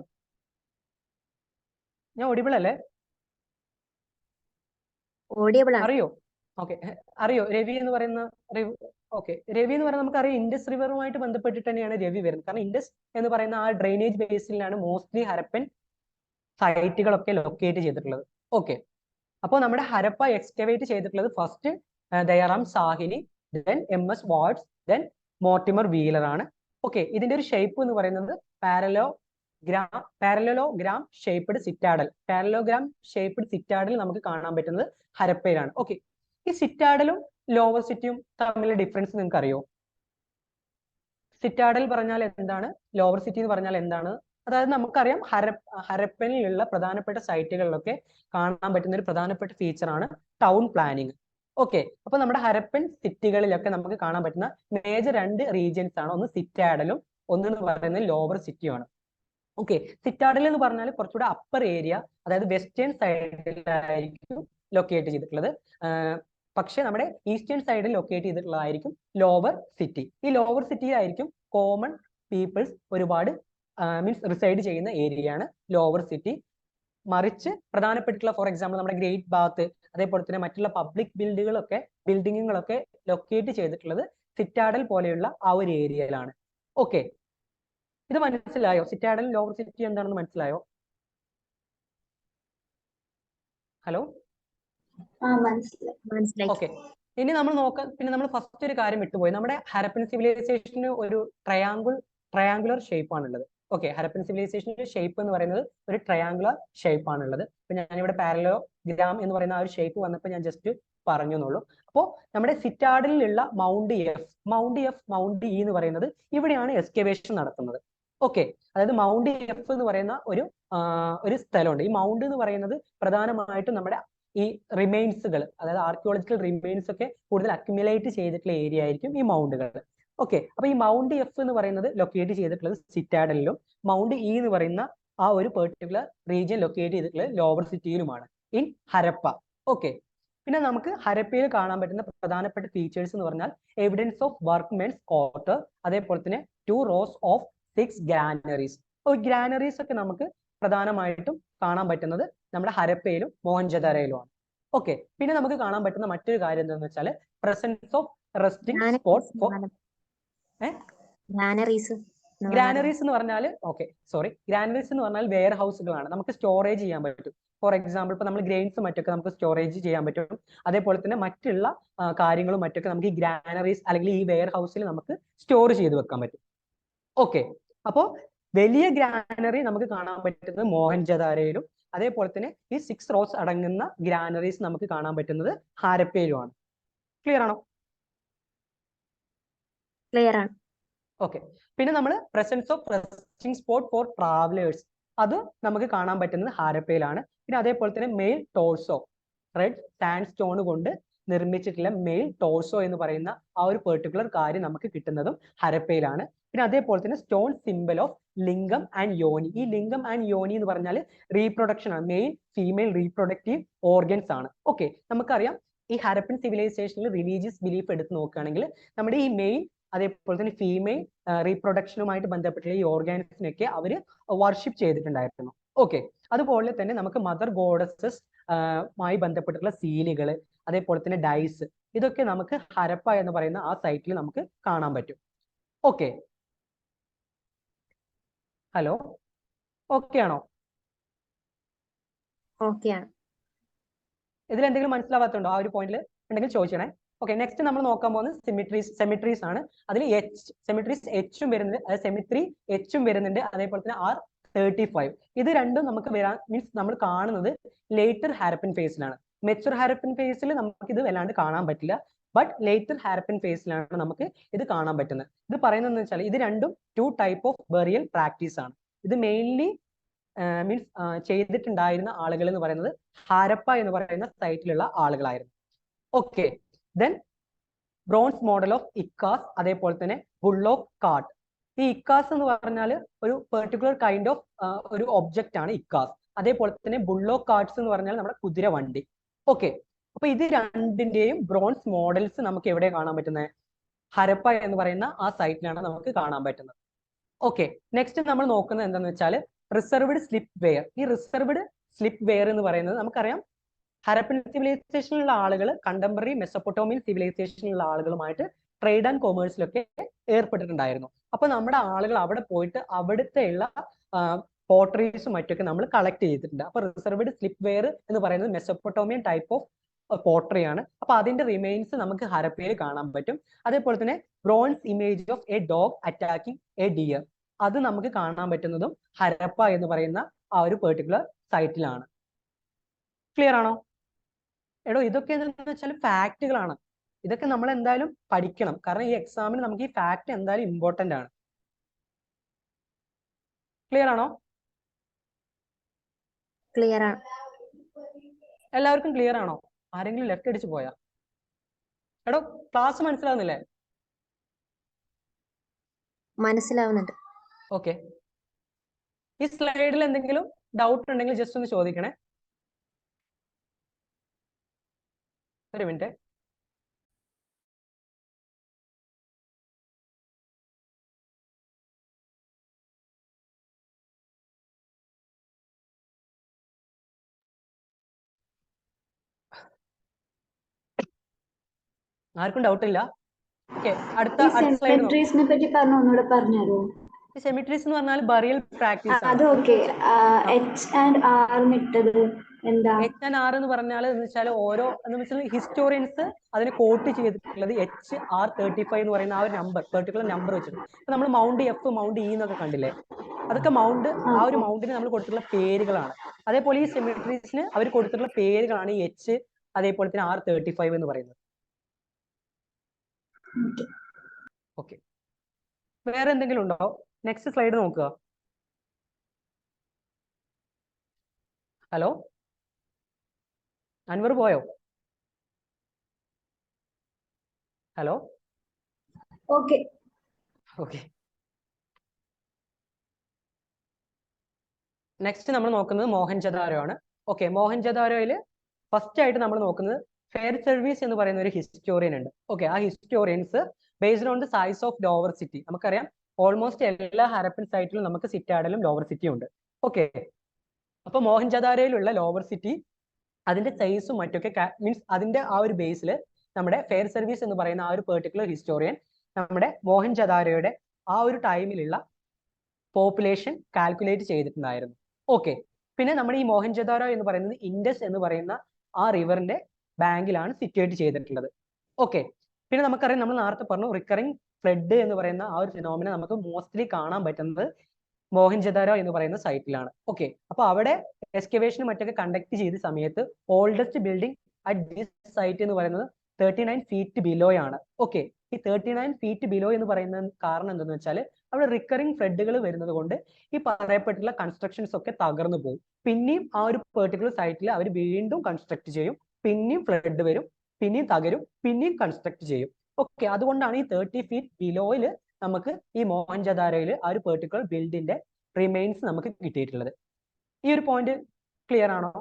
ഞാൻ ഓഡിബിൾ അല്ലേ? ഓഡിയബിൾ ആണ്. അറിയോ? ഓക്കെ, അറിയോ രവി എന്ന് പറയുന്ന ഓക്കെ, രവി എന്ന് പറയുന്നത് നമുക്കറിയാം ഇൻഡസ് റിവറുമായിട്ട് ബന്ധപ്പെട്ടിട്ട് തന്നെയാണ് രവി വരുന്നത്. കാരണം ഇൻഡസ് എന്ന് പറയുന്ന ആ ഡ്രെയിനേജ് ബേസിലാണ് മോസ്റ്റ്ലി ഹരപ്പൻ സൈറ്റുകളൊക്കെ ലൊക്കേറ്റ് ചെയ്തിട്ടുള്ളത്. ഓക്കെ, അപ്പോൾ നമ്മുടെ ഹരപ്പ എക്സ്കവേറ്റ് ചെയ്തിട്ടുള്ളത് first Dayaram Sahni, then MS വാട്സ്, ദെൻ മോർട്ടിമർ വീലർ ആണ്. ഓക്കെ, ഇതിന്റെ ഒരു ഷേപ്പ് എന്ന് പറയുന്നത് parallelogram shaped citadel. Parallelogram shaped citadel നമുക്ക് കാണാൻ പറ്റുന്നത് ഹരപ്പയിലാണ്. ഓക്കെ, ഈ സിറ്റാഡലും ലോവർ സിറ്റിയും തമ്മിലുള്ള ഡിഫറൻസ് നിങ്ങൾക്ക് അറിയോ? സിറ്റാഡൽ പറഞ്ഞാൽ എന്താണ്, ലോവർ സിറ്റി എന്ന് പറഞ്ഞാൽ എന്താണ്? അതായത് നമുക്കറിയാം ഹരപ്പനിലുള്ള പ്രധാനപ്പെട്ട സൈറ്റുകളിലൊക്കെ കാണാൻ പറ്റുന്ന ഒരു പ്രധാനപ്പെട്ട ഫീച്ചറാണ് ടൗൺ പ്ലാനിങ്. ഓക്കെ, അപ്പൊ നമ്മുടെ ഹരപ്പൻ സിറ്റികളിലൊക്കെ നമുക്ക് കാണാൻ പറ്റുന്ന മേജർ 2 റീജിയൻസ് ആണ്. ഒന്ന് സിറ്റാഡലും ഒന്ന് പറയുന്നത് ലോവർ സിറ്റിയുമാണ്. ഓക്കെ, സിറ്റാഡൽ എന്ന് പറഞ്ഞാൽ കുറച്ചുകൂടെ അപ്പർ ഏരിയ, അതായത് വെസ്റ്റേൺ സൈഡിലായിരിക്കും ലൊക്കേറ്റ് ചെയ്തിട്ടുള്ളത്. പക്ഷെ നമ്മുടെ ഈസ്റ്റേൺ സൈഡിൽ ലൊക്കേറ്റ് ചെയ്തിട്ടുള്ളതായിരിക്കും ലോവർ സിറ്റി. ഈ ലോവർ സിറ്റിയിലായിരിക്കും കോമൺ പീപ്പിൾസ് ഒരുപാട് റിസൈഡ് ചെയ്യുന്ന ഏരിയയാണ് ലോവർ സിറ്റി. മറിച്ച് പ്രധാനപ്പെട്ടിട്ടുള്ള ഫോർ എക്സാമ്പിൾ നമ്മുടെ ഗ്രേറ്റ് ബാത്ത്, അതേപോലെ തന്നെ മറ്റുള്ള പബ്ലിക് ബിൽഡിങ്ങുകളൊക്കെ ലൊക്കേറ്റ് ചെയ്തിട്ടുള്ളത് സിറ്റാഡൽ പോലെയുള്ള ആ ഒരു ഏരിയയിലാണ്. ഓക്കെ, ഇത് മനസ്സിലായോ? സിറ്റാഡൽ ലോവർ സിറ്റി എന്താണെന്ന് മനസ്സിലായോ? ഹലോ, മനസ്സിലായി. ഓക്കെ, ഇനി നമ്മൾ നോക്കാം. പിന്നെ നമ്മൾ ഫസ്റ്റ് ഒരു കാര്യം വിട്ടുപോയി. നമ്മുടെ ഹരപ്പൻ സിവിലൈസേഷന് ഒരു ട്രയാങ്കുലർ ഷേപ്പ് ആണുള്ളത്. ഓക്കെ, ഹരപ്പൻ സിവിലൈസേഷന്റെ ഷേപ്പ് എന്ന് പറയുന്നത് ഒരു ട്രയാങ്കുലർ ഷേപ്പ് ആണുള്ളത്. ഇപ്പൊ ഞാനിവിടെ പാരലോഗ്രാം എന്ന് പറയുന്ന ആ ഒരു ഷേപ്പ് വന്നപ്പോൾ ഞാൻ ജസ്റ്റ് പറഞ്ഞു എന്നുള്ളൂ. അപ്പോൾ നമ്മുടെ സിറ്റാഡലിലുള്ള മൗണ്ട് ഇ എന്ന് പറയുന്നത് ഇവിടെയാണ് എക്സ്കവേഷൻ നടത്തുന്നത്. ഓക്കെ, അതായത് മൗണ്ട് എഫ് എന്ന് പറയുന്ന ഒരു സ്ഥലമുണ്ട്. ഈ മൗണ്ട് എന്ന് പറയുന്നത് പ്രധാനമായിട്ടും നമ്മുടെ ഈ റിമൈൻസുകൾ, അതായത് ആർക്കിയോളജിക്കൽ റിമൈൻസ് ഒക്കെ കൂടുതൽ അക്യുമുലേറ്റ് ചെയ്തിട്ടുള്ള ഏരിയ ആയിരിക്കും ഈ മൗണ്ടുകൾ. ഓക്കെ, അപ്പൊ ഈ മൗണ്ട് എഫ് എന്ന് പറയുന്നത് ലൊക്കേറ്റ് ചെയ്തിട്ടുള്ളത് സിറ്റാഡലിലും മൗണ്ട് ഇ എന്ന് പറയുന്ന ആ ഒരു പെർട്ടിക്കുലർ റീജിയൻ ലൊക്കേറ്റ് ചെയ്തിട്ടുള്ളത് ലോവർ സിറ്റിയിലുമാണ് ഇൻ ഹരപ്പ. ഓക്കെ, പിന്നെ നമുക്ക് ഹരപ്പയിൽ കാണാൻ പറ്റുന്ന പ്രധാനപ്പെട്ട ഫീച്ചേഴ്സ് എന്ന് പറഞ്ഞാൽ എവിഡൻസ് ഓഫ് വർക്ക്മെൻസ് ക്വാർട്ടർ, അതേപോലെ തന്നെ 2 rows of 6 ഗ്രാനറീസ്. ഗ്രാനറീസ് ഒക്കെ നമുക്ക് പ്രധാനമായിട്ടും കാണാൻ പറ്റുന്നത് നമ്മുടെ ഹരപ്പയിലും മോഹൻജദാരോയിലുമാണ്. ഓക്കെ, പിന്നെ നമുക്ക് കാണാൻ പറ്റുന്ന മറ്റൊരു കാര്യം എന്താണെന്ന് വെച്ചാൽ presence of resting spot for granaries എന്ന് പറഞ്ഞാൽ ഗ്രാനറീസ് എന്ന് പറഞ്ഞാൽ വെയർ ഹൗസുകളാണ്. നമുക്ക് സ്റ്റോറേജ് ചെയ്യാൻ പറ്റും. ഫോർ എക്സാമ്പിൾ ഇപ്പൊ നമ്മൾ ഗ്രെയിൻസ് മറ്റൊക്കെ നമുക്ക് സ്റ്റോറേജ് ചെയ്യാൻ പറ്റും. അതേപോലെ തന്നെ മറ്റുള്ള കാര്യങ്ങളും മറ്റൊക്കെ നമുക്ക് ഈ ഗ്രാനറീസ് അല്ലെങ്കിൽ ഈ വെയർ ഹൗസിൽ നമുക്ക് സ്റ്റോർ ചെയ്ത് വെക്കാൻ പറ്റും. ഓക്കെ, അപ്പോ വലിയ ഗ്രാനറി നമുക്ക് കാണാൻ പറ്റുന്നത് മോഹൻജദാരോയിലും അതേപോലെ തന്നെ ഈ 6 rows അടങ്ങുന്ന ഗ്രാനറീസ് നമുക്ക് കാണാൻ പറ്റുന്നത് ഹാരപ്പയിലുമാണ്. ക്ലിയർ ആണോ? ക്ലിയർ ആണ്. ഓക്കെ, പിന്നെ നമ്മൾ presence of resting spot for travellers അത് നമുക്ക് കാണാൻ പറ്റുന്നത് ഹാരപ്പയിലാണ്. പിന്നെ അതേപോലെ തന്നെ male torso, red sand stone കൊണ്ട് നിർമ്മിച്ചിട്ടുള്ള മെയിൽ ടോർസോ എന്ന് പറയുന്ന ആ ഒരു പെർട്ടിക്കുലർ കാര്യം നമുക്ക് കിട്ടുന്നതും ഹരപ്പയിലാണ്. പിന്നെ അതേപോലെ തന്നെ സ്റ്റോൺ സിംബൽ ഓഫ് ലിംഗം ആൻഡ് യോനി. ഈ ലിംഗം ആൻഡ് യോനി എന്ന് പറഞ്ഞാൽ റീപ്രൊഡക്ഷൻ ആണ്, മെയിൻ ഫീമെയിൽ റീപ്രൊഡക്റ്റീവ് ഓർഗൻസ് ആണ്. ഓക്കെ, നമുക്കറിയാം ഈ ഹരപ്പൻ സിവിലൈസേഷനിൽ റിലീജിയസ് ബിലീഫ് എടുത്ത് നോക്കുകയാണെങ്കിൽ നമ്മുടെ ഈ മെയിൻ അതേപോലെ തന്നെ ഫീമെയിൽ റീപ്രൊഡക്ഷനുമായിട്ട് ബന്ധപ്പെട്ടുള്ള ഈ ഓർഗാൻസിനൊക്കെ അവർ വർഷിപ്പ് ചെയ്തിട്ടുണ്ടായിരുന്നു. ഓക്കെ, അതുപോലെ തന്നെ നമുക്ക് മദർ ഗോഡസസ് മായി ബന്ധപ്പെട്ടുള്ള സീലുകൾ, അതേപോലെ തന്നെ ഡൈസ്, ഇതൊക്കെ നമുക്ക് ഹരപ്പ എന്ന് പറയുന്ന ആ സൈറ്റിൽ നമുക്ക് കാണാൻ പറ്റും. ഓക്കെ, ഹലോ, ഓക്കെ ആണോ? ഓക്കെയാണ്. ഇതിൽ എന്തെങ്കിലും മനസ്സിലാവാത്തുണ്ടോ? ആ ഒരു പോയിന്റിൽ ഉണ്ടെങ്കിൽ ചോദിച്ചണേ. ഓക്കെ, നെക്സ്റ്റ് നമ്മൾ നോക്കാൻ പോകുന്നത് സെമിട്രീസ് ആണ്. അതിൽ സെമിട്രീസ് എച്ചും വരുന്നുണ്ട്, അതായത് സെമിട്രി എച്ചും വരുന്നുണ്ട്, അതേപോലെ തന്നെ R35. ഇത് രണ്ടും നമുക്ക് വരാൻ മീൻസ് നമ്മൾ കാണുന്നത് ലേറ്റർ ഹാരപ്പൻ ഫേസിലാണ്. മെച്ചുർ ഹാരപ്പൻ ഫേസിൽ നമുക്ക് ഇത് വല്ലാണ്ട് കാണാൻ പറ്റില്ല, ബട്ട് ലേറ്റർ ഹാരപ്പൻ ഫേസിലാണ് നമുക്ക് ഇത് കാണാൻ പറ്റുന്നത്. ഇത് പറയുന്നത് വെച്ചാൽ ഇത് രണ്ടും 2 ടൈപ്പ് ഓഫ് ബറിയൽ പ്രാക്ടീസ് ആണ്. ഇത് മെയിൻലി മീൻസ് ചെയ്തിട്ടുണ്ടായിരുന്ന ആളുകൾ എന്ന് പറയുന്നത് ഹാരപ്പ എന്ന് പറയുന്ന സൈറ്റിലുള്ള ആളുകളായിരുന്നു. Okay, then bronze model of ekkas, അതേപോലെ തന്നെ ബുള്ളോക്ക് കാർട്ട്. ഈ ഇക്കാസ് എന്ന് പറഞ്ഞാൽ ഒരു പെർട്ടിക്കുലർ കൈൻഡ് ഓഫ് ഒരു ഒബ്ജക്റ്റ് ആണ് ഇക്കാസ്. അതേപോലെ തന്നെ ബുള്ളോക്ക് കാർട്ട്സ് എന്ന് പറഞ്ഞാൽ നമ്മുടെ കുതിര വണ്ടി. ഓക്കെ, അപ്പൊ ഇത് രണ്ടിന്റെയും ബ്രോൺസ് മോഡൽസ് നമുക്ക് എവിടെ കാണാൻ പറ്റുന്നത്? ഹരപ്പ എന്ന് പറയുന്ന ആ സൈറ്റിലാണ് നമുക്ക് കാണാൻ പറ്റുന്നത്. ഓക്കെ, നെക്സ്റ്റ് നമ്മൾ നോക്കുന്നത് എന്താണെന്ന് വെച്ചാൽ റിസർവ്ഡ് സ്ലിപ്പ് വെയർ. ഈ റിസർവ്ഡ് സ്ലിപ്പ് വെയർ എന്ന് പറയുന്നത് നമുക്കറിയാം ഹരപ്പൻ സിവിലൈസേഷനിലുള്ള ആളുകൾ കണ്ടംപററി മെസോപ്പൊട്ടോമിയൻ സിവിലൈസേഷനിലുള്ള ആളുകളുമായിട്ട് ട്രേഡ് ആൻഡ് കൊമേഴ്സിലൊക്കെ ഏർപ്പെട്ടിട്ടുണ്ടായിരുന്നു. അപ്പൊ നമ്മുടെ ആളുകൾ അവിടെ പോയിട്ട് അവിടുത്തെയുള്ള പോട്ടറീസും മറ്റൊക്കെ നമ്മൾ കളക്ട് ചെയ്തിട്ടുണ്ട്. അപ്പൊ റിസർവ്ഡ് സ്ലിപ്പ് വെയർ എന്ന് പറയുന്നത് മെസോപ്പൊട്ടോമിയൻ ടൈപ്പ് ഓഫ് പോട്ടറി ആണ്. അപ്പൊ അതിന്റെ റിമെയിൻസ് നമുക്ക് ഹരപ്പയിൽ കാണാൻ പറ്റും. അതേപോലെ തന്നെ bronze image of A dog attacking A dear, അത് നമുക്ക് കാണാൻ പറ്റുന്നതും ഹരപ്പ എന്ന് പറയുന്ന ആ ഒരു പെർട്ടിക്കുലർ സൈറ്റിലാണ്. ക്ലിയർ ആണോ? എടോ, ഇതൊക്കെ എന്താണെന്ന് വെച്ചാൽ ഫാക്റ്റുകളാണ്. ഇതൊക്കെ നമ്മൾ എന്തായാലും പഠിക്കണം, കാരണം ഈ എക്സാമിന് നമുക്ക് ഈ ഫാക്ട് എന്തായാലും ഇമ്പോർട്ടന്റ് ആണ്. ക്ലിയർ ആണോ? ക്ലിയർ ആണ്. എല്ലാവർക്കും ക്ലിയർ ആണോ? ആരെങ്കിലും ലെഫ്റ്റ് അടിച്ചു പോയാ? എടോ, ക്ലാസ് മനസ്സിലാവുന്നില്ലേ? മനസ്സിലാവുന്നുണ്ട്. ഓക്കെ, ഈ സ്ലൈഡിൽ എന്തെങ്കിലും ഡൗട്ട് ഉണ്ടെങ്കിൽ ജസ്റ്റ് ഒന്ന് ചോദിക്കണേ. ഒരു മിനിറ്റ്. ആർക്കും ഡൗട്ട് ഇല്ല? ഓക്കെ, അടുത്ത സ്ലൈഡ് നോക്കാം. സെമിട്രീസിനെ പറ്റി ഒന്നുകൂടെ പറഞ്ഞുതരുമോ? സെമിട്രീസ് എന്ന് പറഞ്ഞാൽ ബറിയൽ പ്രാക്ടീസ് ആണ്. അത് ഓക്കെ. എച്ച് ആൻഡ് ആർ ഇട്ടത് എന്താ? എച്ച് ആൻഡ് ആർ എന്ന് പറഞ്ഞാൽ എന്ന് വെച്ചാൽ ഓരോ എന്ന് വെച്ചാൽ ഹിസ്റ്റോറിയൻസ് അതിനെ കോട്ട് ചെയ്തിട്ടുള്ളത് HR35 എന്ന് പറയുന്ന ആ ഒരു നമ്പർ, പെർട്ടിക്കുലർ നമ്പർ വെച്ചിട്ട്. ഇപ്പൊ നമ്മൾ മൗണ്ട് F, മൗണ്ട് E എന്നൊക്കെ കണ്ടില്ലേ, അതൊക്കെ മൗണ്ട്, ആ ഒരു മൗണ്ടിന് നമ്മൾ കൊടുത്തിട്ടുള്ള പേരുകളാണ്. അതേപോലെ ഈ സെമിട്രീസിന് അവർ കൊടുത്തിട്ടുള്ള പേരുകളാണ് ഈ H, അതേപോലെ തന്നെ R35 എന്ന് പറയുന്നത്. ഓക്കെ, വേറെ എന്തെങ്കിലും ഉണ്ടോ? നെക്സ്റ്റ് സ്ലൈഡ് നോക്കുക. ഹലോ, അൻവർ പോയോ? Hello, okay. ഓക്കെ, നെക്സ്റ്റ് നമ്മൾ നോക്കുന്നത് മോഹൻജദാരോ ആണ്. ഓക്കെ, മോഹൻജദാരോയിൽ ഫസ്റ്റ് ആയിട്ട് നമ്മൾ നോക്കുന്നത് ഫെയർ സർവീസ് എന്ന് പറയുന്ന ഒരു ഹിസ്റ്റോറിയൻ ഉണ്ട്. ഓക്കെ, ആ historians based on the size of lower city. നമുക്കറിയാം ഓൾമോസ്റ്റ് എല്ലാ ഹരപ്പൻ സൈറ്റിലും നമുക്ക് സിറ്റാഡലും ലോവർ സിറ്റിയും ഉണ്ട്. ഓക്കെ, അപ്പൊ മോഹൻജദാരോയിലുള്ള ലോവർ സിറ്റി അതിന്റെ സൈസും മറ്റൊക്കെ മീൻസ് അതിന്റെ ആ ഒരു ബേസിൽ നമ്മുടെ ഫെയർ സർവീസ് എന്ന് പറയുന്ന ആ ഒരു പെർട്ടിക്കുലർ ഹിസ്റ്റോറിയൻ നമ്മുടെ മോഹൻജദാരോയുടെ ആ ഒരു ടൈമിലുള്ള പോപ്പുലേഷൻ കാൽക്കുലേറ്റ് ചെയ്തിട്ടുണ്ടായിരുന്നു. ഓക്കെ, പിന്നെ നമ്മുടെ ഈ മോഹൻജദാരോ എന്ന് പറയുന്നത് ഇൻഡസ് എന്ന് പറയുന്ന ആ റിവറിന്റെ ബാങ്കിലാണ് സിറ്റുവേറ്റ് ചെയ്തിട്ടുള്ളത്. ഓക്കെ, പിന്നെ നമുക്കറിയാം, നമ്മൾ നേരത്തെ പറഞ്ഞു റിക്കറിംഗ് ഫ്ലഡ് എന്ന് പറയുന്ന ആ ഒരു ഫിനോമിന നമുക്ക് മോസ്റ്റ്ലി കാണാൻ പറ്റുന്നത് മോഹൻജദാരോ എന്ന് പറയുന്ന സൈറ്റിലാണ്. ഓക്കെ, അപ്പൊ അവിടെ എക്സ്കവേഷനും മറ്റൊക്കെ കണ്ടക്ട് ചെയ്ത സമയത്ത് oldest building at this site എന്ന് പറയുന്നത് 39 ഫീറ്റ് ബിലോ ആണ്. ഓക്കെ, ഈ 39 ഫീറ്റ് ബിലോ എന്ന് പറയുന്ന കാരണം എന്തെന്ന് വെച്ചാൽ അവിടെ റിക്കറിംഗ് ഫ്ലഡുകൾ വരുന്നത് കൊണ്ട് ഈ പറയപ്പെട്ടുള്ള കൺസ്ട്രക്ഷൻസ് ഒക്കെ തകർന്നു പോകും. പിന്നെയും ആ ഒരു പെർട്ടിക്കുലർ സൈറ്റിൽ അവർ വീണ്ടും കൺസ്ട്രക്ട് ചെയ്യും, പിന്നെയും ഫ്ലഡ് വരും, പിന്നെയും തകരും, പിന്നെയും കൺസ്ട്രക്ട് ചെയ്യും. ഓക്കെ, അതുകൊണ്ടാണ് ഈ 30 ഫീറ്റ് ബിലോയിൽ നമുക്ക് ഈ മോഹൻജദാരോയിൽ ആ ഒരു പെർട്ടിക്കുലർ ബിൽഡിന്റെ റിമെയിൻസ് നമുക്ക് കിട്ടിയിട്ടുള്ളത്. ഈ ഒരു പോയിന്റ് ക്ലിയർ ആണോ?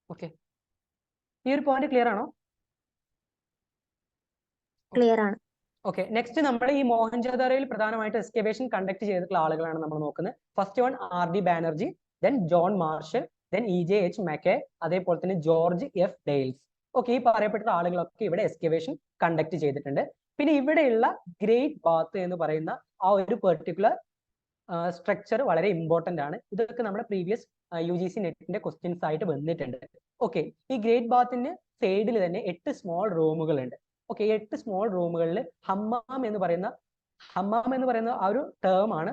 ഓക്കെ, ഈ ഒരു പോയിന്റ് ക്ലിയർ ആണോ? ക്ലിയർ ആണ്. ഓക്കെ, നെക്സ്റ്റ് നമ്മൾ ഈ മോഹൻജദാരോയിൽ പ്രധാനമായിട്ട് എക്സ്കവേഷൻ കണ്ടക്ട് ചെയ്തിട്ടുള്ള ആളുകളാണ് നമ്മൾ നോക്കുന്നത്. First one R.D. Banerjee, then John marshal, then E.J.H. മെക്കെ, അതേപോലെ തന്നെ ജോർജ് F. ഡെയിൽസ്. ഓക്കെ, ഈ പറയപ്പെട്ട ആളുകളൊക്കെ ഇവിടെ എക്സ്കവേഷൻ കണ്ടക്ട് ചെയ്തിട്ടുണ്ട്. പിന്നെ ഇവിടെയുള്ള ഗ്രേറ്റ് ബാത്ത് എന്ന് പറയുന്ന ആ ഒരു പെർട്ടിക്കുലർ സ്ട്രക്ചർ വളരെ ഇമ്പോർട്ടന്റ് ആണ്. ഇതൊക്കെ നമ്മുടെ പ്രീവിയസ് UGC നെറ്റിന്റെ ക്വസ്റ്റ്യൻസ് ആയിട്ട് വന്നിട്ടുണ്ട്. ഓക്കെ, ഈ ഗ്രേറ്റ് ബാത്തിന്റെ സൈഡിൽ തന്നെ 8 സ്മോൾ റൂമുകൾ ഉണ്ട്. ഓക്കെ, 8 സ്മോൾ റൂമുകളിൽ ഹമ്മാം എന്ന് പറയുന്ന ആ ഒരു ടേം ആണ്.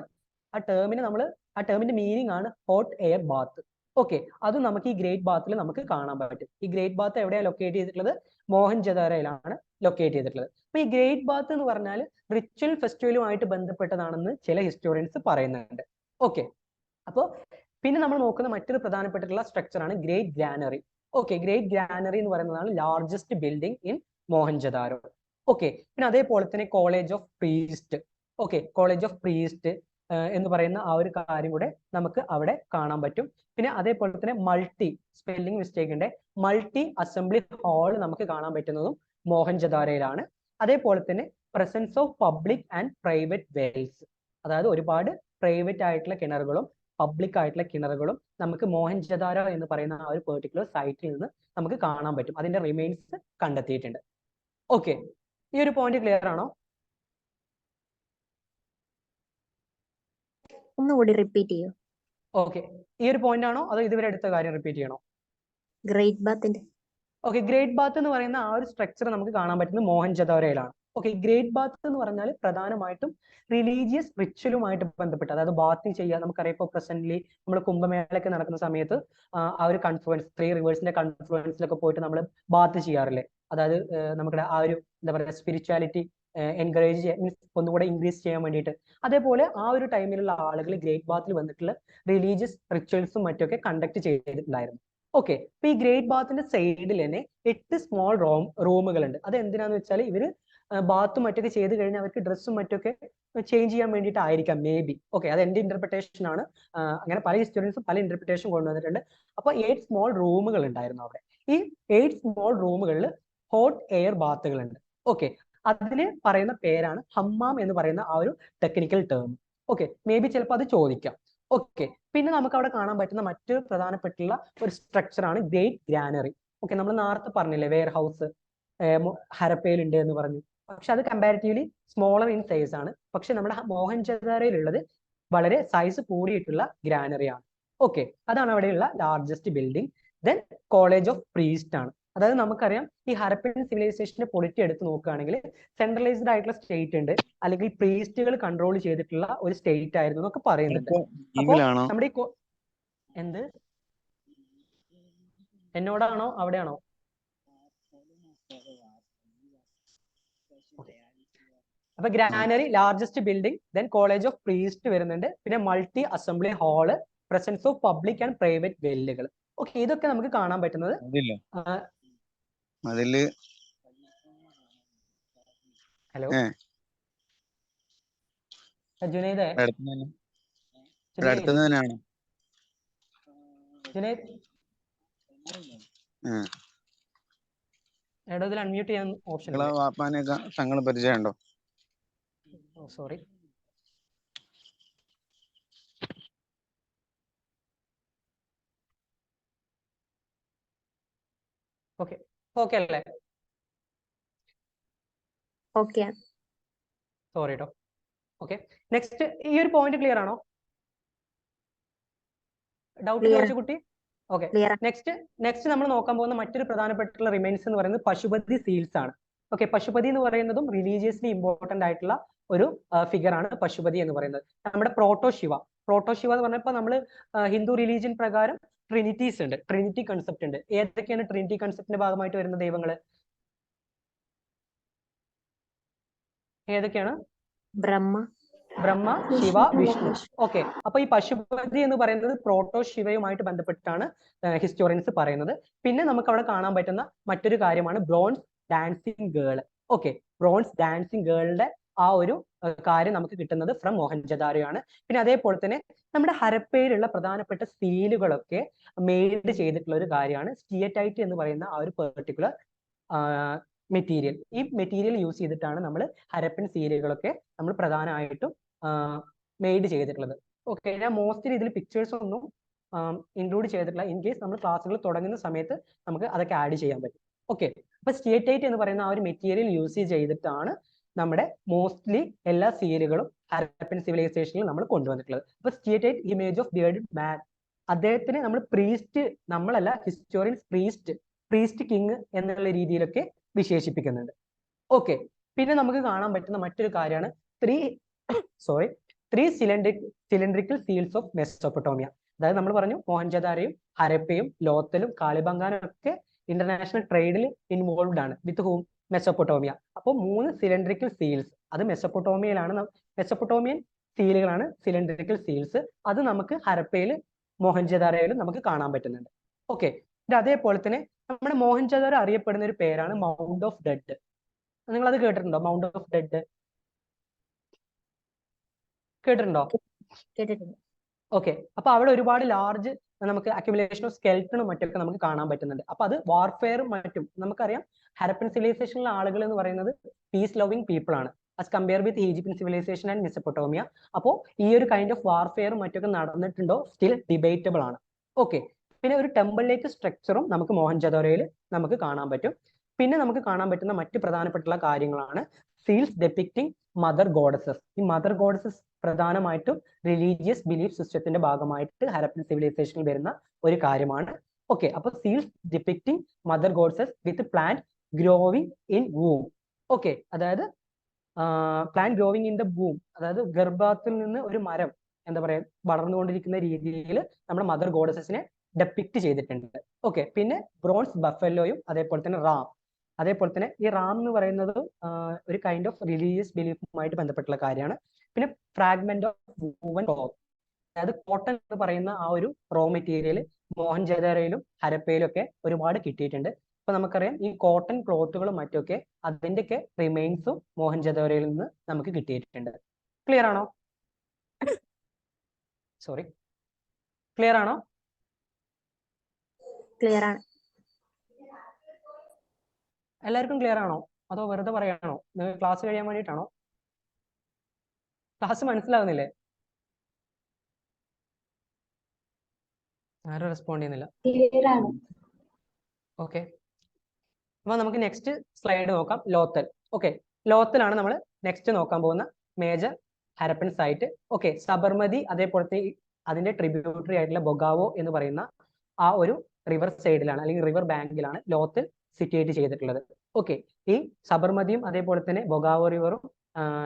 ആ ടേമിന്റെ മീനിങ് ആണ് ഹോട്ട് എയർ ബാത്ത്. ഓക്കെ, അത് നമുക്ക് ഈ ഗ്രേറ്റ് ബാത്തിൽ നമുക്ക് കാണാൻ പറ്റും. ഈ ഗ്രേറ്റ് ബാത്ത് എവിടെയാണ് ലൊക്കേറ്റ് ചെയ്തിട്ടുള്ളത്? മോഹൻജദാരോയിലാണ് ലൊക്കേറ്റ് ചെയ്തിട്ടുള്ളത്. അപ്പൊ ഈ ഗ്രേറ്റ് ബാത്ത് എന്ന് പറഞ്ഞാൽ റിച്വൽ ഫെസ്റ്റിവലുമായിട്ട് ബന്ധപ്പെട്ടതാണെന്ന് ചില ഹിസ്റ്റോറിയൻസ് പറയുന്നുണ്ട്. ഓക്കെ, അപ്പോൾ പിന്നെ നമ്മൾ നോക്കുന്ന മറ്റൊരു പ്രധാനപ്പെട്ടിട്ടുള്ള സ്ട്രക്ചർ ആണ് great granary. Okay, great granary എന്ന് പറയുന്നതാണ് largest building in Mohenjo-daro. Okay, പിന്നെ അതേപോലെ തന്നെ college of priest. Okay, college of priest എന്ന് പറയുന്ന ആ ഒരു കാര്യം കൂടെ നമുക്ക് അവിടെ കാണാൻ പറ്റും. പിന്നെ അതേപോലെ തന്നെ സ്പെല്ലിംഗ് മിസ്റ്റേക്കിന്റെ മൾട്ടി അസംബ്ലി ഹാൾ നമുക്ക് കാണാൻ പറ്റുന്നതും മോഹൻജദാരോയിലാണ്. അതേപോലെ തന്നെ presence of public and private wells, അതായത് ഒരുപാട് പ്രൈവറ്റ് ആയിട്ടുള്ള കിണറുകളും പബ്ലിക് ആയിട്ടുള്ള കിണറുകളും നമുക്ക് മോഹൻജദാരോ എന്ന് പറയുന്ന ആ ഒരു പെർട്ടിക്കുലർ സൈറ്റിൽ നിന്ന് നമുക്ക് കാണാൻ പറ്റും. അതിന്റെ റിമെയിൻസ് കണ്ടെത്തിയിട്ടുണ്ട്. ഓക്കെ, ഈ ഒരു പോയിന്റ് ക്ലിയർ ആണോ? ഒന്നുകൂടി റിപ്പീറ്റ് ചെയ്യൂ. ഓക്കെ, ഈ ഒരു പോയിന്റ് ആണോ അതോ ഇതുവരെ എടുത്ത കാര്യം റിപ്പീറ്റ് ചെയ്യണോ? ഗ്രേറ്റ് ബാത്തിന്റെ ഓക്കെ, ഗ്രേറ്റ് ബാത്ത് എന്ന് പറയുന്ന ആ ഒരു സ്ട്രക്ചർ നമുക്ക് കാണാൻ പറ്റുന്നത് മോഹൻജദാരോയിലാണ്. ഓക്കെ, ഗ്രേറ്റ് ബാത്ത് എന്ന് പറഞ്ഞാൽ പ്രധാനമായിട്ടും റിലീജിയസ് റിച്വലുമായിട്ട് ബന്ധപ്പെട്ട്, അതായത് ബാത്തിങ് ചെയ്യുക. നമുക്കറിയാം ഇപ്പോൾ പ്രസന്റ്ലി നമ്മൾ കുംഭമേളയൊക്കെ നടക്കുന്ന സമയത്ത് ആ ഒരു കൺഫ്ലുവൻസ്, 3 റിവേഴ്സിന്റെ കൺഫ്ലുവൻസിലൊക്കെ പോയിട്ട് നമ്മൾ ബാത്ത് ചെയ്യാറില്ലേ? അതായത് നമ്മുടെ ആ ഒരു എന്താ പറയുക സ്പിരിച്വാലിറ്റി എൻകറേജ് മീൻസ് ഒന്നുകൂടെ ഇൻക്രീസ് ചെയ്യാൻ വേണ്ടിയിട്ട്. അതേപോലെ ആ ഒരു ടൈമിലുള്ള ആളുകൾ ഗ്രേറ്റ് ബാത്തിൽ വന്നിട്ടുള്ള റിലീജിയസ് റിച്വൽസും മറ്റൊക്കെ കണ്ടക്ട് ചെയ്തിട്ടുണ്ടായിരുന്നു. ഓക്കെ, അപ്പൊ ഈ ഗ്രേറ്റ് ബാത്തിന്റെ സൈഡിൽ തന്നെ 8 സ്മോൾ റൂമുകളുണ്ട്. അത് എന്തിനാന്ന് വെച്ചാൽ ഇവര് ബാത്തും മറ്റൊക്കെ ചെയ്ത് കഴിഞ്ഞാൽ അവർക്ക് ഡ്രസ്സും മറ്റൊക്കെ ചേഞ്ച് ചെയ്യാൻ വേണ്ടിയിട്ടായിരിക്കാം മേ ബി. ഓക്കെ, അത് എന്റെ ഇന്റർപ്രിട്ടേഷൻ ആണ്. അങ്ങനെ പല ഹിസ്റ്റോറിയൻസും പല ഇന്റർപ്രിട്ടേഷൻ കൊണ്ടുവന്നിട്ടുണ്ട്. അപ്പൊ 8 സ്മോൾ റൂമുകൾ ഉണ്ടായിരുന്നു അവിടെ. ഈ 8 സ്മോൾ റൂമുകളിൽ ഹോട്ട് എയർ ബാത്തുകളുണ്ട്. ഓക്കെ, അതിന് പറയുന്ന പേരാണ് ഹമ്മാം എന്ന് പറയുന്ന ആ ഒരു technical term. Okay, may be ചിലപ്പോൾ അത് ചോദിക്കാം. ഓക്കെ, പിന്നെ നമുക്ക് അവിടെ കാണാൻ പറ്റുന്ന മറ്റൊരു പ്രധാനപ്പെട്ടുള്ള ഒരു സ്ട്രക്ചർ ആണ് ഗ്രേറ്റ് ഗ്രാനറി. ഓക്കെ, നമ്മൾ നേരത്തെ പറഞ്ഞില്ലേ വെയർ ഹൗസ് ഹരപ്പയിലുണ്ട് എന്ന് പറഞ്ഞു. പക്ഷെ അത് കമ്പാരിറ്റീവ്ലി സ്മോളർ ഇൻ സൈസ് ആണ്. പക്ഷെ നമ്മുടെ മോഹൻജദാരോയിലുള്ളത് വളരെ സൈസ് കൂടിയിട്ടുള്ള ഗ്രാനറി ആണ്. ഓക്കെ, അതാണ് അവിടെയുള്ള largest building. Then college of priest ആണ്. അതായത് നമുക്കറിയാം ഈ ഹരപ്പൻ സിവിലൈസേഷന്റെ പൊളിറ്റി എടുത്ത് നോക്കുകയാണെങ്കിൽ സെൻട്രലൈസ്ഡ് ആയിട്ടുള്ള സ്റ്റേറ്റ് ഉണ്ട്, അല്ലെങ്കിൽ പ്രീസ്റ്റുകൾ കൺട്രോൾ ചെയ്തിട്ടുള്ള ഒരു സ്റ്റേറ്റ് ആയിരുന്നു എന്നൊക്കെ പറയുന്നുണ്ട്. അപ്പോ നമ്മുടെ ഈ എന്ത് എന്നോടാണോ അവിടെയാണോ? അപ്പൊ granary largest building, then college of priest വരുന്നുണ്ട്, പിന്നെ multi assembly hall, presence of public and private വെല്ലുകൾ. ഓക്കെ, ഇതൊക്കെ നമുക്ക് കാണാൻ പറ്റുന്നത് ഹലോ ജുനൈദേ, ജുനൈദ് എടോ ഇതിൽ അൺമ്യൂട്ട് ചെയ്യാൻ ഓപ്ഷൻ തങ്ങൾ പരിചയമുണ്ടോ? സോറി. ഓക്കെ, ഓക്കെ അല്ലേ? ഓക്കെ, സോറി കേട്ടോ. ഓക്കെ, നെക്സ്റ്റ് ഈ ഒരു പോയിന്റ് ക്ലിയർ ആണോ? ഡൗട്ട് ചോദിച്ച കുട്ടി? ഓക്കെ, നെക്സ്റ്റ് നമ്മൾ നോക്കാൻ പോകുന്ന മറ്റൊരു പ്രധാനപ്പെട്ടുള്ള റിമൈൻസ് എന്ന് പറയുന്നത് പശുപതി സീൽസ് ആണ്. ഓക്കെ, പശുപതി എന്ന് പറയുന്നതും റിലീജിയസ്ലി ഇമ്പോർട്ടന്റ് ആയിട്ടുള്ള ഒരു ഫിഗർ ആണ് പശുപതി എന്ന് പറയുന്നത്. നമ്മുടെ പ്രോട്ടോ ശിവ എന്ന് പറഞ്ഞപ്പോൾ നമ്മൾ ഹിന്ദു റിലീജിയൻ പ്രകാരം ട്രിനിറ്റീസ് ഉണ്ട്, ട്രിനിറ്റി കൺസെപ്റ്റ് ഉണ്ട്. ഏതൊക്കെയാണ് ട്രിനിറ്റി കൺസെപ്റ്റിന്റെ ഭാഗമായിട്ട് വരുന്ന ദൈവങ്ങള്? ഏതൊക്കെയാണ്? ബ്രഹ്മ, ശിവ, വിഷ്ണു. ഓക്കെ, അപ്പൊ ഈ പശുപതി എന്ന് പറയുന്നത് പ്രോട്ടോ ശിവയുമായിട്ട് ബന്ധപ്പെട്ടിട്ടാണ് ഹിസ്റ്റോറിയൻസ് പറയുന്നത്. പിന്നെ നമുക്ക് അവിടെ കാണാൻ പറ്റുന്ന മറ്റൊരു കാര്യമാണ് bronze dancing girl. Okay, bronze dancing ഗേളിന്റെ ആ ഒരു കാര്യം നമുക്ക് കിട്ടുന്നത് ഫ്രം മോഹൻജദാരോയാണ്. പിന്നെ അതേപോലെ തന്നെ നമ്മുടെ ഹരപ്പയിലുള്ള പ്രധാനപ്പെട്ട സീലുകളൊക്കെ മെയ്ഡ് ചെയ്തിട്ടുള്ള ഒരു കാര്യമാണ് സ്റ്റിയറ്റൈറ്റ് എന്ന് പറയുന്ന ആ ഒരു പെർട്ടിക്കുലർ മെറ്റീരിയൽ. ഈ മെറ്റീരിയൽ യൂസ് ചെയ്തിട്ടാണ് നമ്മൾ ഹരപ്പൻ സീലുകളൊക്കെ നമ്മൾ പ്രധാനമായിട്ടും മെയ്ഡ് ചെയ്തിട്ടുള്ളത്. ഓക്കെ, ഞാൻ മോസ്റ്റ്ലി ഇതിൽ പിക്ചേഴ്സ് ഒന്നും ഇൻക്ലൂഡ് ചെയ്തിട്ടില്ല. ഇൻ കേസ് നമ്മൾ ക്ലാസ്സുകൾ തുടങ്ങുന്ന സമയത്ത് നമുക്ക് അതൊക്കെ ആഡ് ചെയ്യാൻ പറ്റും. ഓക്കെ, അപ്പൊ സ്റ്റിയറ്റൈറ്റ് എന്ന് പറയുന്ന ആ ഒരു മെറ്റീരിയൽ യൂസ് ചെയ്തിട്ടാണ് നമ്മുടെ മോസ്റ്റ്ലി എല്ലാ സീലുകളും ഹരപ്പൻ സിവിലൈസേഷനിൽ നമ്മൾ കൊണ്ടുവന്നിട്ടുള്ളത്. അപ്പൊ സ്റ്റിയറ്റൈറ്റ് ഇമേജ് ഓഫ് ബിയർഡ് മാൻ, അദ്ദേഹത്തിന് നമ്മൾ പ്രീസ്റ്റ്, നമ്മളല്ല ഹിസ്റ്റോറിയൻസ് പ്രീസ്റ്റ് കിങ് എന്നുള്ള രീതിയിലൊക്കെ വിശേഷിപ്പിക്കുന്നുണ്ട്. ഓക്കെ, പിന്നെ നമുക്ക് കാണാൻ പറ്റുന്ന മറ്റൊരു കാര്യമാണ് three cylindrical seals of Mesopotamia. അതായത് നമ്മൾ പറഞ്ഞു മോഹൻജദാരോയും ഹരപ്പയും ലോത്തലും കാളിബംഗാനും ഒക്കെ ഇന്റർനാഷണൽ ട്രേഡിൽ ഇൻവോൾവ്ഡ് ആണ് വിത്ത് ഹൂം മെസോപ്പൊട്ടോമിയ. അപ്പോൾ 3 സിലിണ്ടറിക്കൽ സീൽസ് അത് മെസോപ്പൊട്ടോമിയയിലാണ്, മെസോപ്പൊട്ടോമിയൻ സീലുകളാണ് സിലിണ്ടറിക്കൽ സീൽസ്. അത് നമുക്ക് ഹരപ്പയിൽ മോഹൻജദാരോയിലും നമുക്ക് കാണാൻ പറ്റുന്നുണ്ട്. ഓക്കെ, അതേപോലെ തന്നെ നമ്മുടെ മോഹൻജദാരോ അറിയപ്പെടുന്ന ഒരു പേരാണ് മൗണ്ട് ഓഫ് ഡെഡ്. നിങ്ങൾ അത് കേട്ടിട്ടുണ്ടോ? മൗണ്ട് ഓഫ് ഡെഡ് കേട്ടിട്ടുണ്ടോ? കേട്ടിട്ടുണ്ട്. ഓക്കെ, അപ്പൊ അവിടെ ഒരുപാട് ലാർജ് നമുക്ക് അക്യുമുലേഷൻ ഓഫ് സ്കെൽറ്റണും മറ്റൊക്കെ നമുക്ക് കാണാൻ പറ്റുന്നുണ്ട്. അപ്പൊ അത് വാർഫെയറും മറ്റും നമുക്കറിയാം. ഹരപ്പൻ സിവിലൈസേഷനിലെ ആളുകൾ എന്ന് പറയുന്നത് പീസ് ലവിങ് പീപ്പിൾ ആണ് as compare with Egyptian civilization and Mesopotamia. അപ്പോൾ ഈ ഒരു കൈൻഡ് ഓഫ് വാർഫെയറും മറ്റൊക്കെ നടന്നിട്ടുണ്ടോ സ്റ്റിൽ ഡിബേറ്റബിൾ ആണ്. ഓക്കെ, പിന്നെ ഒരു ടെമ്പിളിലേക്ക് സ്ട്രക്ചറും നമുക്ക് മോഹൻജദാരോയിൽ നമുക്ക് കാണാൻ പറ്റും. പിന്നെ നമുക്ക് കാണാൻ പറ്റുന്ന മറ്റ് പ്രധാനപ്പെട്ടുള്ള കാര്യങ്ങളാണ് സീൽസ് ഡെപിക്റ്റിംഗ് മദർ ഗോഡസസ്. ഈ മദർ ഗോഡസസ് പ്രധാനമായിട്ടും റിലീജിയസ് ബിലീഫ് സിസ്റ്റത്തിന്റെ ഭാഗമായിട്ട് ഹരപ്പൻ സിവിലൈസേഷനിൽ വരുന്ന ഒരു കാര്യമാണ്. ഓക്കെ, അപ്പൊ seals depicting mother goddesses with plant growing in womb. Okay, അതായത് plant growing in the womb, അതായത് ഗർഭത്തിൽ നിന്ന് ഒരു മരം എന്താ പറയാ വളർന്നുകൊണ്ടിരിക്കുന്ന രീതിയിൽ നമ്മുടെ മദർ ഗോഡസസിനെ ഡെപ്പിക്ട് ചെയ്തിട്ടുണ്ട്. ഓക്കെ, പിന്നെ ബ്രോൺസ് ബഫലോയും അതേപോലെ തന്നെ റാം. അതേപോലെ തന്നെ ഈ റാം എന്ന് പറയുന്നത് ഒരു കൈൻഡ് ഓഫ് റിലീജിയസ് ബിലീഫുമായിട്ട് ബന്ധപ്പെട്ടുള്ള കാര്യമാണ്. പിന്നെ ഫ്രാഗ്മെന്റ് ഓഫ് വൂവൻ ക്ലോത്ത്, അതായത് കോട്ടൺ എന്ന് പറയുന്ന ആ ഒരു റോ മെറ്റീരിയൽ മോഹൻജദാരോയിലും ഹരപ്പയിലും ഒക്കെ ഒരുപാട് കിട്ടിയിട്ടുണ്ട്. അപ്പൊ നമുക്കറിയാം ഈ കോട്ടൺ ക്ലോത്തുകളും മറ്റൊക്കെ അതിന്റെയൊക്കെ റിമെയിൻസും മോഹൻജദാരോയിൽ നിന്ന് നമുക്ക് കിട്ടിയിട്ടുണ്ട്. ക്ലിയർ ആണോ? സോറി, ക്ലിയർ ആണോ? ക്ലിയർ ആണ്. എല്ലാവർക്കും ക്ലിയർ ആണോ? അതോ വെറുതെ പറയാണോ? നിങ്ങൾ ക്ലാസ് കഴിയാൻ വേണ്ടിയിട്ടാണോ? ക്ലാസ് മനസ്സിലാവുന്നില്ലേ? ആരും റെസ്പോണ്ട് ചെയ്യുന്നില്ല. ക്ലിയർ ആണ്. ഓക്കെ, അപ്പൊ നമുക്ക് നെക്സ്റ്റ് സ്ലൈഡ് നോക്കാം. ലോത്തൽ. ഓക്കെ, ലോത്തലാണ് നമ്മൾ നെക്സ്റ്റ് നോക്കാൻ പോകുന്ന major Harappan site. Okay, Sabarmati അതേപോലത്തെ അതിന്റെ ട്രിബ്യൂട്ടറി ആയിട്ടുള്ള ബൊഗാവോ എന്ന് പറയുന്ന ആ ഒരു റിവർ സൈഡിലാണ് അല്ലെങ്കിൽ റിവർ ബാങ്കിലാണ് ലോത്തൽ സിറ്റുവേറ്റ് ചെയ്തിട്ടുള്ളത്. ഓക്കെ, ഈ സബർമതിയും അതേപോലെ തന്നെ ബൊഗാവോ റിവറും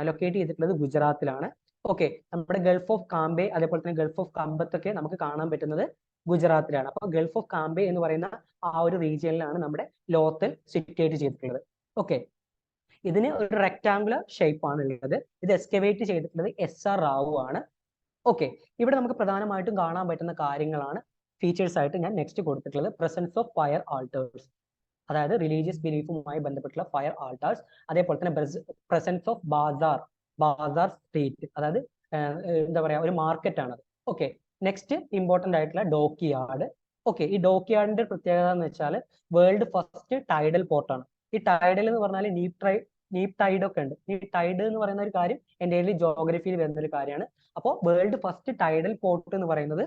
ലൊക്കേറ്റ് ചെയ്തിട്ടുള്ളത് ഗുജറാത്തിലാണ്. ഓക്കെ, നമ്മുടെ ഗൾഫ് ഓഫ് കാംബെ അതേപോലെ തന്നെ ഗൾഫ് ഓഫ് കമ്പത്തൊക്കെ നമുക്ക് കാണാൻ പറ്റുന്നത് ഗുജറാത്തിലാണ്. അപ്പൊ ഗൾഫ് ഓഫ് കാംബെ എന്ന് പറയുന്ന ആ ഒരു റീജിയനിലാണ് നമ്മുടെ ലോത്തൽ സിറ്റുവേറ്റ് ചെയ്തിട്ടുള്ളത്. ഓക്കെ, ഇതിന് ഒരു റെക്ടാങ്കുലർ ഷേപ്പ് ആണ് ഉള്ളത്. ഇത് എക്സ്കവേറ്റ് ചെയ്തിട്ടുള്ളത് SR റാവു ആണ്. ഓക്കെ, ഇവിടെ നമുക്ക് പ്രധാനമായിട്ടും കാണാൻ പറ്റുന്ന കാര്യങ്ങളാണ് ഫീച്ചേഴ്സ് ആയിട്ട് ഞാൻ നെക്സ്റ്റ് കൊടുത്തിട്ടുള്ളത്. പ്രസൻസ് ഓഫ് ഫയർ ആൾട്ടേഴ്സ്, അതായത് റിലീജിയസ് ബിലീഫുമായി ബന്ധപ്പെട്ടുള്ള ഫയർ ആൾട്ടേഴ്സ്. അതേപോലെ തന്നെ പ്രസൻസ് ഓഫ് ബാസാർ സ്ട്രീറ്റ്, അതായത് എന്താ പറയാ ഒരു മാർക്കറ്റ് ആണ്. ഓക്കെ, നെക്സ്റ്റ് ഇമ്പോർട്ടന്റ് ആയിട്ടുള്ള ഡോക്ക് യാർഡ്. ഓക്കെ, ഈ ഡോക്ക് യാർഡിന്റെ പ്രത്യേകത എന്ന് വെച്ചാൽ വേൾഡ് ഫസ്റ്റ് ടൈഡൽ പോർട്ടാണ്. ഈ ടൈഡൽ എന്ന് പറഞ്ഞാൽ നീപ് ടൈഡ് ഒക്കെ ഉണ്ട്. ഈ ടൈഡ് എന്ന് പറയുന്ന ഒരു കാര്യം എൻ്റെ ജോഗ്രഫിയിൽ വരുന്ന ഒരു കാര്യമാണ്. അപ്പോൾ വേൾഡ് ഫസ്റ്റ് ടൈഡൽ പോർട്ട് എന്ന് പറയുന്നത്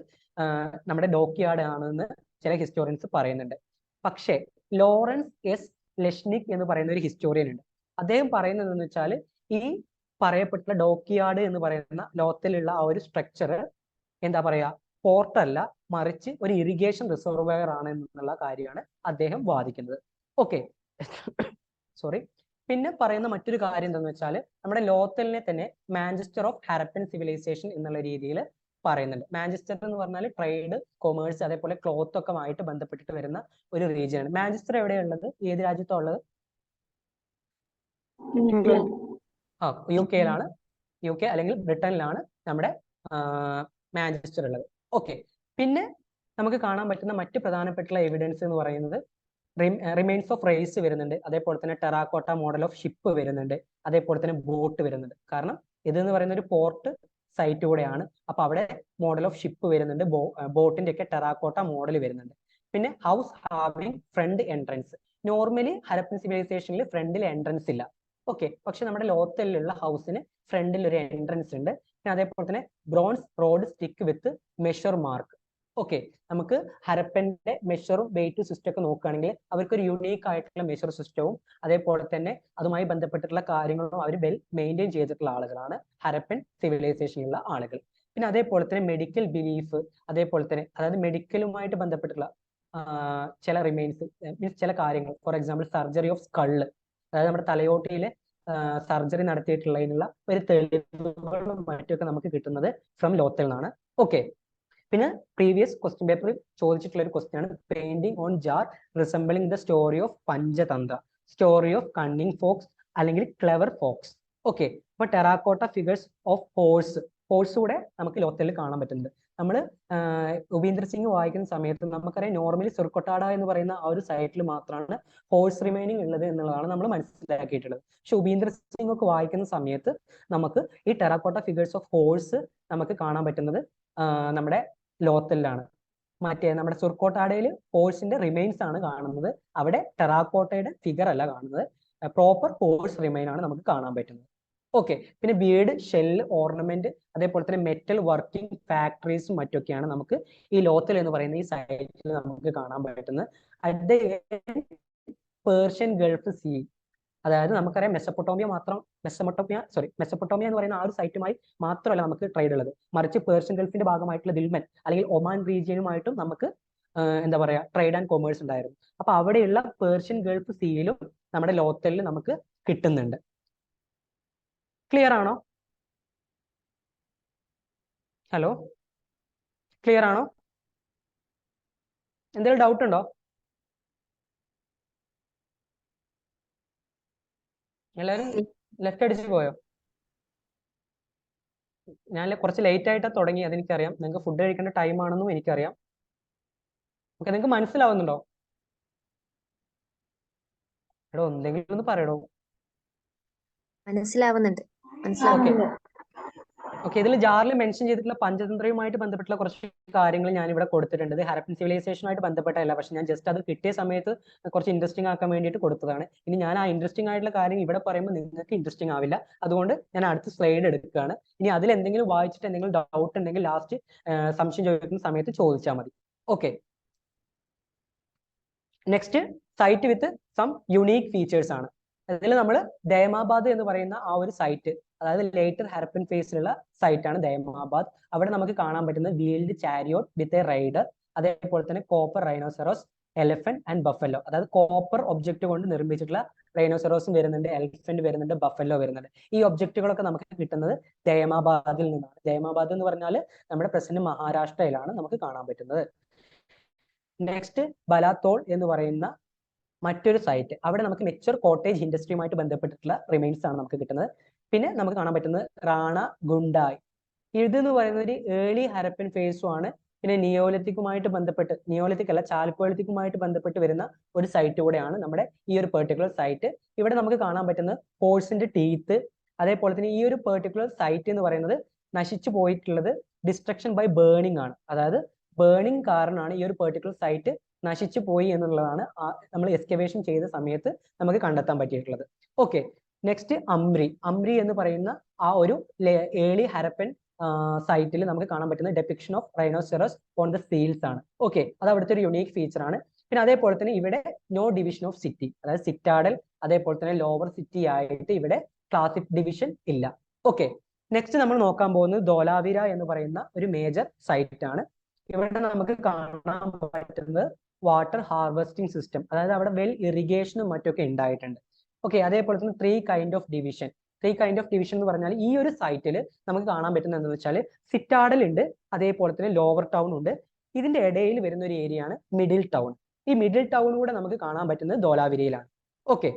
നമ്മുടെ ഡോക്ക് യാർഡ് ആണെന്ന് ചില ഹിസ്റ്റോറിയൻസ് പറയുന്നുണ്ട്. പക്ഷേ ലോറൻസ് എസ് ലെഷ്നിക് എന്ന് പറയുന്ന ഒരു ഹിസ്റ്റോറിയൻ ഉണ്ട്. അദ്ദേഹം പറയുന്നത് എന്ന് വെച്ചാൽ ഈ പറയപ്പെട്ടുള്ള ഡോക്ക് യാർഡ് എന്ന് പറയുന്ന ലോത്തിലുള്ള ആ ഒരു സ്ട്രക്ചർ എന്താ പറയാ പോർട്ടല്ല, മറിച്ച് ഒരു ഇറിഗേഷൻ റിസർവയർ ആണ് എന്നുള്ള കാര്യമാണ് അദ്ദേഹം വാദിക്കുന്നത്. Okay, sorry. പിന്നെ പറയുന്ന മറ്റൊരു കാര്യം എന്താണെന്ന് വെച്ചാൽ നമ്മുടെ ലോത്തലിനെ തന്നെ മാഞ്ചസ്റ്റർ ഓഫ് ഹരപ്പൻ സിവിലൈസേഷൻ എന്നുള്ള രീതിയിൽ പറയുന്നുണ്ട്. മാഞ്ചസ്റ്റർ എന്ന് പറഞ്ഞാൽ ട്രേഡ്, കൊമേഴ്സ് അതേപോലെ ക്ലോത്ത് ഒക്കെ ആയിട്ട് ബന്ധപ്പെട്ടിട്ട് വരുന്ന ഒരു റീജിയൻ ആണ്. മാഞ്ചസ്റ്റർ എവിടെയുള്ളത്? ഏത് രാജ്യത്താണ് ഉള്ളത്? UK അല്ലെങ്കിൽ ബ്രിട്ടനിലാണ് നമ്മുടെ മാഞ്ചസ്റ്റർ ഉള്ളത്. ഓക്കെ, പിന്നെ നമുക്ക് കാണാൻ പറ്റുന്ന മറ്റ് പ്രധാനപ്പെട്ടുള്ള എവിഡൻസ് എന്ന് പറയുന്നത് റിമെയിൻസ് ഓഫ് റേസ് വരുന്നുണ്ട്, അതേപോലെ തന്നെ ടെറാക്കോട്ട മോഡൽ ഓഫ് ഷിപ്പ് വരുന്നുണ്ട്, അതേപോലെ തന്നെ ബോട്ട് വരുന്നുണ്ട്. കാരണം ഇതെന്ന് പറയുന്ന ഒരു പോർട്ട് സൈറ്റ് കൂടെയാണ്. അപ്പൊ അവിടെ മോഡൽ ഓഫ് ഷിപ്പ് വരുന്നുണ്ട്, ബോട്ടിന്റെ ഒക്കെ ടെറാക്കോട്ട മോഡൽ വരുന്നുണ്ട്. പിന്നെ house having front entrance. Normally Harappan സിവിലൈസേഷനിൽ ഫ്രണ്ടിൽ എൻട്രൻസ് ഇല്ല. ഓക്കെ, പക്ഷെ നമ്മുടെ ലോത്തലിലുള്ള ഹൗസിന് ഫ്രണ്ടിൽ ഒരു എൻട്രൻസ് ഉണ്ട്. പിന്നെ അതേപോലെ തന്നെ ബ്രോൺസ് റോഡ് സ്റ്റിക്ക് വിത്ത് മെഷർ മാർക്ക്. ഓക്കെ, നമുക്ക് ഹരപ്പന്റെ മെഷറും വെയിറ്റ് സിസ്റ്റം ഒക്കെ നോക്കുകയാണെങ്കിൽ അവർക്കൊരു യുണീക്ക് ആയിട്ടുള്ള മെഷർ സിസ്റ്റവും അതേപോലെ തന്നെ അതുമായി ബന്ധപ്പെട്ടിട്ടുള്ള കാര്യങ്ങളും അവർ വെൽ മെയിൻറ്റെയിൻ ചെയ്തിട്ടുള്ള ആളുകളാണ് ഹരപ്പൻ സിവിലൈസേഷനിലുള്ള ആളുകൾ. പിന്നെ അതേപോലെ തന്നെ മെഡിക്കൽ ബിലീഫ്, അതേപോലെ തന്നെ അതായത് മെഡിക്കലുമായിട്ട് ബന്ധപ്പെട്ടിട്ടുള്ള ചില റിമെയിൻസ് മീൻസ് ചില കാര്യങ്ങൾ, for example surgery of skull, അതായത് നമ്മുടെ തലയോട്ടിയിലെ സർജറി നടത്തിയിട്ടുള്ളതിനുള്ള ഒരു തെളിവുകളും മറ്റൊക്കെ നമുക്ക് കിട്ടുന്നത് ഫ്രം ലോത്തൽ നിന്നാണ്. ഓക്കെ, പിന്നെ പ്രീവിയസ് ക്വസ്റ്റ്യൻ പേപ്പറിൽ ചോദിച്ചിട്ടുള്ള ഒരു ക്വസ്റ്റ്യൻ ആണ് painting on jar resembling the story of Panchatantra, story of cunning fox അല്ലെങ്കിൽ ക്ലെവർ ഫോക്സ്. ഓക്കെ, അപ്പൊ ടെറാക്കോട്ട ഫിഗേഴ്സ് ഓഫ് ഹോഴ്സ് കൂടെ നമുക്ക് ലോത്തലിൽ കാണാൻ പറ്റുന്നത്. നമ്മൾ ഉപീന്ദർ സിംഗ് വായിക്കുന്ന സമയത്ത് നമുക്കറിയാം നോർമലി സുർക്കൊട്ടാട എന്ന് പറയുന്ന ആ ഒരു സൈറ്റിൽ മാത്രമാണ് ഹോഴ്സ് റിമൈനിങ് ഉള്ളത് എന്നുള്ളതാണ് നമ്മൾ മനസ്സിലാക്കിയിട്ടുള്ളത്. പക്ഷെ ഉപീന്ദർ സിംഗ് ഒക്കെ വായിക്കുന്ന സമയത്ത് നമുക്ക് ഈ ടെറാക്കോട്ട ഫിഗേഴ്സ് ഓഫ് ഹോഴ്സ് നമുക്ക് കാണാൻ പറ്റുന്നത് നമ്മുടെ ലോത്തലിലാണ്. മറ്റേ നമ്മുടെ സുർക്കോട്ടാടയിൽ ഹോഴ്സിന്റെ റിമൈൻസ് ആണ് കാണുന്നത്, അവിടെ ടെറാക്കോട്ടയുടെ ഫിഗർ അല്ല കാണുന്നത്, പ്രോപ്പർ ഹോഴ്സ് റിമൈൻ ആണ് നമുക്ക് കാണാൻ പറ്റുന്നത്. ഓക്കെ, പിന്നെ ബീഡ്, ഷെല്ല്, ഓർണമെന്റ്, അതേപോലെ തന്നെ മെറ്റൽ വർക്കിംഗ് ഫാക്ടറീസും മറ്റൊക്കെയാണ് നമുക്ക് ഈ ലോത്തൽ എന്ന് പറയുന്ന ഈ സൈറ്റിൽ നമുക്ക് കാണാൻ പറ്റുന്നത്. At the Persian gulf sea, അതായത് നമുക്കറിയാം മെസ്സപ്പൊട്ടോമിയ എന്ന് പറയുന്ന ആ ഒരു സൈറ്റുമായി മാത്രമല്ല നമുക്ക് ട്രേഡ് ഉള്ളത്, മറിച്ച് പേർഷ്യൻ ഗൾഫിന്റെ ഭാഗമായിട്ടുള്ള ദിൽമൻ അല്ലെങ്കിൽ ഒമാൻ റീജിയനുമായിട്ടും നമുക്ക് എന്താ പറയാ ട്രേഡ് ആൻഡ് കൊമേഴ്സ് ഉണ്ടായിരുന്നു. അപ്പൊ അവിടെയുള്ള പേർഷ്യൻ ഗൾഫ് സീയിലും നമ്മുടെ ലോത്തലിൽ നമുക്ക് കിട്ടുന്നുണ്ട്. ക്ലിയർ ആണോ? ഹലോ, ക്ലിയർ ആണോ? എന്തെങ്കിലും ഡൗട്ട് ഉണ്ടോ? എല്ലാവരും ലെഫ്റ്റ് അടിച്ച് പോയോ? ഞാൻ കുറച്ച് ലേറ്റ് ആയിട്ടാണ് തുടങ്ങി, അതെനിക്കറിയാം. നിങ്ങൾക്ക് ഫുഡ് കഴിക്കേണ്ട ടൈം ആണെന്നും എനിക്കറിയാം. ഓക്കെ, നിങ്ങൾക്ക് മനസ്സിലാവുന്നുണ്ടോ? എടോ എന്തെങ്കിലും ഒന്ന് പറയടോ. മനസ്സിലാവുന്നുണ്ട്. ഓക്കെ, ഇതിൽ ജാറിൽ മെൻഷൻ ചെയ്തിട്ടുള്ള പഞ്ചതന്ത്രയുമായിട്ട് ബന്ധപ്പെട്ടുള്ള കുറച്ച് കാര്യങ്ങൾ ഞാൻ ഇവിടെ കൊടുത്തിട്ടുണ്ട്. ഇത് ഹരപ്പൻ സിവിലൈസേഷനുമായിട്ട് ബന്ധപ്പെട്ടല്ല, പക്ഷെ ഞാൻ ജസ്റ്റ് അത് കിട്ടിയ സമയത്ത് കുറച്ച് ഇൻട്രസ്റ്റിംഗ് ആക്കാൻ വേണ്ടിയിട്ട് കൊടുത്തതാണ്. ഇനി ഞാൻ ആ ഇൻട്രസ്റ്റിംഗ് ആയിട്ടുള്ള കാര്യം ഇവിടെ പറയുമ്പോൾ നിങ്ങൾക്ക് ഇൻട്രസ്റ്റിംഗ് ആവില്ല, അതുകൊണ്ട് ഞാൻ അടുത്ത സ്ലൈഡ് എടുക്കുകയാണ്. ഇനി അതിൽ എന്തെങ്കിലും വായിച്ചിട്ട് എന്തെങ്കിലും ഡൗട്ട് ഉണ്ടെങ്കിൽ ലാസ്റ്റ് സംശയം ചോദിക്കുന്ന സമയത്ത് ചോദിച്ചാൽ മതി. Okay, next site with some unique features ആണ്. അതിൽ നമ്മൾ ദയമാബാദ് എന്ന് പറയുന്ന ആ ഒരു സൈറ്റ്, അതായത് ലേറ്റർ ഹരപ്പൻ ഫേസിലുള്ള സൈറ്റാണ് ദയമാബാദ്. അവിടെ നമുക്ക് കാണാൻ പറ്റുന്നത് വീൽഡ് ചാരിയോട്ട് വിത്ത് എ റൈഡർ, അതേപോലെ തന്നെ കോപ്പർ റൈനോസെറോസ്, എലിഫന്റ് ആൻഡ് ബഫല്ലോ, അതായത് കോപ്പർ ഒബ്ജക്റ്റ് കൊണ്ട് നിർമ്മിച്ചിട്ടുള്ള റൈനോസെറോസും വരുന്നുണ്ട്, എലിഫന്റ് വരുന്നുണ്ട്, ബഫല്ലോ വരുന്നുണ്ട്. ഈ ഒബ്ജക്റ്റുകളൊക്കെ നമുക്ക് കിട്ടുന്നത് ദയമാബാദിൽ നിന്നാണ്. ദയമാബാദ് എന്ന് പറഞ്ഞാൽ നമ്മുടെ പ്രസന്റ് മഹാരാഷ്ട്രയിലാണ് നമുക്ക് കാണാൻ പറ്റുന്നത്. നെക്സ്റ്റ് ബലാത്തോൾ എന്ന് പറയുന്ന മറ്റൊരു സൈറ്റ്, അവിടെ നമുക്ക് മെച്ചർ കോട്ടേജ് ഇൻഡസ്ട്രിയുമായിട്ട് ബന്ധപ്പെട്ടിട്ടുള്ള റിമൈൻസ് ആണ് നമുക്ക് കിട്ടുന്നത്. പിന്നെ നമുക്ക് കാണാൻ പറ്റുന്നത് റാണ ഗുണ്ടായ്, ഇതെന്ന് പറയുന്നത് ഒരു ഏർലി ഹരപ്പൻ ഫേസും ആണ്. പിന്നെ നിയോലിത്തിക്കുമായിട്ട് ബന്ധപ്പെട്ട്, നിയോലിത്തിക് അല്ല ചാൽക്കോലിത്തിക്കുമായിട്ട് ബന്ധപ്പെട്ട് വരുന്ന ഒരു സൈറ്റ് കൂടെയാണ് നമ്മുടെ ഈ ഒരു പെർട്ടിക്കുലർ സൈറ്റ്. ഇവിടെ നമുക്ക് കാണാൻ പറ്റുന്നത് ഹോഴ്സിന്റെ ടീത്ത്, അതേപോലെ തന്നെ ഈ ഒരു പെർട്ടിക്കുലർ സൈറ്റ് എന്ന് പറയുന്നത് നശിച്ചു പോയിട്ടുള്ളത് ഡിസ്ട്രക്ഷൻ ബൈ ബേണിംഗ് ആണ്. അതായത് ബേണിംഗ് കാരണമാണ് ഈ ഒരു പെർട്ടിക്കുലർ സൈറ്റ് നശിച്ചു പോയി എന്നുള്ളതാണ് നമ്മൾ എക്സ്കവേഷൻ ചെയ്ത സമയത്ത് നമുക്ക് കണ്ടെത്താൻ പറ്റിയിട്ടുള്ളത്. ഓക്കെ, നെക്സ്റ്റ് അംറി എന്ന് പറയുന്ന ആ ഒരു ഏർലി ഹരപ്പൻ സൈറ്റിൽ നമുക്ക് കാണാൻ പറ്റുന്ന depiction of rhinoceros on the seals ആണ്. ഓക്കെ, അത് അവിടുത്തെ ഒരു യുണീക്ക് ഫീച്ചർ ആണ്. പിന്നെ അതേപോലെ തന്നെ ഇവിടെ നോ ഡിവിഷൻ ഓഫ് സിറ്റി, അതായത് സിറ്റാഡൽ അതേപോലെ തന്നെ ലോവർ സിറ്റി ആയിട്ട് ഇവിടെ ക്ലാസിക് ഡിവിഷൻ ഇല്ല. ഓക്കെ, നെക്സ്റ്റ് നമ്മൾ നോക്കാൻ പോകുന്നത് ധോലാവിര എന്ന് പറയുന്ന ഒരു മേജർ സൈറ്റ് ആണ്. ഇവിടെ നമുക്ക് കാണാൻ പറ്റുന്നത് വാട്ടർ ഹാർവെസ്റ്റിംഗ് സിസ്റ്റം, അതായത് അവിടെ വെൽ ഇറിഗേഷനും മറ്റൊക്കെ ഉണ്ടായിട്ടുണ്ട്. ഓക്കെ, അതേപോലെ തന്നെ ത്രീ കൈൻഡ് ഓഫ് ഡിവിഷൻ എന്ന് പറഞ്ഞാൽ ഈ ഒരു സൈറ്റിൽ നമുക്ക് കാണാൻ പറ്റുന്നത് എന്താണെന്ന് വെച്ചാൽ സിറ്റാഡൽ ഉണ്ട്, അതേപോലെ തന്നെ ലോവർ ടൗൺ ഉണ്ട്. ഇതിന്റെ ഇടയിൽ വരുന്ന ഒരു ഏരിയ ആണ് മിഡിൽ ടൗൺ. ഈ മിഡിൽ ടൗൺ കൂടെ നമുക്ക് കാണാൻ പറ്റുന്നത് ധോലാവിരയിലാണ്. ഓക്കെ,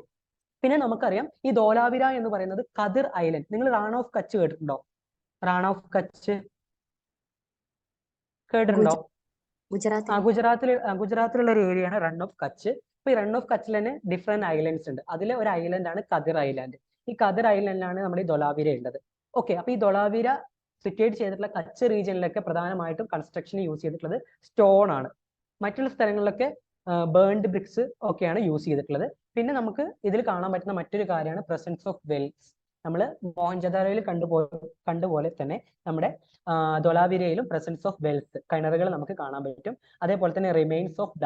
പിന്നെ നമുക്കറിയാം ഈ ധോലാവിര എന്ന് പറയുന്നത് കദിർ ഐലൻഡ്, നിങ്ങൾ റാൺ ഓഫ് കച്ച് കേട്ടിട്ടുണ്ടോ? റാൺ ഓഫ് കച്ച് കേട്ടിട്ടുണ്ടോ? ഗുജറാത്തിലുള്ള ഒരു ഏരിയയാണ് റൺ ഓഫ് കച്ച്. ഇപ്പൊ ഈ റൺ ഓഫ് കച്ചിൽ തന്നെ ഡിഫറെന്റ് ഐലൻഡ്സ് ഉണ്ട്. അതിലെ ഒരു ഐലൻഡ് ആണ് കദിർ ഐലാൻഡ്. ഈ കദിർ ഐലൻഡിലാണ് നമ്മുടെ ഈ ധൊലാവിര ഉള്ളത്. ഓക്കെ, അപ്പൊ ഈ ധൊലാവിര സിറ്റുവേറ്റ് ചെയ്തിട്ടുള്ള കച്ച് റീജിയനിലൊക്കെ പ്രധാനമായിട്ടും കൺസ്ട്രക്ഷന് യൂസ് ചെയ്തിട്ടുള്ളത് സ്റ്റോൺ ആണ്. മറ്റുള്ള സ്ഥലങ്ങളിലൊക്കെ ബേൺഡ് ബ്രിക്സ് ഒക്കെയാണ് യൂസ് ചെയ്തിട്ടുള്ളത്. പിന്നെ നമുക്ക് ഇതിൽ കാണാൻ പറ്റുന്ന മറ്റൊരു കാര്യമാണ് പ്രസൻസ് ഓഫ് വെൽസ്. നമ്മൾ മോഹൻജദാരോയിൽ കണ്ടുപോലെ തന്നെ നമ്മുടെ ധൊലാവിരയിലും പ്രസൻസ് ഓഫ് വെൽസ്, കിണറുകൾ നമുക്ക് കാണാൻ പറ്റും. അതേപോലെ തന്നെ റിമെയിൻസ് ഓഫ്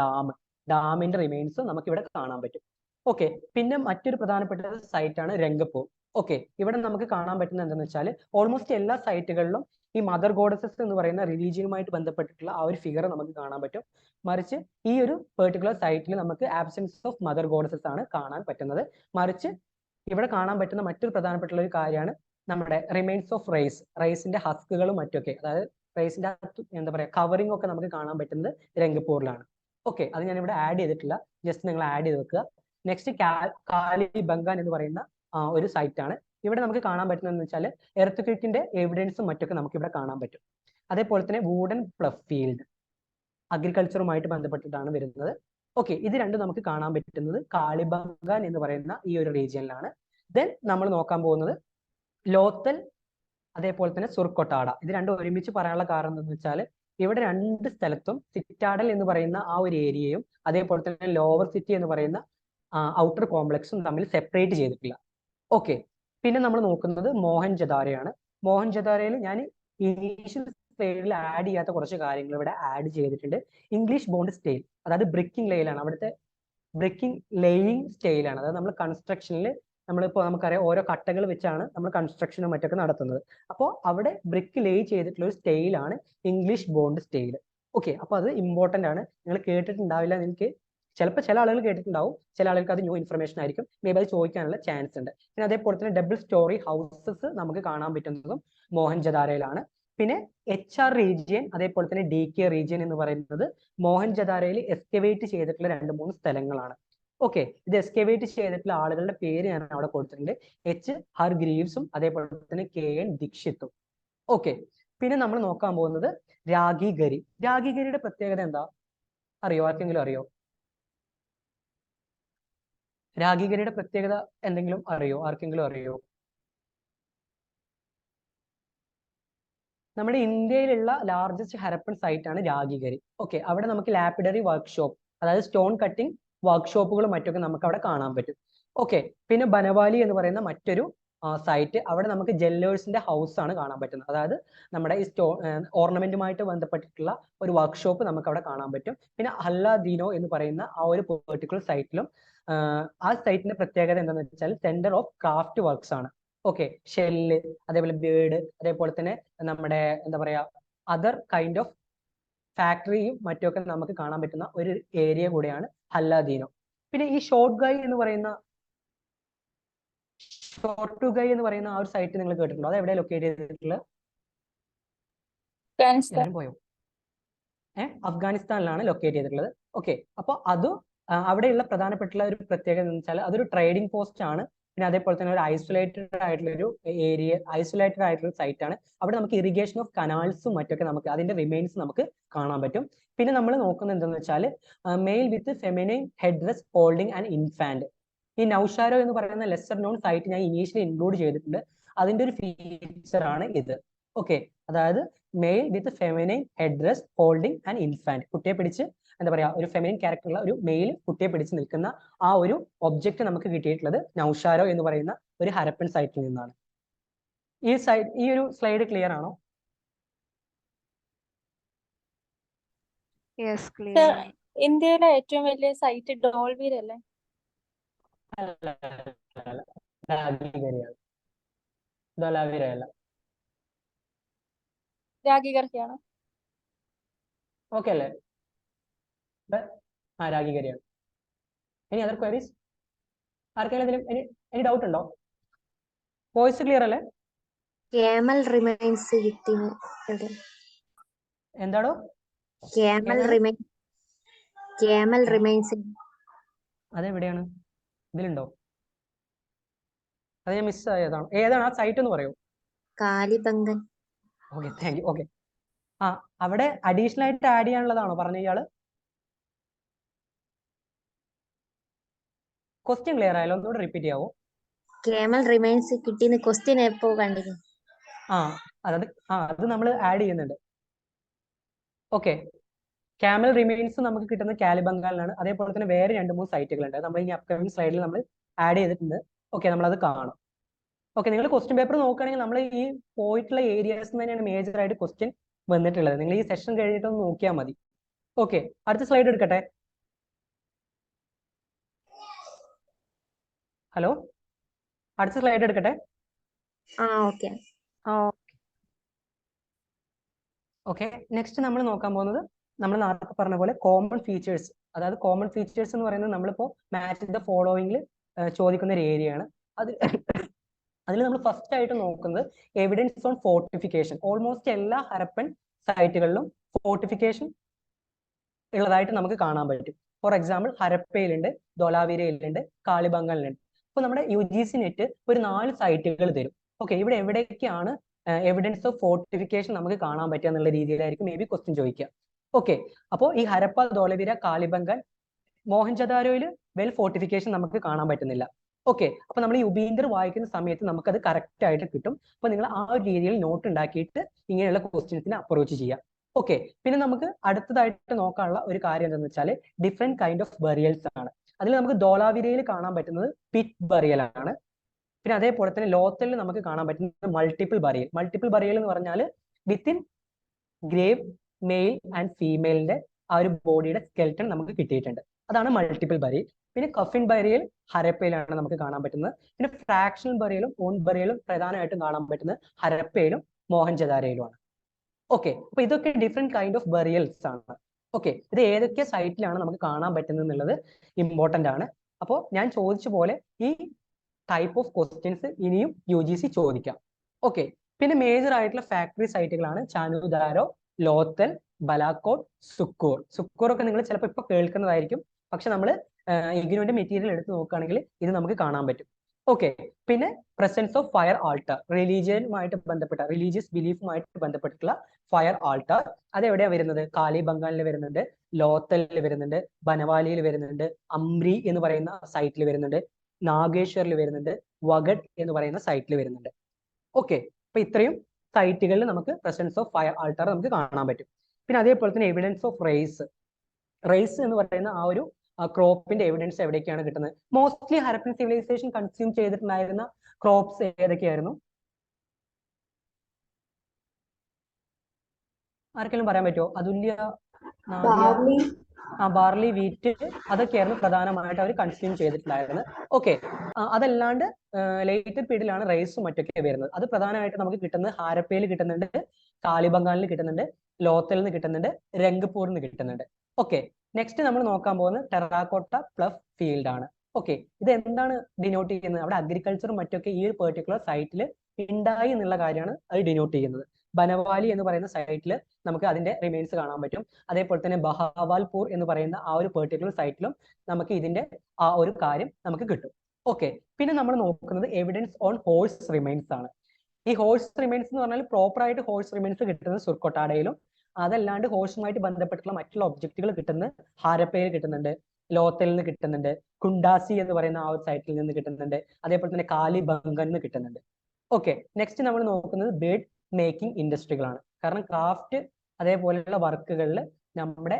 ഡാമിന്റെ റിമെയിൻസ് നമുക്ക് ഇവിടെ കാണാൻ പറ്റും. ഓക്കെ, പിന്നെ മറ്റൊരു പ്രധാനപ്പെട്ട സൈറ്റ് ആണ് രംഗപൂർ. ഓക്കെ, ഇവിടെ നമുക്ക് കാണാൻ പറ്റുന്നത് എന്താണെന്ന് വെച്ചാൽ ഓൾമോസ്റ്റ് എല്ലാ സൈറ്റുകളിലും ഈ മദർ ഗോഡസസ് എന്ന് പറയുന്ന റിലീജിയനുമായിട്ട് ബന്ധപ്പെട്ടിട്ടുള്ള ആ ഒരു ഫിഗർ നമുക്ക് കാണാൻ പറ്റും. മറിച്ച് ഈ ഒരു പെർട്ടിക്കുലർ സൈറ്റിൽ നമുക്ക് ആബ്സെൻസ് ഓഫ് മദർ ഗോഡസസ് ആണ് കാണാൻ പറ്റുന്നത്. മറിച്ച് ഇവിടെ കാണാൻ പറ്റുന്ന മറ്റൊരു പ്രധാനപ്പെട്ട ഒരു കാര്യമാണ് നമ്മുടെ റിമെയിൻസ് ഓഫ് റൈസിന്റെ ഹസ്കുകളും മറ്റൊക്കെ, അതായത് റൈസിന്റെ എന്താ പറയാ കവറിംഗ് ഒക്കെ നമുക്ക് കാണാൻ പറ്റുന്നത് രംഗപൂരിലാണ്. ഓക്കെ, അത് ഞാൻ ഇവിടെ ആഡ് ചെയ്തിട്ടില്ല, ജസ്റ്റ് നിങ്ങൾ ആഡ് ചെയ്ത് വെക്കുക. നെക്സ്റ്റ് കാലിബംഗാൻ എന്ന് പറയുന്ന ഒരു സൈറ്റ് ആണ്. ഇവിടെ നമുക്ക് കാണാൻ പറ്റുന്നതെന്ന് വെച്ചാൽ എർത്ത് എവിഡൻസും മറ്റൊക്കെ നമുക്ക് ഇവിടെ കാണാൻ പറ്റും. അതേപോലെ തന്നെ വൂഡൻ പ്ലഫ് ഫീൽഡ് അഗ്രികൾച്ചറുമായിട്ട് ബന്ധപ്പെട്ടിട്ടാണ് വരുന്നത്. ഓക്കെ, ഇത് രണ്ടും നമുക്ക് കാണാൻ പറ്റുന്നത് കാലിബംഗാൻ എന്ന് പറയുന്ന ഈ ഒരു റീജിയനിലാണ്. ദെൻ നമ്മൾ നോക്കാൻ പോകുന്നത് ലോത്തൽ അതേപോലെ തന്നെ സുർക്കൊട്ടാഡ. ഇത് രണ്ടും ഒരുമിച്ച് പറയാനുള്ള കാരണം എന്താണെന്ന് വെച്ചാൽ ഇവിടെ രണ്ട് സ്ഥലത്തും സിറ്റാഡൽ എന്ന് പറയുന്ന ആ ഒരു ഏരിയയും അതേപോലെ തന്നെ ലോവർ സിറ്റി എന്ന് പറയുന്ന ഔട്ടർ കോംപ്ലക്സും തമ്മിൽ സെപ്പറേറ്റ് ചെയ്തിട്ടില്ല. ഓക്കെ, പിന്നെ നമ്മൾ നോക്കുന്നത് മോഹൻജദാരയാണ്. മോഹൻജദാരയിൽ ഞാൻ ഇനീഷ്യൽ സ്റ്റേജിൽ ആഡ് ചെയ്യാത്ത കുറച്ച് കാര്യങ്ങൾ ഇവിടെ ആഡ് ചെയ്തിട്ടുണ്ട്. ഇംഗ്ലീഷ് ബോണ്ട് സ്റ്റൈൽ, അതായത് ബ്രിക്കിംഗ് ലെയിലാണ്, അവിടുത്തെ ബ്രിക്കിംഗ് ലേയിങ് സ്റ്റൈലാണ്. അതായത് നമ്മൾ കൺസ്ട്രക്ഷനിൽ നമ്മളിപ്പോൾ നമുക്കറിയാം ഓരോ കട്ടകൾ വെച്ചാണ് നമ്മൾ കൺസ്ട്രക്ഷനും മറ്റൊക്കെ നടത്തുന്നത്. അപ്പോൾ അവിടെ ബ്രിക്ക് ലേ ചെയ്തിട്ടുള്ള ഒരു സ്റ്റൈലാണ് ഇംഗ്ലീഷ് ബോണ്ട് സ്റ്റൈൽ. ഓക്കെ, അപ്പോൾ അത് ഇമ്പോർട്ടൻ്റ് ആണ്. നിങ്ങൾ കേട്ടിട്ടുണ്ടാവില്ല, എനിക്ക് ചിലപ്പോൾ ചില ആളുകൾ കേട്ടിട്ടുണ്ടാവും, ചില ആളുകൾക്ക് അത് ന്യൂ ഇൻഫർമേഷൻ ആയിരിക്കും, മേ ബി അത് ചോദിക്കാനുള്ള ചാൻസ് ഉണ്ട്. പിന്നെ അതേപോലെ തന്നെ ഡബിൾ സ്റ്റോറി ഹൗസസ് നമുക്ക് കാണാൻ പറ്റുന്നതും മോഹൻജദാരയിലാണ്. പിന്നെ HR റീജിയൻ അതേപോലെ തന്നെ DK റീജിയൻ എന്ന് പറയുന്നത് മോഹൻജദാരയിൽ എക്സ്കവേറ്റ് ചെയ്തിട്ടുള്ള 2-3 സ്ഥലങ്ങളാണ്. ഓക്കെ, ഇത് എക്സ്കവേറ്റ് ചെയ്തിട്ടുള്ള ആളുകളുടെ പേര് ഞാൻ അവിടെ കൊടുത്തിട്ടുണ്ട്. H.R.ഗ്രീവ്സും അതേപോലെ തന്നെ KN ദീക്ഷിത്തും. ഓക്കെ, പിന്നെ നമ്മൾ നോക്കാൻ പോകുന്നത് രാഗിഗരി. രാഗിഗരിയുടെ പ്രത്യേകത എന്താ അറിയോ? ആർക്കെങ്കിലും അറിയോ? രാഗിഗരിയുടെ പ്രത്യേകത എന്തെങ്കിലും അറിയോ? ആർക്കെങ്കിലും അറിയോ? നമ്മുടെ ഇന്ത്യയിലുള്ള ലാർജസ്റ്റ് ഹരപ്പൻ സൈറ്റ് ആണ് രാഗിഗരി. ഓക്കെ, അവിടെ നമുക്ക് ലാപ്പിഡറി വർക്ക്ഷോപ്പ്, അതായത് സ്റ്റോൺ കട്ടിംഗ് വർക്ക്ഷോപ്പുകളും മറ്റൊക്കെ നമുക്ക് അവിടെ കാണാൻ പറ്റും. ഓക്കെ, പിന്നെ ബനവാലി എന്ന് പറയുന്ന മറ്റൊരു സൈറ്റ്, അവിടെ നമുക്ക് ജെല്ലേഴ്സിന്റെ ഹൗസ് ആണ് കാണാൻ പറ്റുന്നത്. അതായത് നമ്മുടെ ഈ ഓർണമെന്റുമായിട്ട് ബന്ധപ്പെട്ടിട്ടുള്ള ഒരു വർക്ക്ഷോപ്പ് നമുക്ക് അവിടെ കാണാൻ പറ്റും. പിന്നെ ഹല്ലാദീനോ എന്ന് പറയുന്ന ആ ഒരു പെർട്ടിക്കുലർ സൈറ്റിലും ആ സൈറ്റിന്റെ പ്രത്യേകത എന്താണെന്ന് വെച്ചാൽ സെന്റർ ഓഫ് ക്രാഫ്റ്റ് വർക്ക്സ് ആണ്. ഓക്കെ, ഷെല്ല് അതേപോലെ ബേർഡ് അതേപോലെ തന്നെ നമ്മുടെ എന്താ പറയാ അതർ കൈൻഡ് ഓഫ് ഫാക്ടറിയും മറ്റൊക്കെ നമുക്ക് കാണാൻ പറ്റുന്ന ഒരു ഏരിയ കൂടെയാണ് ഹല്ലാദീനോ. പിന്നെ ഈ ഷോർട്ട് ഗൈ എന്ന് പറയുന്ന ആ ഒരു സൈറ്റ് നിങ്ങൾ കേട്ടിട്ടുണ്ടോ? അത് എവിടെ ലൊക്കേറ്റ് ചെയ്തിട്ടുള്ളത്? എല്ലാവരും പോയോ? അഫ്ഗാനിസ്ഥാനിലാണ് ലൊക്കേറ്റ് ചെയ്തിട്ടുള്ളത്. ഓക്കെ, അപ്പോൾ അത് അവിടെയുള്ള പ്രധാനപ്പെട്ടുള്ള ഒരു പ്രത്യേകത എന്ന് വെച്ചാൽ അതൊരു ട്രേഡിംഗ് പോസ്റ്റ് ആണ്. പിന്നെ അതേപോലെ തന്നെ ഒരു ഐസൊലേറ്റഡ് ആയിട്ടുള്ള ഒരു ഏരിയ, ഐസൊലേറ്റഡ് ആയിട്ടുള്ള സൈറ്റ് ആണ്. അവിടെ നമുക്ക് ഇറിഗേഷൻ ഓഫ് കനാൽസും മറ്റൊക്കെ നമുക്ക് അതിന്റെ റിമെയിൻസ് നമുക്ക് കാണാൻ പറ്റും. പിന്നെ നമ്മൾ നോക്കുന്നത് എന്താണെന്ന് വെച്ചാൽ male with feminine head dress holding and infant. ഈ നൗഷാരോ എന്ന് പറയുന്ന ലെസർ നോൺ സൈറ്റ് ഞാൻ ഇനീഷ്യലി ഇൻക്ലൂഡ് ചെയ്തിട്ടുണ്ട്. അതിന്റെ ഒരു ഫീച്ചർ ആണ് ഇത്. ഓക്കെ, അതായത് male with feminine head dress holding and infant, കുട്ടിയെ പിടിച്ച് എന്താ പറയാ ഒരു ഫെമിനിൻ ക്യാരക്ടറുള്ള ഒരു മെയിൽ കുട്ടിയെ പിടിച്ച് നിൽക്കുന്ന ആ ഒരു ഒബ്ജക്റ്റ് നമുക്ക് കിട്ടിയിട്ടുള്ളത് നൗഷാരോ എന്ന് പറയുന്ന ഒരു ഹരപ്പൻ സൈറ്റിൽ നിന്നാണ്. ഈ ഒരു സ്ലൈഡ് ക്ലിയർ ആണോ? Yes, clear. ഇന്ത്യയിലെ ഏറ്റവും വലിയ സൈറ്റ് ഡോൾവീർ അല്ലേ? രാഗിഗർഹിയാണ്. ഓക്കെ അല്ലേ? രാഗിഗരിയാണ്. Any other queries? ആർക്കെങ്കിലും എനി ഡൗട്ട് ഉണ്ടോ? വോയിസ് ക്ലിയർ അല്ലേ? ക്യാമൽ റിമൈൻസ് കിട്ടിന് എന്താടോ? ക്യാമൽ റിമൈൻസ് അതെവിടെയാണ്? ഇതിലുണ്ടോ? അത് ഞാൻ മിസ് ആയതാണ്. ഏതാണ് ആ സൈറ്റ് എന്ന് പറയൂ? Kalibangan. Okay, thank U. Okay, അവിടെ അഡീഷണൽ ആയിട്ട് ആഡ് ചെയ്യാനുള്ളതാണോ പറഞ്ഞ ഇയാള്? ക്വസ്റ്റ്യൻ ക്ലിയർ ആയാലോ? ഒന്നുകൂടെ റിപ്പീറ്റ് ചെയ്യാവോ? ക്യാമൽ റിമൈൻസ് കിട്ടിയെന്ന് ക്വസ്റ്റ്യൻ എപ്പോ കണ്ടിരുന്നു? അത് നമ്മൾ ആഡ് ചെയ്യുന്നുണ്ട്. ഓക്കെ, ക്യാമൽ റിമെയിൻസ് നമുക്ക് കിട്ടുന്നത് കാലിബംഗാളിലാണ്. അതേപോലെ തന്നെ വേറെ 2-3 സൈറ്റുകളുണ്ട്. നമ്മൾ ഇനി അപ്കമിങ് സ്ലൈഡിൽ നമ്മൾ ആഡ് ചെയ്തിട്ടുണ്ട്. ഓക്കെ, നമ്മളത് കാണും. ഓക്കെ, നിങ്ങൾ ക്വസ്റ്റ്യൻ പേപ്പർ നോക്കുകയാണെങ്കിൽ നമ്മൾ ഈ പോയിട്ടുള്ള ഏരിയാസ് തന്നെയാണ് മേജർ ആയിട്ട് ക്വസ്റ്റ്യൻ വന്നിട്ടുള്ളത്. നിങ്ങൾ ഈ സെഷൻ കഴിഞ്ഞിട്ടൊന്ന് നോക്കിയാൽ മതി. ഓക്കെ, അടുത്ത സ്ലൈഡ് എടുക്കട്ടെ. ഹലോ, അടുത്ത സ്ലൈഡ് എടുക്കട്ടെ. ഓക്കെ. ഓക്കെ, നെക്സ്റ്റ് നമ്മൾ നോക്കാൻ പോകുന്നത് നമ്മൾ നേരത്തെ പറഞ്ഞ പോലെ കോമൺ ഫീച്ചേഴ്സ്. അതായത് കോമൺ ഫീച്ചേഴ്സ് എന്ന് പറയുന്നത് നമ്മളിപ്പോൾ മാച്ച് ദ ഫോളോവിംഗിൽ ചോദിക്കുന്ന ഒരു ഏരിയയാണ്. അതിൽ നമ്മൾ ഫസ്റ്റ് ആയിട്ട് നോക്കുന്നത് എവിഡൻസ് ഓൺ ഫോർട്ടിഫിക്കേഷൻ. ഓൾമോസ്റ്റ് എല്ലാ ഹരപ്പൻ സൈറ്റുകളിലും ഫോർട്ടിഫിക്കേഷൻ ഉള്ളതായിട്ട് നമുക്ക് കാണാൻ പറ്റും. ഫോർ എക്സാമ്പിൾ ഹരപ്പയിലുണ്ട്, ധോലാവീരയിലുണ്ട്, കാളിബംഗാളിലുണ്ട്. അപ്പോൾ നമ്മുടെ UGC നെറ്റ് ഒരു 4 സൈറ്റുകൾ തരും. ഓക്കെ, ഇവിടെ എവിടേക്കാണ് എവിഡൻസ് ഓഫ് ഫോർട്ടിഫിക്കേഷൻ നമുക്ക് കാണാൻ പറ്റുക എന്നുള്ള രീതിയിലായിരിക്കും മേ ബി ക്വസ്റ്റ്യൻ ചോദിക്കുക. ഓക്കെ, അപ്പോൾ ഈ ഹരപ്പ, ധോലവീര, കാളിബംഗാൾ, മോഹൻജദാരോയിൽ വെൽ ഫോർട്ടിഫിക്കേഷൻ നമുക്ക് കാണാൻ പറ്റുന്നില്ല. ഓക്കെ, അപ്പൊ നമ്മൾ ഈ ഉപീന്ദർ വായിക്കുന്ന സമയത്ത് നമുക്കത് കറക്റ്റ് ആയിട്ട് കിട്ടും. അപ്പൊ നിങ്ങൾ ആ ഒരു രീതിയിൽ നോട്ട് ഉണ്ടാക്കിയിട്ട് ഇങ്ങനെയുള്ള ക്വസ്റ്റ്യൻസിനെ അപ്രോച്ച് ചെയ്യാം. ഓക്കെ, പിന്നെ നമുക്ക് അടുത്തതായിട്ട് നോക്കാനുള്ള ഒരു കാര്യം എന്താണെന്ന് വെച്ചാൽ ഡിഫറെന്റ് കൈൻഡ് ഓഫ് ബറിയൽസ് ആണ്. അതിൽ നമുക്ക് ധോലാവീരയിൽ കാണാൻ പറ്റുന്നത് പിറ്റ് ബറിയൽ ആണ്. പിന്നെ അതേപോലെ തന്നെ ലോത്തലിൽ നമുക്ക് കാണാൻ പറ്റുന്നത് മൾട്ടിപ്പിൾ ബറിയൽ. മൾട്ടിപ്പിൾ ബറിയൽ എന്ന് പറഞ്ഞാൽ വിത്തിൻ ഗ്രേവ് മെയിൽ ആൻഡ് ഫീമെയിലിന്റെ ആ ഒരു ബോഡിയുടെ സ്കെൽട്ടൺ നമുക്ക് കിട്ടിയിട്ടുണ്ട്. അതാണ് മൾട്ടിപ്പിൾ ബറിയൽ. പിന്നെ കഫിൻ ബറിയൽ ഹരപ്പയിലാണ് നമുക്ക് കാണാൻ പറ്റുന്നത്. പിന്നെ ഫ്രാക്ഷണൽ ബറിയലും ഓൺ ബറിയലും പ്രധാനമായിട്ടും കാണാൻ പറ്റുന്നത് ഹരപ്പയിലും മോഹൻജദാരയിലുമാണ്. ഓക്കെ, അപ്പൊ ഇതൊക്കെ ഡിഫറെന്റ് കൈൻഡ് ഓഫ് ബറിയൽസ് ആണ്. ഓക്കെ, ഇത് ഏതൊക്കെ സൈറ്റിലാണ് നമുക്ക് കാണാൻ പറ്റുന്നത് എന്നുള്ളത് ഇമ്പോർട്ടന്റ് ആണ്. അപ്പോൾ ഞാൻ ചോദിച്ച പോലെ ഈ ടൈപ്പ് ഓഫ് ക്വസ്റ്റ്യൻസ് ഇനിയും UGC ചോദിക്കാം. ഓക്കെ, പിന്നെ മേജർ ആയിട്ടുള്ള ഫാക്ടറി സൈറ്റുകളാണ് ചാനുദാരോ, ലോത്തൽ, ബലാക്കോട്ട്, സുക്കൂർ. സുക്കൂർ ഒക്കെ നിങ്ങൾ ചിലപ്പോൾ ഇപ്പൊ കേൾക്കുന്നതായിരിക്കും. പക്ഷെ നമ്മൾ ഇഗ്നുവിന്റെ മെറ്റീരിയൽ എടുത്ത് നോക്കുകയാണെങ്കിൽ ഇത് നമുക്ക് കാണാൻ പറ്റും. ഓക്കെ, പിന്നെ പ്രസൻസ് ഓഫ് ഫയർ ആൾട്ടർ, റിലീജിയനുമായിട്ട് ബന്ധപ്പെട്ട റിലീജിയസ് ബിലീഫുമായിട്ട് ബന്ധപ്പെട്ടിട്ടുള്ള ഫയർ ആൾട്ടർ. അത് എവിടെയാണ് വരുന്നത്? കാളിബംഗാളിൽ വരുന്നുണ്ട്, ലോത്തലിൽ വരുന്നുണ്ട്, ബനവാലിയിൽ വരുന്നുണ്ട്, അംറി എന്ന് പറയുന്ന സൈറ്റിൽ വരുന്നുണ്ട്, നാഗേശ്വറിൽ വരുന്നുണ്ട്, വഗഡ് എന്ന് പറയുന്ന സൈറ്റിൽ വരുന്നുണ്ട്. ഓക്കെ, അപ്പൊ ഇത്രയും സൈറ്റുകളിൽ നമുക്ക് പ്രസൻസ് ഓഫ് ഫയർ ആൾട്ടർ നമുക്ക് കാണാൻ പറ്റും. പിന്നെ അതേപോലെ തന്നെ എവിഡൻസ് ഓഫ് റേസ്. റേസ് എന്ന് പറയുന്ന ആ ഒരു ക്രോപ്പിന്റെ എവിഡൻസ് എവിടേക്കാണ് കിട്ടുന്നത്? മോസ്റ്റ്ലി ഹരപ്പൻ സിവിലൈസേഷൻ കൺസ്യൂം ചെയ്തിട്ടുണ്ടായിരുന്ന ക്രോപ്സ് ഏതൊക്കെയായിരുന്നു? ആർക്കെങ്കിലും പറയാൻ പറ്റുമോ? അതുല്യ, ബാർലി, ബാർലി, വീറ്റ്, അതൊക്കെയായിരുന്നു പ്രധാനമായിട്ട് അവർ കൺസ്യൂം ചെയ്തിട്ടുണ്ടായിരുന്നത്. ഓക്കെ, അതല്ലാണ്ട് ലേറ്റർ പീരീഡിലാണ് റൈസും മറ്റൊക്കെ വരുന്നത്. അത് പ്രധാനമായിട്ട് നമുക്ക് കിട്ടുന്നത് ഹാരപ്പയിൽ കിട്ടുന്നുണ്ട്, കാളിബംഗാളിൽ കിട്ടുന്നുണ്ട്, ലോത്തലിൽ നിന്ന് കിട്ടുന്നുണ്ട്, രംഗ്പൂരിൽ നിന്ന് കിട്ടുന്നുണ്ട്. ഓക്കെ, നെക്സ്റ്റ് നമ്മൾ നോക്കാൻ പോകുന്നത് ടെറാക്കോട്ട പ്ലഫ് ഫീൽഡ് ആണ്. ഓക്കെ, ഇത് എന്താണ് ഡിനോട്ട് ചെയ്യുന്നത്? അവിടെ അഗ്രികൾച്ചറും മറ്റൊക്കെ ഈ ഒരു പെർട്ടിക്കുലർ സൈറ്റിൽ ഉണ്ടായി എന്നുള്ള കാര്യമാണ് അത് ഡിനോട്ട് ചെയ്യുന്നത്. ബനവാലി എന്ന് പറയുന്ന സൈറ്റിൽ നമുക്ക് അതിന്റെ റിമെയിൻസ് കാണാൻ പറ്റും. അതേപോലെ തന്നെ ബഹാവാൽപൂർ എന്ന് പറയുന്ന ആ ഒരു പെർട്ടിക്കുലർ സൈറ്റിലും നമുക്ക് ഇതിന്റെ ആ ഒരു കാര്യം നമുക്ക് കിട്ടും. ഓക്കെ, പിന്നെ നമ്മൾ നോക്കുന്നത് എവിഡൻസ് ഓൺ ഹോഴ്സ് റിമെയിൻസ് ആണ്. ഈ ഹോഴ്സ് റിമെയിൻസ് എന്ന് പറഞ്ഞാൽ പ്രോപ്പർ ആയിട്ട് ഹോഴ്സ് റിമെയിൻസ് കിട്ടുന്നത് സുർക്കൊട്ടാഡയിലും, അതല്ലാണ്ട് ഹോഴ്സുമായിട്ട് ബന്ധപ്പെട്ടുള്ള മറ്റുള്ള ഒബ്ജക്റ്റുകൾ കിട്ടുന്നത് ഹാരപ്പയിൽ കിട്ടുന്നുണ്ട്, ലോത്തലിൽ നിന്ന് കിട്ടുന്നുണ്ട്, കുണ്ടാസി എന്ന് പറയുന്ന ആ ഒരു സൈറ്റിൽ നിന്ന് കിട്ടുന്നുണ്ട്, അതേപോലെ തന്നെ കാലിബംഗൻ നിന്ന് കിട്ടുന്നുണ്ട്. ഓക്കെ, നെക്സ്റ്റ് നമ്മൾ നോക്കുന്നത് ബേഡ് മേക്കിംഗ് ഇൻഡസ്ട്രികളാണ്. കാരണം ക്രാഫ്റ്റ് അതേപോലെയുള്ള വർക്കുകളിൽ നമ്മുടെ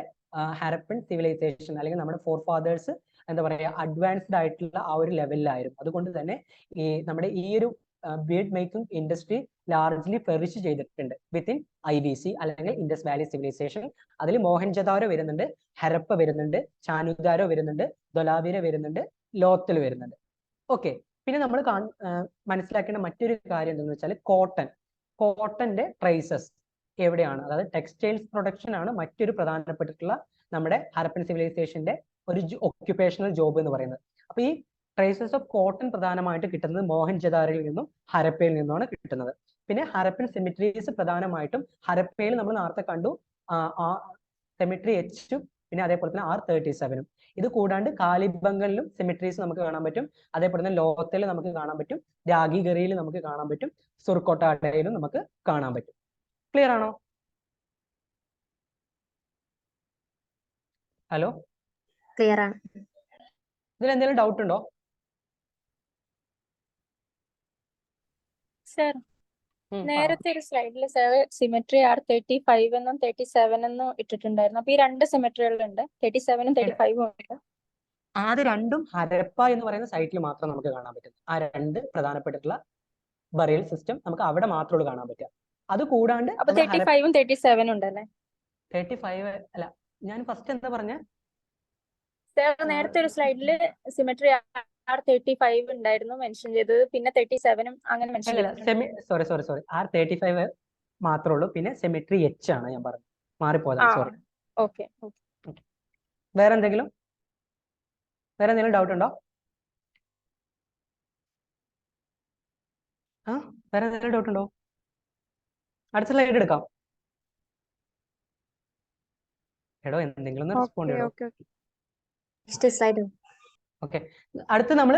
ഹരപ്പൻ സിവിലൈസേഷൻ അല്ലെങ്കിൽ നമ്മുടെ ഫോർ ഫാദേഴ്സ് എന്താ പറയുക അഡ്വാൻസ്ഡ് ആയിട്ടുള്ള ആ ഒരു ലെവലിലായിരുന്നു. അതുകൊണ്ട് തന്നെ നമ്മുടെ ഈ ഒരു bead making industry largely flourish ചെയ്തിട്ടുണ്ട് വിത്തിൻ IVC അല്ലെങ്കിൽ ഇൻഡസ് വാലി സിവിലൈസേഷൻ. അതിൽ മോഹൻജദാരോ വരുന്നുണ്ട്, ഹരപ്പ വരുന്നുണ്ട്, ചാനുദാരോ വരുന്നുണ്ട്, ധോലാവീര വരുന്നുണ്ട്, ലോത്തൽ വരുന്നുണ്ട്. ഓക്കെ, പിന്നെ നമ്മൾ മനസ്സിലാക്കേണ്ട മറ്റൊരു കാര്യം എന്താണെന്ന് വെച്ചാൽ കോട്ടന്റെ ട്രേസസ് എവിടെയാണ്? അതായത് ടെക്സ്റ്റൈൽസ് പ്രൊഡക്ഷൻ ആണ് മറ്റൊരു പ്രധാനപ്പെട്ടിട്ടുള്ള നമ്മുടെ ഹരപ്പൻ സിവിലൈസേഷന്റെ ഒരു ഒക്യുപേഷണൽ ജോബ് എന്ന് പറയുന്നത്. അപ്പൊ ഈ ട്രേസസ് ഓഫ് കോട്ടൺ പ്രധാനമായിട്ട് കിട്ടുന്നത് മോഹൻജദാരോയിൽ നിന്നും ഹരപ്പയിൽ നിന്നുമാണ് കിട്ടുന്നത്. പിന്നെ ഹരപ്പൻ സെമിട്രീസ് പ്രധാനമായിട്ടും ഹരപ്പയിൽ നമ്മൾ നേരത്തെ കണ്ടു സെമിട്രി H, പിന്നെ അതേപോലെ തന്നെ R37. ഇത് കൂടാണ്ട് കാലിബംഗലിലും സെമിട്രീസ് നമുക്ക് കാണാൻ പറ്റും. അതേപോലെ തന്നെ ലോത്തൽ നമുക്ക് കാണാൻ പറ്റും, രാഗിഗറിയിൽ നമുക്ക് കാണാൻ പറ്റും, സുർക്കൊട്ടാഡയിലും നമുക്ക് കാണാൻ പറ്റും. ക്ലിയർ ആണോ? ഹലോ, ക്ലിയർ ആണ്. ഇതിൽ എന്തെങ്കിലും ഡൗട്ട് ഉണ്ടോ? സർ പറ. നേരത്തെ ഒരു സ്ലൈഡിൽ സർ സിമെട്രി R35 എന്നും 37 എന്നും ഇട്ടിട്ടുണ്ടായിരുന്നു. അപ്പൊ ഈ രണ്ട് സിമെട്രികളുണ്ട്, 37ഉം 35ഉം ഉണ്ട്. അത് രണ്ടും ഹരപ്പ എന്ന് പറയുന്ന സൈറ്റിൽ മാത്രം നമുക്ക് കാണാൻ പറ്റും. ആ രണ്ട് പ്രധാനപ്പെട്ടിട്ടുള്ള ബറിയൽ സിസ്റ്റം നമുക്ക് അവിടെ മാത്രമേ ഉള്ളൂ കാണാൻ പറ്റുക. അത് കൂടാണ്ട് അപ്പൊ 35ഉം 37ഉം ഉണ്ടല്ലേ 35 അല്ല, ഞാൻ ഫസ്റ്റ് എന്താ പറഞ്ഞ സർ? നേരത്തെ ഒരു സ്ലൈഡിൽ സിമെട്രി R35 ഉണ്ടായിരുന്നു മെൻഷൻ ചെയ്തത്, പിന്നെ 37ഉം അങ്ങനെ മെൻഷൻ ചെയ്തിട്ടുണ്ട്. സോറി R35 മാത്രമേ ഉള്ളൂ, പിന്നെ സിമെട്രി H ആണ് ഞാൻ പറഞ്ഞത്, മാറിപ്പോയതാണ്, സോറി. ഓക്കെ. വേറെ എന്തെങ്കിലും ഡൗട്ട് ഉണ്ടോ? വേറെ എന്തെങ്കിലും ഡൗട്ട് ഉണ്ടോ? അടുത്ത സ്ലൈഡ് എടുക്കാം. എടോ എന്തെങ്കിലും റെസ്പോണ്ട് ചെയ്യണോ? Next slide. ഓക്കെ, അടുത്ത് നമ്മൾ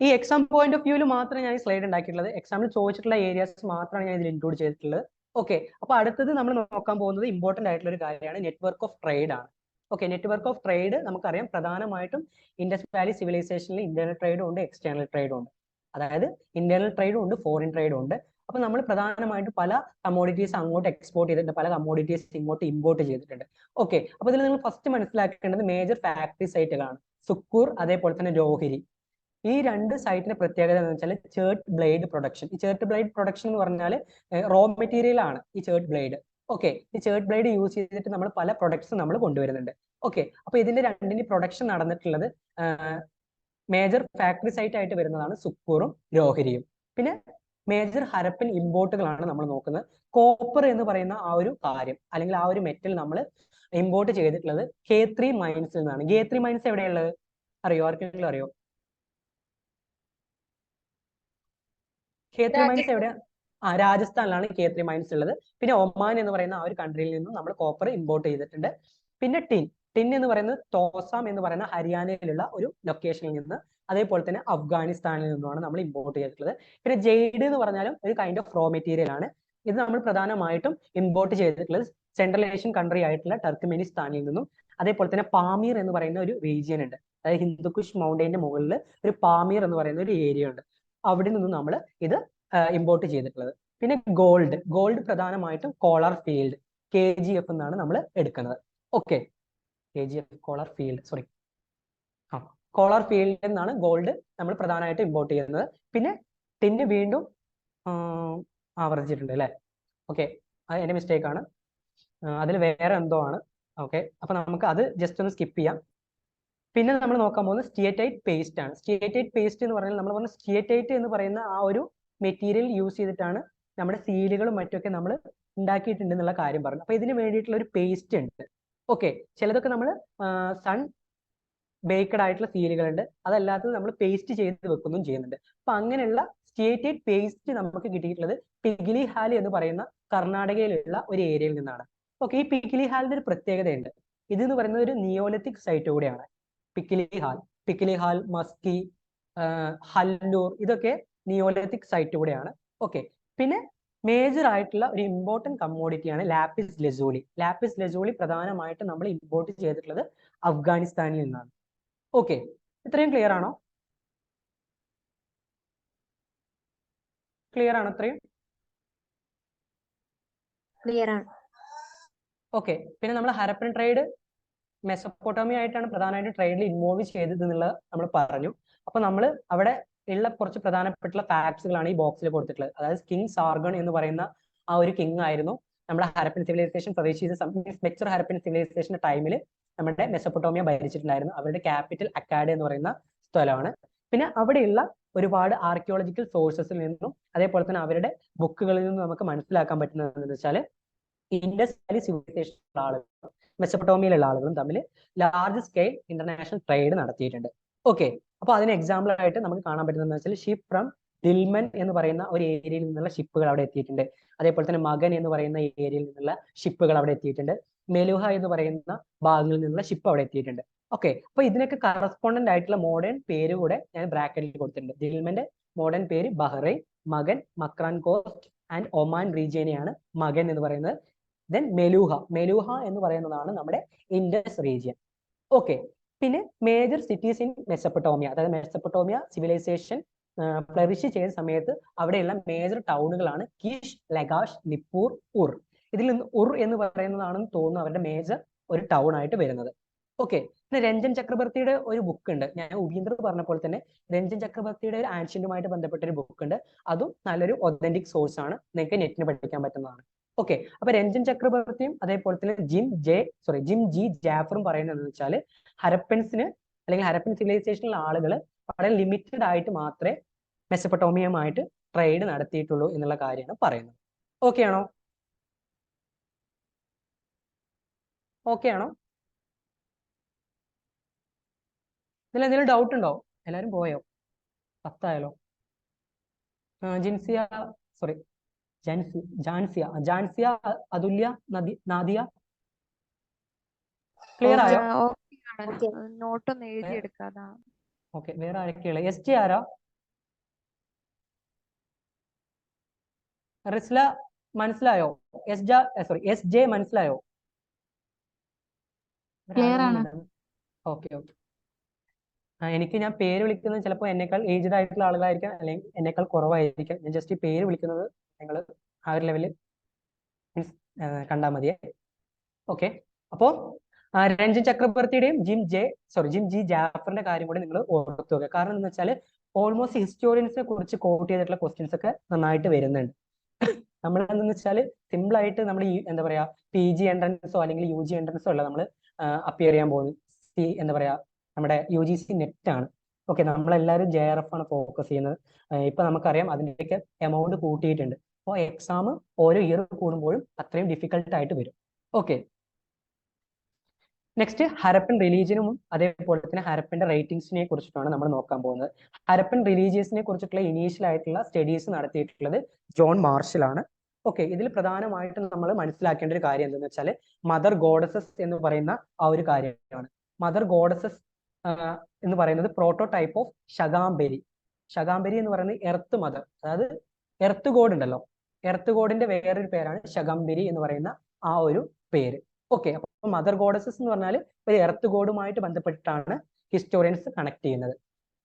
ഈ എക്സാം പോയിന്റ് ഓഫ് വ്യൂവിൽ മാത്രമേ ഞാൻ ഈ സ്ലൈഡ് ഉണ്ടാക്കിയിട്ടുള്ളത്. എക്സാമിൽ ചോദിച്ചിട്ടുള്ള ഏരിയാസ് മാത്രമാണ് ഞാൻ ഇതിൽ ഇൻക്ലൂഡ് ചെയ്തിട്ടുള്ളത്. ഓക്കെ, അപ്പൊ അടുത്തത് നമ്മൾ നോക്കാൻ പോകുന്നത് ഇമ്പോർട്ടന്റ് ആയിട്ടുള്ള ഒരു കാര്യമാണ് നെറ്റ്വർക്ക് ഓഫ് ട്രേഡ് ആണ്. ഓക്കെ, നെറ്റ്വർക്ക് ഓഫ് ട്രേഡ് നമുക്കറിയാം പ്രധാനമായിട്ടും ഇൻഡസ് വാലി സിവിലൈസേഷനിൽ ഇന്റേണൽ ട്രേഡും ഉണ്ട്, എക്സ്റ്റേണൽ ട്രേഡും ഉണ്ട്. അതായത് ഇന്റേണൽ ട്രേഡും ഉണ്ട്, ഫോറിൻ ട്രേഡും ഉണ്ട്. അപ്പൊ നമ്മൾ പ്രധാനമായിട്ടും പല കമ്മോഡിറ്റീസ് അങ്ങോട്ട് എക്സ്പോർട്ട് ചെയ്തിട്ടുണ്ട്, പല കമ്മോഡിറ്റീസ് ഇങ്ങോട്ട് ഇമ്പോർട്ട് ചെയ്തിട്ടുണ്ട്. ഓക്കെ, അപ്പൊ ഇതിൽ നിങ്ങൾ ഫസ്റ്റ് മനസ്സിലാക്കേണ്ടത് മേജർ ഫാക്ടറി സൈറ്റുകളാണ് സുക്കൂർ, അതേപോലെ തന്നെ രോഹിരി. ഈ രണ്ട് സൈറ്റിന്റെ പ്രത്യേകത എന്ന് വെച്ചാൽ ചേർട്ട് ബ്ലേഡ് പ്രൊഡക്ഷൻ. ഈ ചേർട്ട് ബ്ലേഡ് പ്രൊഡക്ഷൻ എന്ന് പറഞ്ഞാൽ റോ മെറ്റീരിയൽ ആണ് ഈ ചേർട്ട് ബ്ലേഡ്. ഓക്കെ, ഈ ചേർട്ട് ബ്ലേഡ് യൂസ് ചെയ്തിട്ട് നമ്മൾ പല പ്രൊഡക്ട്സ് നമ്മൾ കൊണ്ടുവരുന്നുണ്ട്. ഓക്കെ, അപ്പൊ ഇതിന്റെ രണ്ടിന്റെ പ്രൊഡക്ഷൻ നടന്നിട്ടുള്ളത് മേജർ ഫാക്ടറി സൈറ്റ് ആയിട്ട് വരുന്നതാണ് സുക്കൂറും രോഹിരിയും. പിന്നെ മേജർ ഹരപ്പൻ ഇമ്പോർട്ടുകളാണ് നമ്മൾ നോക്കുന്നത്. കോപ്പർ എന്ന് പറയുന്ന ആ ഒരു കാര്യം അല്ലെങ്കിൽ ആ ഒരു മെറ്റൽ നമ്മൾ ഇമ്പോർട്ട് ചെയ്തിട്ടുള്ളത് K3 മൈൻസിൽ നിന്നാണ്. K3 മൈൻസ് എവിടെയുള്ളത് അറിയോ? ആർക്കെങ്കിലും അറിയോ? K3 മൈൻസ് എവിടെയാ? രാജസ്ഥാനിലാണ് K3 മൈൻസ് ഉള്ളത്. പിന്നെ ഒമാൻ എന്ന് പറയുന്ന ആ ഒരു കൺട്രിയിൽ നിന്നും നമ്മൾ കോപ്പർ ഇമ്പോർട്ട് ചെയ്തിട്ടുണ്ട്. പിന്നെ ടിൻ എന്ന് പറയുന്നത് തോസാം എന്ന് പറയുന്ന ഹരിയാനയിലുള്ള ഒരു ലൊക്കേഷനിൽ നിന്ന്, അതേപോലെ തന്നെ അഫ്ഗാനിസ്ഥാനിൽ നിന്നുമാണ് നമ്മൾ ഇമ്പോർട്ട് ചെയ്തിട്ടുള്ളത്. പിന്നെ ജെയ്ഡ് എന്ന് പറഞ്ഞാലും ഒരു കൈൻഡ് ഓഫ് റോ മെറ്റീരിയൽ ആണ്. ഇത് നമ്മൾ പ്രധാനമായിട്ടും ഇമ്പോർട്ട് ചെയ്തിട്ടുള്ളത് സെൻട്രൽ ഏഷ്യൻ കൺട്രി ആയിട്ടുള്ള ടർക്ക്മെനിസ്ഥാനിൽ നിന്നും, അതേപോലെ തന്നെ പാമീർ എന്ന് പറയുന്ന ഒരു റീജിയൻ ഉണ്ട്, അതായത് ഹിന്ദുക്കുഷ് മൗണ്ടൈന്റെ മുകളിൽ ഒരു പാമീർ എന്ന് പറയുന്ന ഒരു ഏരിയ ഉണ്ട്, അവിടെ നിന്നും നമ്മൾ ഇത് ഇമ്പോർട്ട് ചെയ്തിട്ടുള്ളത്. പിന്നെ ഗോൾഡ് പ്രധാനമായിട്ടും കോളർ ഫീൽഡ് KGF എന്നാണ് നമ്മൾ എടുക്കുന്നത്. ഓക്കെ, KGF കോളർ ഫീൽഡ് എന്നാണ് ഗോൾഡ് നമ്മൾ പ്രധാനമായിട്ട് ഇമ്പോർട്ട് ചെയ്യുന്നത്. പിന്നെ ടിന്ന് വീണ്ടും ആവർത്തിച്ചിട്ടുണ്ട് അല്ലേ? ഓക്കെ, അത് എന്റെ മിസ്റ്റേക്ക് ആണ്, അതിൽ വേറെ എന്തോ ആണ്. ഓക്കെ, അപ്പൊ നമുക്ക് അത് ജസ്റ്റ് ഒന്ന് സ്കിപ്പ് ചെയ്യാം. പിന്നെ നമ്മൾ നോക്കാൻ പോകുന്നത് സ്റ്റിയറ്റൈറ്റ് പേസ്റ്റ് ആണ്. സ്റ്റിയറ്റൈറ്റ് പേസ്റ്റ് എന്ന് പറഞ്ഞാൽ നമ്മൾ പറഞ്ഞ സ്റ്റിയറ്റൈറ്റ് എന്ന് പറയുന്ന ആ ഒരു മെറ്റീരിയൽ യൂസ് ചെയ്തിട്ടാണ് നമ്മുടെ സീലുകളും മറ്റൊക്കെ നമ്മൾ ഉണ്ടാക്കിയിട്ടുണ്ട് എന്നുള്ള കാര്യം പറഞ്ഞു. അപ്പൊ ഇതിന് വേണ്ടിയിട്ടുള്ള ഒരു പേസ്റ്റ് ഉണ്ട്. ഓക്കെ, ചിലതൊക്കെ നമ്മൾ സൺ ബേക്കഡ് ആയിട്ടുള്ള സീലുകളുണ്ട്, അതല്ലാത്തത് നമ്മൾ പേസ്റ്റ് ചെയ്ത് വെക്കുകയും ചെയ്യുന്നുണ്ട്. അപ്പൊ അങ്ങനെയുള്ള സ്റ്റിയറ്റൈറ്റ് പേസ്റ്റ് നമുക്ക് കിട്ടിയിട്ടുള്ളത് പിഗ്ലി ഹാൽ എന്ന് പറയുന്ന കർണാടകയിലുള്ള ഒരു ഏരിയയിൽ നിന്നാണ്. ഓക്കെ, ഈ പിഗ്ലി ഹാലിന്റെ ഒരു പ്രത്യേകതയുണ്ട്. ഇതെന്ന് പറയുന്നത് ഒരു നിയോലിത്തിക് സൈറ്റ് കൂടെയാണ്. പിക്കിലി ഹാൽ, മസ്കി, ഹല്ലൂർ, ഇതൊക്കെ നിയോലിത്തിക് സൈറ്റ് കൂടെയാണ്. ഓക്കെ, പിന്നെ മേജർ ആയിട്ടുള്ള ഒരു important കമ്മോഡിറ്റിയാണ് lapis lazuli. Lapis lazuli പ്രധാനമായിട്ട് നമ്മൾ ഇമ്പോർട്ട് ചെയ്തിട്ടുള്ളത് അഫ്ഗാനിസ്ഥാനിൽ നിന്നാണ്. ഓക്കെ, ഇത്രയും ക്ലിയർ ആണോ? ക്ലിയർ ആണോ? ഇത്രയും ക്ലിയർ ആണ്. ഓക്കെ, പിന്നെ നമ്മൾ ഹരപ്പൻ ട്രേഡ് മെസപ്പൊട്ടോമിയ ആയിട്ടാണ് പ്രധാനമായിട്ടും ട്രേഡിൽ ഇൻവോൾവ് ചെയ്തത് എന്നുള്ളത് നമ്മൾ പറഞ്ഞു. അപ്പൊ നമ്മൾ അവിടെ ഉള്ള കുറച്ച് പ്രധാനപ്പെട്ടുള്ള ഫാക്ട്സുകളാണ് ഈ ബോക്സിൽ കൊടുത്തിട്ടുള്ളത്. അതായത് കിങ് സാർഗൺ എന്ന് പറയുന്ന ആ ഒരു കിങ് ആയിരുന്നു നമ്മുടെ ഹരപ്പൻ സിവിലൈസേഷൻ പ്രതീക്ഷിച്ച മെച്ചർ ഹരപ്പൻ സിവിലൈസേഷന്റെ ടൈമിൽ നമ്മുടെ മെസപ്പൊട്ടോമിയ ഭരിച്ചിട്ടുണ്ടായിരുന്നു. അവരുടെ ക്യാപിറ്റൽ അക്കാഡ എന്ന് പറയുന്ന സ്ഥലമാണ്. പിന്നെ അവിടെയുള്ള ഒരുപാട് ആർക്കിയോളജിക്കൽ സോഴ്സസിൽ നിന്നും അതേപോലെ തന്നെ അവരുടെ ബുക്കുകളിൽ നിന്നും നമുക്ക് മനസ്സിലാക്കാൻ പറ്റുന്നത് എന്താണെന്ന് വെച്ചാൽ ഇൻഡസ് വാലി സിവിലൈസേഷൻ ആളുകളും മെസപ്പൊട്ടോമിയയിലുള്ള ആളുകളും തമ്മിൽ ലാർജ് സ്കെയിൽ ഇന്റർനാഷണൽ ട്രേഡ് നടത്തിയിട്ടുണ്ട്. ഓക്കെ, അപ്പൊ അതിന് എക്സാമ്പിൾ ആയിട്ട് നമുക്ക് കാണാൻ പറ്റുന്നത് വെച്ചാൽ ഷിപ്പ് ഫ്രം ദിൽമൻ എന്ന് പറയുന്ന ഒരു ഏരിയയിൽ നിന്നുള്ള ഷിപ്പുകൾ അവിടെ എത്തിയിട്ടുണ്ട്. അതേപോലെ തന്നെ മകൻ എന്ന് പറയുന്ന ഏരിയയിൽ നിന്നുള്ള ഷിപ്പുകൾ അവിടെ എത്തിയിട്ടുണ്ട്. മെലുഹ എന്ന് പറയുന്ന ഭാഗങ്ങളിൽ നിന്നുള്ള ഷിപ്പ് അവിടെ എത്തിയിട്ടുണ്ട്. ഓക്കെ, അപ്പൊ ഇതിനൊക്കെ കറസ്പോണ്ടന്റ് ആയിട്ടുള്ള മോഡേൺ പേര് കൂടെ ഞാൻ ബ്രാക്കറ്റിൽ കൊടുത്തിട്ടുണ്ട്. ദിൽമന്റെ മോഡേൺ പേര് ബഹ്റൈൻ, മകൻ മക്രാൻ കോസ്റ്റ് ആൻഡ് ഒമാൻ റീജിയനെയാണ് മകൻ എന്ന് പറയുന്നത്. ദെൻ മെലൂഹ എന്ന് പറയുന്നതാണ് നമ്മുടെ ഇൻഡസ് റീജിയൻ. ഓക്കെ, പിന്നെ മേജർ സിറ്റീസ് ഇൻ മെസപ്പൊട്ടോമിയ, അതായത് മെസപ്പൊട്ടോമിയ സിവിലൈസേഷൻ ഫ്ലറിഷ് ചെയ്ത സമയത്ത് അവിടെയുള്ള മേജർ ടൗണുകളാണ് കിഷ്, ലഗാഷ്, നിപ്പൂർ, ഉർ. ഇതിൽ നിന്ന് ഉർ എന്ന് പറയുന്നതാണെന്ന് തോന്നുന്നു അവരുടെ മേജർ ഒരു ടൗൺ ആയിട്ട് വരുന്നത്. ഓക്കെ. പിന്നെ രഞ്ജൻ ചക്രവർത്തിയുടെ ഒരു ബുക്ക് ഉണ്ട്. ഞാൻ ഉപീന്ദ്ര പറഞ്ഞ പോലെ തന്നെ രഞ്ജൻ ചക്രവർത്തിയുടെ ഒരു ആൻഷ്യന്റുമായിട്ട് ബന്ധപ്പെട്ട ഒരു ബുക്ക് ഉണ്ട്. അതും നല്ലൊരു ഒതന്റിക് സോഴ്സ് ആണ്, നിങ്ങൾക്ക് നെറ്റിന് പഠിക്കാൻ പറ്റുന്നതാണ്. ഓക്കെ. അപ്പൊ രഞ്ജൻ ചക്രവർത്തിയും അതേപോലെ തന്നെ ജിം ജി ജാഫറും പറയുന്നത് എന്ന് വെച്ചാൽ ഹരപ്പൻസിന് അല്ലെങ്കിൽ ഹരപ്പൻ സിവിലൈസേഷനിലെ ആളുകൾ വളരെ ലിമിറ്റഡ് ആയിട്ട് മാത്രമേ മെസപ്പൊട്ടോമിയയുമായിട്ട് ട്രേഡ് നടത്തിയിട്ടുള്ളൂ എന്നുള്ള കാര്യമാണ് പറയുന്നത്. ഓക്കെ ആണോ? ഓക്കെ ആണോ? ഇതിൽ എന്തെങ്കിലും ഡൗട്ട് ഉണ്ടോ? എല്ലാരും പോയോ? 10 ആയാലോ? ജാൻസിയ, അതുല്യ, നാദിയ, ക്ലിയർ ആയോ? Okay. നോട്ടൊന്ന് എഴുതിയെടുക്കാതാ. ഓക്കെ. വേറെ ആരൊക്കെയുള്ള? SJ ആരാ? റിസ്ല മനസ്സിലായോ? SJ മനസ്സിലായോ? Okay okay. എനിക്ക് ഞാൻ പേര് വിളിക്കുന്നത് ചിലപ്പോൾ എന്നേക്കാൾ ഏജ്ഡ് ആയിട്ടുള്ള ആളുകളായിരിക്കാം, അല്ലെങ്കിൽ എന്നേക്കാൾ കുറവായിരിക്കാം. ഞാൻ ജസ്റ്റ് ഈ പേര് വിളിക്കുന്നത് നിങ്ങൾ ആ ഒരു ലെവലിൽ മീൻസ് കണ്ടാൽ മതിയേ. ഓക്കെ. അപ്പോൾ രഞ്ജൻ ചക്രവർത്തിയുടെയും ജിം ജി ജാഫറിന്റെ കാര്യം കൂടി നിങ്ങൾ ഓർത്തു വെക്കുക. കാരണം എന്താ വെച്ചാൽ ഓൾമോസ്റ്റ് ഹിസ്റ്റോറിയൻസിനെ കുറിച്ച് കോട്ട് ചെയ്തിട്ടുള്ള ക്വസ്റ്റ്യൻസ് ഒക്കെ നന്നായിട്ട് വരുന്നുണ്ട്. നമ്മൾ എന്താണെന്ന് വെച്ചാൽ സിമ്പിൾ ആയിട്ട് നമ്മൾ ഈ എന്താ പറയാ PG എൻട്രൻസോ അല്ലെങ്കിൽ UG എൻട്രൻസോ അല്ല നമ്മൾ അപ്പിയർ ചെയ്യാൻ പോകുന്നത്. എന്താ പറയാ നമ്മുടെ UGC നെറ്റ് ആണ്. ഓക്കെ. നമ്മളെല്ലാവരും JRF ആണ് ഫോക്കസ് ചെയ്യുന്നത്. ഇപ്പൊ നമുക്കറിയാം അതിൻ്റെയൊക്കെ എമൗണ്ട് കൂട്ടിയിട്ടുണ്ട്. അപ്പോൾ എക്സാം ഓരോ ഇയർ കൂടുമ്പോഴും അത്രയും ഡിഫിക്കൽട്ട് ആയിട്ട് വരും. ഓക്കെ. നെക്സ്റ്റ് ഹരപ്പൻ റിലീജിയനും അതേപോലെ തന്നെ ഹരപ്പന്റെ റൈറ്റിംഗ്സിനെ കുറിച്ചിട്ടാണ് നമ്മൾ നോക്കാൻ പോകുന്നത്. ഹരപ്പൻ റിലീജിയസിനെ കുറിച്ചിട്ടുള്ള ഇനീഷ്യൽ ആയിട്ടുള്ള സ്റ്റഡീസ് നടത്തിയിട്ടുള്ളത് ജോൺ മാർഷൽ ആണ്. ഓക്കെ. ഇതിൽ പ്രധാനമായിട്ടും നമ്മൾ മനസ്സിലാക്കേണ്ട ഒരു കാര്യം എന്താണെന്ന് വെച്ചാൽ മദർ ഗോഡസസ് എന്ന് പറയുന്ന ആ ഒരു കാര്യമാണ്. മദർ ഗോഡസസ് എന്ന് പറയുന്നത് പ്രോട്ടോടൈപ്പ് ഓഫ് ശകാംബരി. ശകാംബരി എന്ന് പറയുന്നത് എർത്ത് മദർ, അതായത് എർത്ത് ഗോഡ് ഉണ്ടല്ലോ, എർത്ത് ഗോഡിന്റെ വേറൊരു പേരാണ് ശകാംബരി എന്ന് പറയുന്ന ആ ഒരു പേര്. ഓക്കെ. അപ്പൊ മദർ ഗോഡസസ് എന്ന് പറഞ്ഞാൽ ഒരു എർത്ത് ഗോഡുമായിട്ട് ബന്ധപ്പെട്ടിട്ടാണ് ഹിസ്റ്റോറിയൻസ് കണക്ട് ചെയ്യുന്നത്.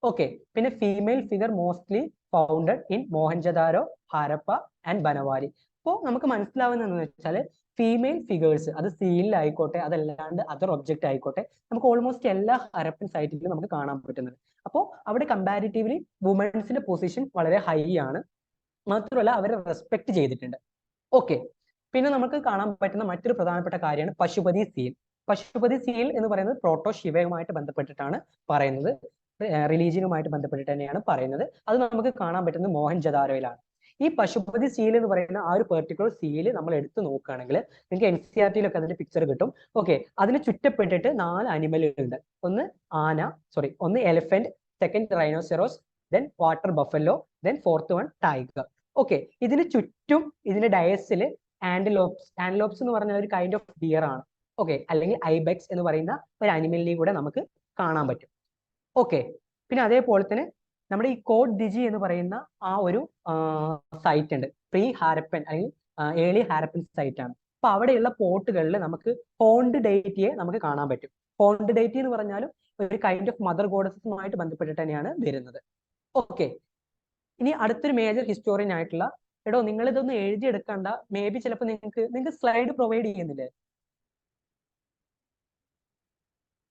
ഓക്കെ. പിന്നെ female figure mostly founded in Mohenjodaro, Harappa and Banawali. അപ്പോൾ നമുക്ക് മനസ്സിലാവുന്നതെന്ന് വെച്ചാൽ ഫീമെയിൽ ഫിഗേഴ്സ്, അത് സീലിലായിക്കോട്ടെ അതല്ലാണ്ട് അതർ ഒബ്ജക്റ്റ് ആയിക്കോട്ടെ, നമുക്ക് ഓൾമോസ്റ്റ് എല്ലാ ഹരപ്പൻ സൈറ്റിലും നമുക്ക് കാണാൻ പറ്റുന്നത്. അപ്പോൾ അവിടെ കമ്പാരിറ്റീവ്ലി വുമൻസിന്റെ പൊസിഷൻ വളരെ ഹൈ ആണ്. മാത്രമല്ല അവരെ റെസ്പെക്ട് ചെയ്തിട്ടുണ്ട്. ഓക്കെ. പിന്നെ നമുക്ക് കാണാൻ പറ്റുന്ന മറ്റൊരു പ്രധാനപ്പെട്ട കാര്യമാണ് പശുപതി സീൽ. പശുപതി സീൽ എന്ന് പറയുന്നത് പ്രോട്ടോ ശിവയുമായിട്ട് ബന്ധപ്പെട്ടിട്ടാണ് പറയുന്നത്, റിലീജിയനുമായിട്ട് ബന്ധപ്പെട്ടിട്ട് തന്നെയാണ് പറയുന്നത്. അത് നമുക്ക് കാണാൻ പറ്റുന്നത് മോഹൻജദാരോയിലാണ്. ഈ പശുപതി സീൽ എന്ന് പറയുന്ന ആ ഒരു പെർട്ടിക്കുലർ സീല് നമ്മൾ എടുത്ത് നോക്കുകയാണെങ്കിൽ നിങ്ങൾക്ക് NCERT-യിലൊക്കെ അതിന്റെ പിക്ചർ കിട്ടും. ഓക്കെ. അതിന് ചുറ്റപ്പെട്ടിട്ട് 4 അനിമലുകളുണ്ട്. ഒന്ന് elephant, second rhinoceros, then water buffalo, then fourth one tiger. Okay. ഇതിന് ചുറ്റും ഇതിന്റെ ഡയസിൽ ആന്റിലോപ്സ് എന്ന് പറഞ്ഞ ഒരു കൈൻഡ് ഓഫ് ഡിയർ ആണ്. ഓക്കെ. അല്ലെങ്കിൽ ഐബെക്സ് എന്ന് പറയുന്ന ഒരു അനിമലിനെയും കൂടെ നമുക്ക് കാണാൻ പറ്റും. ഓക്കെ. പിന്നെ അതേപോലെ തന്നെ നമ്മുടെ ഈ കോട്ട് ഡിജി എന്ന് പറയുന്ന ആ ഒരു സൈറ്റ് ഉണ്ട്, പ്രീ ഹാരപ്പൻ അല്ലെങ്കിൽ ഏർലി ഹാരപ്പൻ സൈറ്റ് ആണ്. അപ്പൊ അവിടെയുള്ള പോർട്ടുകളിൽ നമുക്ക് ഹോണ്ട് ഡേറ്റിയെ നമുക്ക് കാണാൻ പറ്റും. ഹോണ്ട് ഡേറ്റി എന്ന് പറഞ്ഞാലും ഒരു കൈൻഡ് ഓഫ് മദർ ഗോഡസസുമായിട്ട് ബന്ധപ്പെട്ടിട്ട് തന്നെയാണ് വരുന്നത്. ഓക്കെ. ഇനി അടുത്തൊരു മേജർ ഹിസ്റ്റോറിയൻ ആയിട്ടുള്ള, എടോ നിങ്ങൾ ഇതൊന്നും എഴുതിയെടുക്കണ്ട, മേ ബി ചിലപ്പോൾ നിങ്ങൾക്ക് സ്ലൈഡ് പ്രൊവൈഡ് ചെയ്യുന്നില്ലേ?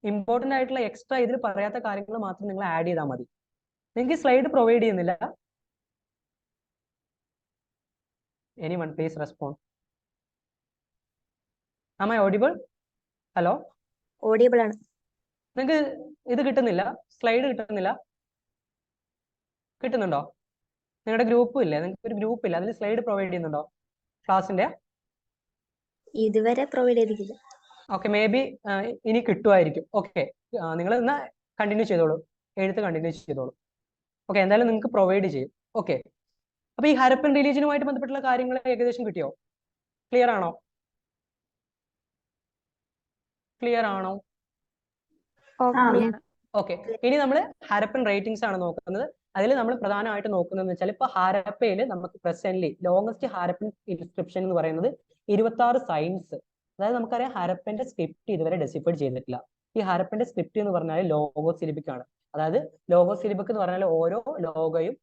ഇമ്പോർട്ടന്റ് ആയിട്ടുള്ള എക്സ്ട്രാ ഇതിൽ പറയാത്ത കാര്യങ്ങൾ മാത്രം നിങ്ങൾ ആഡ് ചെയ്താൽ മതി. നിങ്ങൾക്ക് സ്ലൈഡ് പ്രൊവൈഡ് ചെയ്യുന്നില്ല? Anyone please respond. Am I audible? Hello, audible ആണ്. നിങ്ങൾക്ക് ഇത് കിട്ടുന്നില്ല? സ്ലൈഡ് കിട്ടുന്നില്ല? കിട്ടുന്നുണ്ടോ? നിങ്ങളുടെ ഗ്രൂപ്പും ഇല്ലേ? നിങ്ങൾക്ക് ഒരു ഗ്രൂപ്പ് ഇല്ല, അതിൽ സ്ലൈഡ് പ്രൊവൈഡ് ചെയ്യുന്നുണ്ടോ ക്ലാസിന്റെ? ഇതുവരെ പ്രൊവൈഡ് ചെയ്തിട്ടില്ല. ഓക്കെ. മേ ബി ഇനി കിട്ടുമായിരിക്കും. ഓക്കെ. നിങ്ങൾ എന്നാ കണ്ടിന്യൂ ചെയ്തോളൂ, എഴുത്ത് കണ്ടിന്യൂ ചെയ്തോളൂ. ഓക്കെ. എന്തായാലും നിങ്ങൾക്ക് പ്രൊവൈഡ് ചെയ്യും. ഓക്കെ. അപ്പൊ ഈ ഹരപ്പൻ റിലീജിയനുമായിട്ട് ബന്ധപ്പെട്ടുള്ള കാര്യങ്ങൾ ഏകദേശം കിട്ടിയോ? ക്ലിയർ ആണോ? ക്ലിയർ ആണോ? ഓക്കെ. ഇനി നമ്മൾ ഹരപ്പൻ റേറ്റിംഗ്സ് ആണ് നോക്കുന്നത്. അതിൽ നമ്മൾ പ്രധാനമായിട്ട് നോക്കുന്നതെന്ന് വെച്ചാൽ ഇപ്പൊ ഹാരപ്പയിൽ നമുക്ക് പ്രസന്റ്ലി ലോങ്സ്റ്റ് ഹാരപ്പൻ ഇൻസ്ക്രിപ്ഷൻ എന്ന് പറയുന്നത് 26 സൈൻസ്. അതായത് നമുക്കറിയാം ഹാരപ്പന്റെ സ്ക്രിപ്റ്റ് ഇതുവരെ ഡെസിഫൈഡ് ചെയ്തിട്ടില്ല. ഈ ഹാരപ്പന്റെ സ്ക്രിപ്റ്റ് എന്ന് പറഞ്ഞാൽ ലോഗോസിലിബിക് ആണ്. അതായത് ലോഗോ സിലിബിക് എന്ന് പറഞ്ഞാൽ ഓരോ ലോഗോയും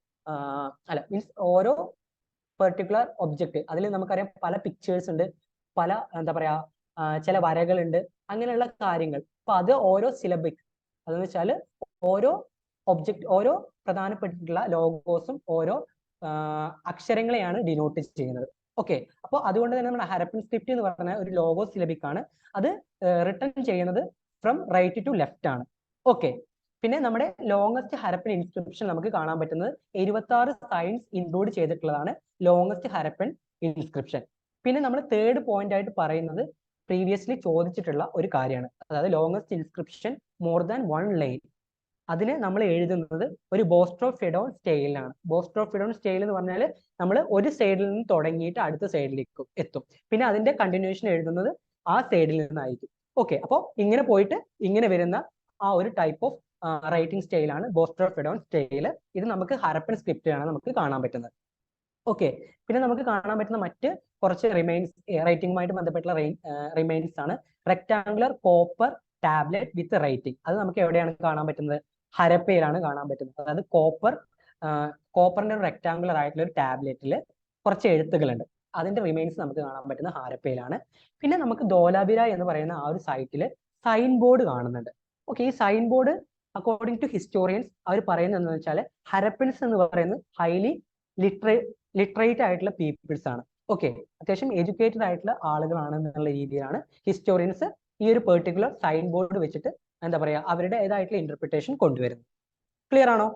അല്ല മീൻസ് ഓരോ പെർട്ടിക്കുലർ ഒബ്ജക്റ്റ് അതിൽ നമുക്കറിയാം പല പിക്ചേഴ്സ് ഉണ്ട്, പല എന്താ പറയാ ചില വരകളുണ്ട്, അങ്ങനെയുള്ള കാര്യങ്ങൾ. അപ്പൊ അത് ഓരോ സിലബിക് അതെന്ന് വെച്ചാൽ ഓരോ ഒബ്ജക്റ്റ് ഓരോ പ്രധാനപ്പെട്ടിട്ടുള്ള ലോഗോസും ഓരോ അക്ഷരങ്ങളെയാണ് ഡിനോട്ട് ചെയ്യുന്നത്. ഓക്കെ, അപ്പോൾ അതുകൊണ്ട് തന്നെ നമ്മുടെ ഹരപ്പൻ സ്ക്രിപ്റ്റ് എന്ന് പറഞ്ഞ ഒരു ലോഗോ സിലബിക് ആണ്. അത് റിട്ടേൺ ചെയ്യുന്നത് ഫ്രം റൈറ്റ് ടു ലെഫ്റ്റ് ആണ്. ഓക്കെ, പിന്നെ നമ്മുടെ ലോങ്സ്റ്റ് ഹരപ്പൻ ഇൻസ്ക്രിപ്ഷൻ നമുക്ക് കാണാൻ പറ്റുന്നത് 76 സൈൻസ് ഇൻക്ലൂഡ് ചെയ്തിട്ടുള്ളതാണ് ലോങ്സ്റ്റ് ഹരപ്പൻ ഇൻസ്ക്രിപ്ഷൻ. പിന്നെ നമ്മൾ തേർഡ് പോയിന്റ് ആയിട്ട് പറയുന്നത് പ്രീവിയസ്ലി ചോദിച്ചിട്ടുള്ള ഒരു കാര്യമാണ്. അതായത് longest inscription more than 1 line. അതിന് നമ്മൾ എഴുതുന്നത് ഒരു ബോസ്ട്രോഫിഡോൺ സ്റ്റൈലിലാണ്. ബോസ്ട്രോഫിഡോൺ സ്റ്റൈൽ എന്ന് പറഞ്ഞാൽ നമ്മൾ ഒരു സൈഡിൽ നിന്ന് തുടങ്ങിയിട്ട് അടുത്ത സൈഡിലേക്ക് എത്തും, പിന്നെ അതിന്റെ കണ്ടിന്യൂഷൻ എഴുതുന്നത് ആ സൈഡിൽ നിന്നായിരിക്കും. ഓക്കെ, അപ്പോൾ ഇങ്ങനെ പോയിട്ട് ഇങ്ങനെ വരുന്ന ആ ഒരു ടൈപ്പ് ഓഫ് റൈറ്റിംഗ് സ്റ്റൈലാണ് ബോസ്ട്രോഫിഡോൺ സ്റ്റൈൽ. ഇത് നമുക്ക് ഹരപ്പൻ സ്ക്രിപ്റ്റിലാണ് നമുക്ക് കാണാൻ പറ്റുന്നത്. ഓക്കെ, പിന്നെ നമുക്ക് കാണാൻ പറ്റുന്ന മറ്റ് കുറച്ച് റൈറ്റിംഗുമായിട്ട് ബന്ധപ്പെട്ടുള്ള റിമൈൻസ് ആണ് റെക്ടാങ്കുലർ കോപ്പർ ടാബ്ലറ്റ് വിത്ത് റൈറ്റിംഗ്. അത് നമുക്ക് എവിടെയാണ് കാണാൻ പറ്റുന്നത്? ഹരപ്പയിലാണ് കാണാൻ പറ്റുന്നത്. അതായത് കോപ്പറിന്റെ ഒരു റെക്ടാങ്കുലർ ആയിട്ടുള്ള ഒരു ടാബ്ലറ്റിൽ കുറച്ച് എഴുത്തുകളുണ്ട്, അതിന്റെ റിമൈൻസ് നമുക്ക് കാണാൻ പറ്റുന്ന ഹരപ്പയിലാണ്. പിന്നെ നമുക്ക് ധോലാവിര എന്ന് പറയുന്ന ആ ഒരു സൈറ്റിൽ സൈൻ ബോർഡ് കാണുന്നുണ്ട്. ഓക്കെ, ഈ sign board according to historians അവർ പറയുന്നത് എന്താണെന്ന് വെച്ചാൽ ഹരപ്പൻസ് എന്ന് പറയുന്നത് ഹൈലി ലിറ്ററേറ്റ് ആയിട്ടുള്ള പീപ്പിൾസ് ആണ്. ഓക്കെ, അത്യാവശ്യം എഡ്യൂക്കേറ്റഡ് ആയിട്ടുള്ള ആളുകളാണ് എന്നുള്ള രീതിയിലാണ് ഹിസ്റ്റോറിയൻസ് ഈ ഒരു പെർട്ടിക്കുലർ സൈൻ ബോർഡ് വെച്ചിട്ട് എന്താ പറയാ അവരുടെ ഏതായിട്ടുള്ള ഇന്റർപ്രിട്ടേഷൻ കൊണ്ടുവരുന്നത്. ക്ലിയർ ആണോ?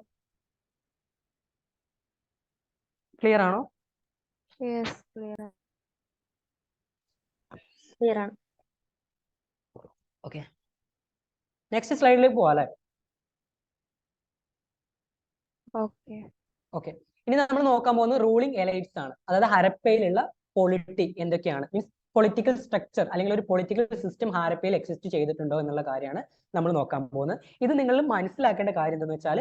ക്ലിയർ ആണോ? Yes, clear. ക്ലിയർ ആണ്. ഓക്കെ, നെക്സ്റ്റ് സ്ലൈഡിലേക്ക് പോവാം അല്ലേ? Okay. ഓക്കെ, ഇനി നമ്മൾ നോക്കാൻ പോകുന്നത് റൂളിംഗ് എലൈറ്റ്സ് ആണ്. അതായത് ഹരപ്പയിലുള്ള പൊളിറ്റി എന്തൊക്കെയാണ്, മീൻസ് പൊളിറ്റിക്കൽ സ്ട്രക്ചർ അല്ലെങ്കിൽ ഒരു പൊളിറ്റിക്കൽ സിസ്റ്റം ഹാരപ്പയിൽ എക്സിസ്റ്റ് ചെയ്തിട്ടുണ്ടോ എന്നുള്ള കാര്യമാണ് നമ്മൾ നോക്കാൻ പോകുന്നത്. ഇത് നിങ്ങൾ മനസ്സിലാക്കേണ്ട കാര്യം എന്താണെന്ന് വെച്ചാൽ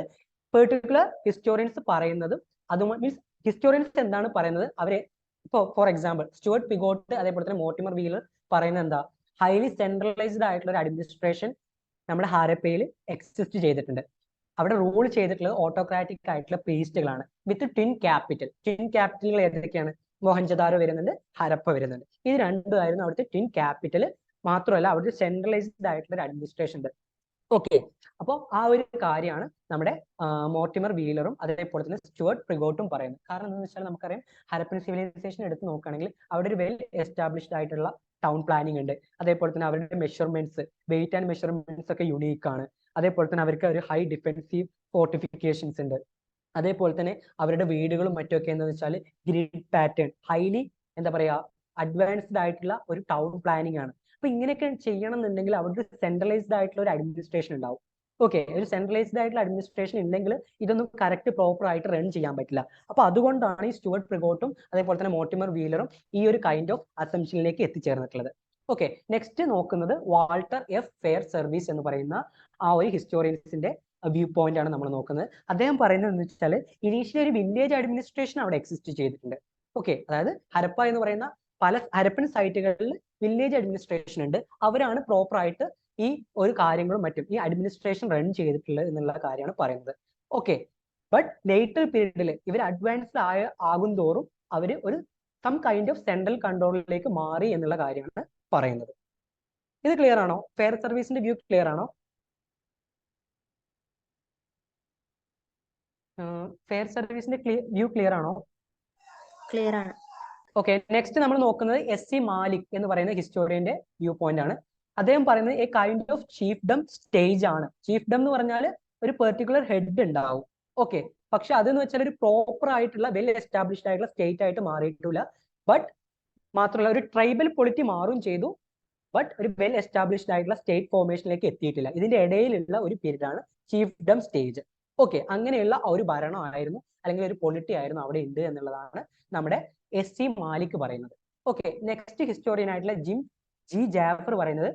പെർട്ടിക്കുലർ ഹിസ്റ്റോറിയൻസ് പറയുന്നതും അതും മീൻസ് ഹിസ്റ്റോറിയൻസ് എന്താണ് പറയുന്നത് അവരെ ഇപ്പോൾ ഫോർ എക്സാമ്പിൾ സ്റ്റുവർട്ട് പിഗോട്ട് അതേപോലെ തന്നെ മോർട്ടിമർ വീലർ പറയുന്നത് എന്താ, ഹൈലി സെൻട്രലൈസ്ഡ് ആയിട്ടുള്ള ഒരു അഡ്മിനിസ്ട്രേഷൻ നമ്മുടെ ഹാരപ്പയിൽ എക്സിസ്റ്റ് ചെയ്തിട്ടുണ്ട്. അവിടെ റൂൾ ചെയ്തിട്ടുള്ളത് ഓട്ടോക്രാറ്റിക് ആയിട്ടുള്ള പ്രീസ്റ്റുകളാണ് വിത്ത് ട്വിൻ ക്യാപിറ്റലുകൾ ഏതൊക്കെയാണ്? മോഹൻജദാരോ വരുന്നുണ്ട്, ഹരപ്പ വരുന്നുണ്ട്. ഇത് രണ്ടുമായിരുന്നു അവിടുത്തെ ട്വിൻ ക്യാപിറ്റൽ. മാത്രമല്ല അവിടെ സെൻട്രലൈസ്ഡ് ആയിട്ടുള്ള ഒരു അഡ്മിനിസ്ട്രേഷൻ ഉണ്ട്. ഓക്കെ, അപ്പോൾ ആ ഒരു കാര്യമാണ് നമ്മുടെ മോർട്ടിമർ വീലറും അതേപോലെ തന്നെ സ്റ്റുവർട്ട് പ്രിഗോട്ടും പറയുന്നത്. കാരണം എന്താണെന്ന് വെച്ചാൽ നമുക്കറിയാം ഹരപ്പൻ സിവിലൈസേഷൻ എടുത്ത് നോക്കുകയാണെങ്കിൽ അവിടെ ഒരു വെൽ എസ്റ്റാബ്ലിഷ്ഡ് ആയിട്ടുള്ള ടൗൺ പ്ലാനിങ് ഉണ്ട്. അതേപോലെ തന്നെ അവരുടെ മെഷർമെന്റ്സ്, വെയിറ്റ് ആൻഡ് മെഷർമെന്റ്സ് ഒക്കെ യുണീക്ക് ആണ്. അതേപോലെ തന്നെ അവർക്ക് ഒരു ഹൈ ഡിഫെൻസീവ് ഫോർട്ടിഫിക്കേഷൻസ് ഉണ്ട്. അതേപോലെ തന്നെ അവരുടെ വീടുകളും മറ്റൊക്കെ എന്താണെന്ന് വെച്ചാൽ ഗ്രിഡ് പാറ്റേൺ, ഹൈലി എന്താ പറയാ അഡ്വാൻസ്ഡ് ആയിട്ടുള്ള ഒരു ടൗൺ പ്ലാനിങ് ആണ്. അപ്പൊ ഇങ്ങനെയൊക്കെ ചെയ്യണം എന്നുണ്ടെങ്കിൽ അവർക്ക് സെൻട്രലൈസ്ഡ് ആയിട്ടുള്ള ഒരു അഡ്മിനിസ്ട്രേഷൻ ഉണ്ടാവും. ഓക്കെ, ഒരു സെൻട്രലൈസ്ഡ് ആയിട്ടുള്ള അഡ്മിനിസ്ട്രേഷൻ ഉണ്ടെങ്കിൽ ഇതൊന്നും കറക്റ്റ് പ്രോപ്പർ ആയിട്ട് റൺ ചെയ്യാൻ പറ്റില്ല. അപ്പൊ അതുകൊണ്ടാണ് ഈ സ്റ്റുവർട്ട് പ്രിഗോട്ടും അതേപോലെ തന്നെ മോർട്ടിമർ വീലറും ഈ ഒരു കൈൻഡ് ഓഫ് അസംഷനിലേക്ക് എത്തിച്ചേർന്നിട്ടുള്ളത്. ഓക്കെ, നെക്സ്റ്റ് നോക്കുന്നത് വാൾട്ടർ എഫ് ഫെയർ സർവീസ് എന്ന് പറയുന്ന ആ ഒരു ഹിസ്റ്റോറിയൻസിന്റെ വ്യൂ പോയിന്റ് ആണ് നമ്മൾ നോക്കുന്നത്. അദ്ദേഹം പറയുന്നത് എന്ന് വെച്ചാൽ ഇനീഷ്യലി ഒരു വില്ലേജ് അഡ്മിനിസ്ട്രേഷൻ അവിടെ എക്സിസ്റ്റ് ചെയ്തിട്ടുണ്ട്. ഓക്കെ, അതായത് ഹരപ്പ എന്ന് പറയുന്ന പല ഹരപ്പൻ സൈറ്റുകളിൽ വില്ലേജ് അഡ്മിനിസ്ട്രേഷൻ ഉണ്ട്. അവരാണ് പ്രോപ്പർ ആയിട്ട് ഈ ഒരു കാര്യങ്ങളും മറ്റും ഈ അഡ്മിനിസ്ട്രേഷൻ റൺ ചെയ്തിട്ടുള്ളത് എന്നുള്ള കാര്യമാണ് പറയുന്നത്. ഓക്കെ, ബട്ട് ലേറ്റർ പീരീഡിൽ ഇവർ അഡ്വാൻസ്ഡ് ആകും തോറും അവർ ഒരു സം കൈൻഡ് ഓഫ് സെൻട്രൽ കൺട്രോളിലേക്ക് മാറി എന്നുള്ള കാര്യമാണ് പറയുന്നത്. ഇത് ക്ലിയർ ആണോ? ഫെയർ സർവീസിന്റെ വ്യൂ ക്ലിയർ ആണോ? ഫെയർ സർവീസിന്റെ വ്യൂ ക്ലിയർ ആണോ? ക്ലിയർ ആണ്. ഓക്കെ, നെക്സ്റ്റ് നമ്മൾ നോക്കുന്നത് എസ്.സി. മാലിക് എന്ന് പറയുന്ന ഹിസ്റ്റോറിയന്റെ വ്യൂ പോയിന്റ് ആണ്. അദ്ദേഹം പറയുന്നത് A kind of chiefdom stage ആണ്. ചീഫ്ഡം എന്ന് പറഞ്ഞാൽ ഒരു പെർട്ടിക്കുലർ ഹെഡ് ഉണ്ടാവും. ഓക്കെ, പക്ഷെ അതെന്ന് വെച്ചാൽ ഒരു പ്രോപ്പർ ആയിട്ടുള്ള വെൽ എസ്റ്റാബ്ലിഷ്ഡ് ആയിട്ടുള്ള സ്റ്റേറ്റ് ആയിട്ട് മാറിയിട്ടില്ല. ബട്ട് മാത്രമല്ല ഒരു ട്രൈബൽ പൊളിറ്റി മാറും ചെയ്തു, ബട്ട് ഒരു വെൽ എസ്റ്റാബ്ലിഷ്ഡ് ആയിട്ടുള്ള സ്റ്റേറ്റ് ഫോർമേഷനിലേക്ക് എത്തിയിട്ടില്ല. ഇതിന്റെ ഇടയിലുള്ള ഒരു പീരീഡ് ആണ് ചീഫ്ഡം സ്റ്റേജ്. ഓക്കെ, അങ്ങനെയുള്ള ഒരു ഭരണമായിരുന്നു അല്ലെങ്കിൽ ഒരു പൊളിറ്റി ആയിരുന്നു അവിടെ ഉണ്ട് എന്നുള്ളതാണ് നമ്മുടെ എസ്.സി. മാലിക് പറയുന്നത്. ഓക്കെ, നെക്സ്റ്റ് ഹിസ്റ്റോറിയൻ ആയിട്ടുള്ള ജി ജാഫർ പറയുന്നത്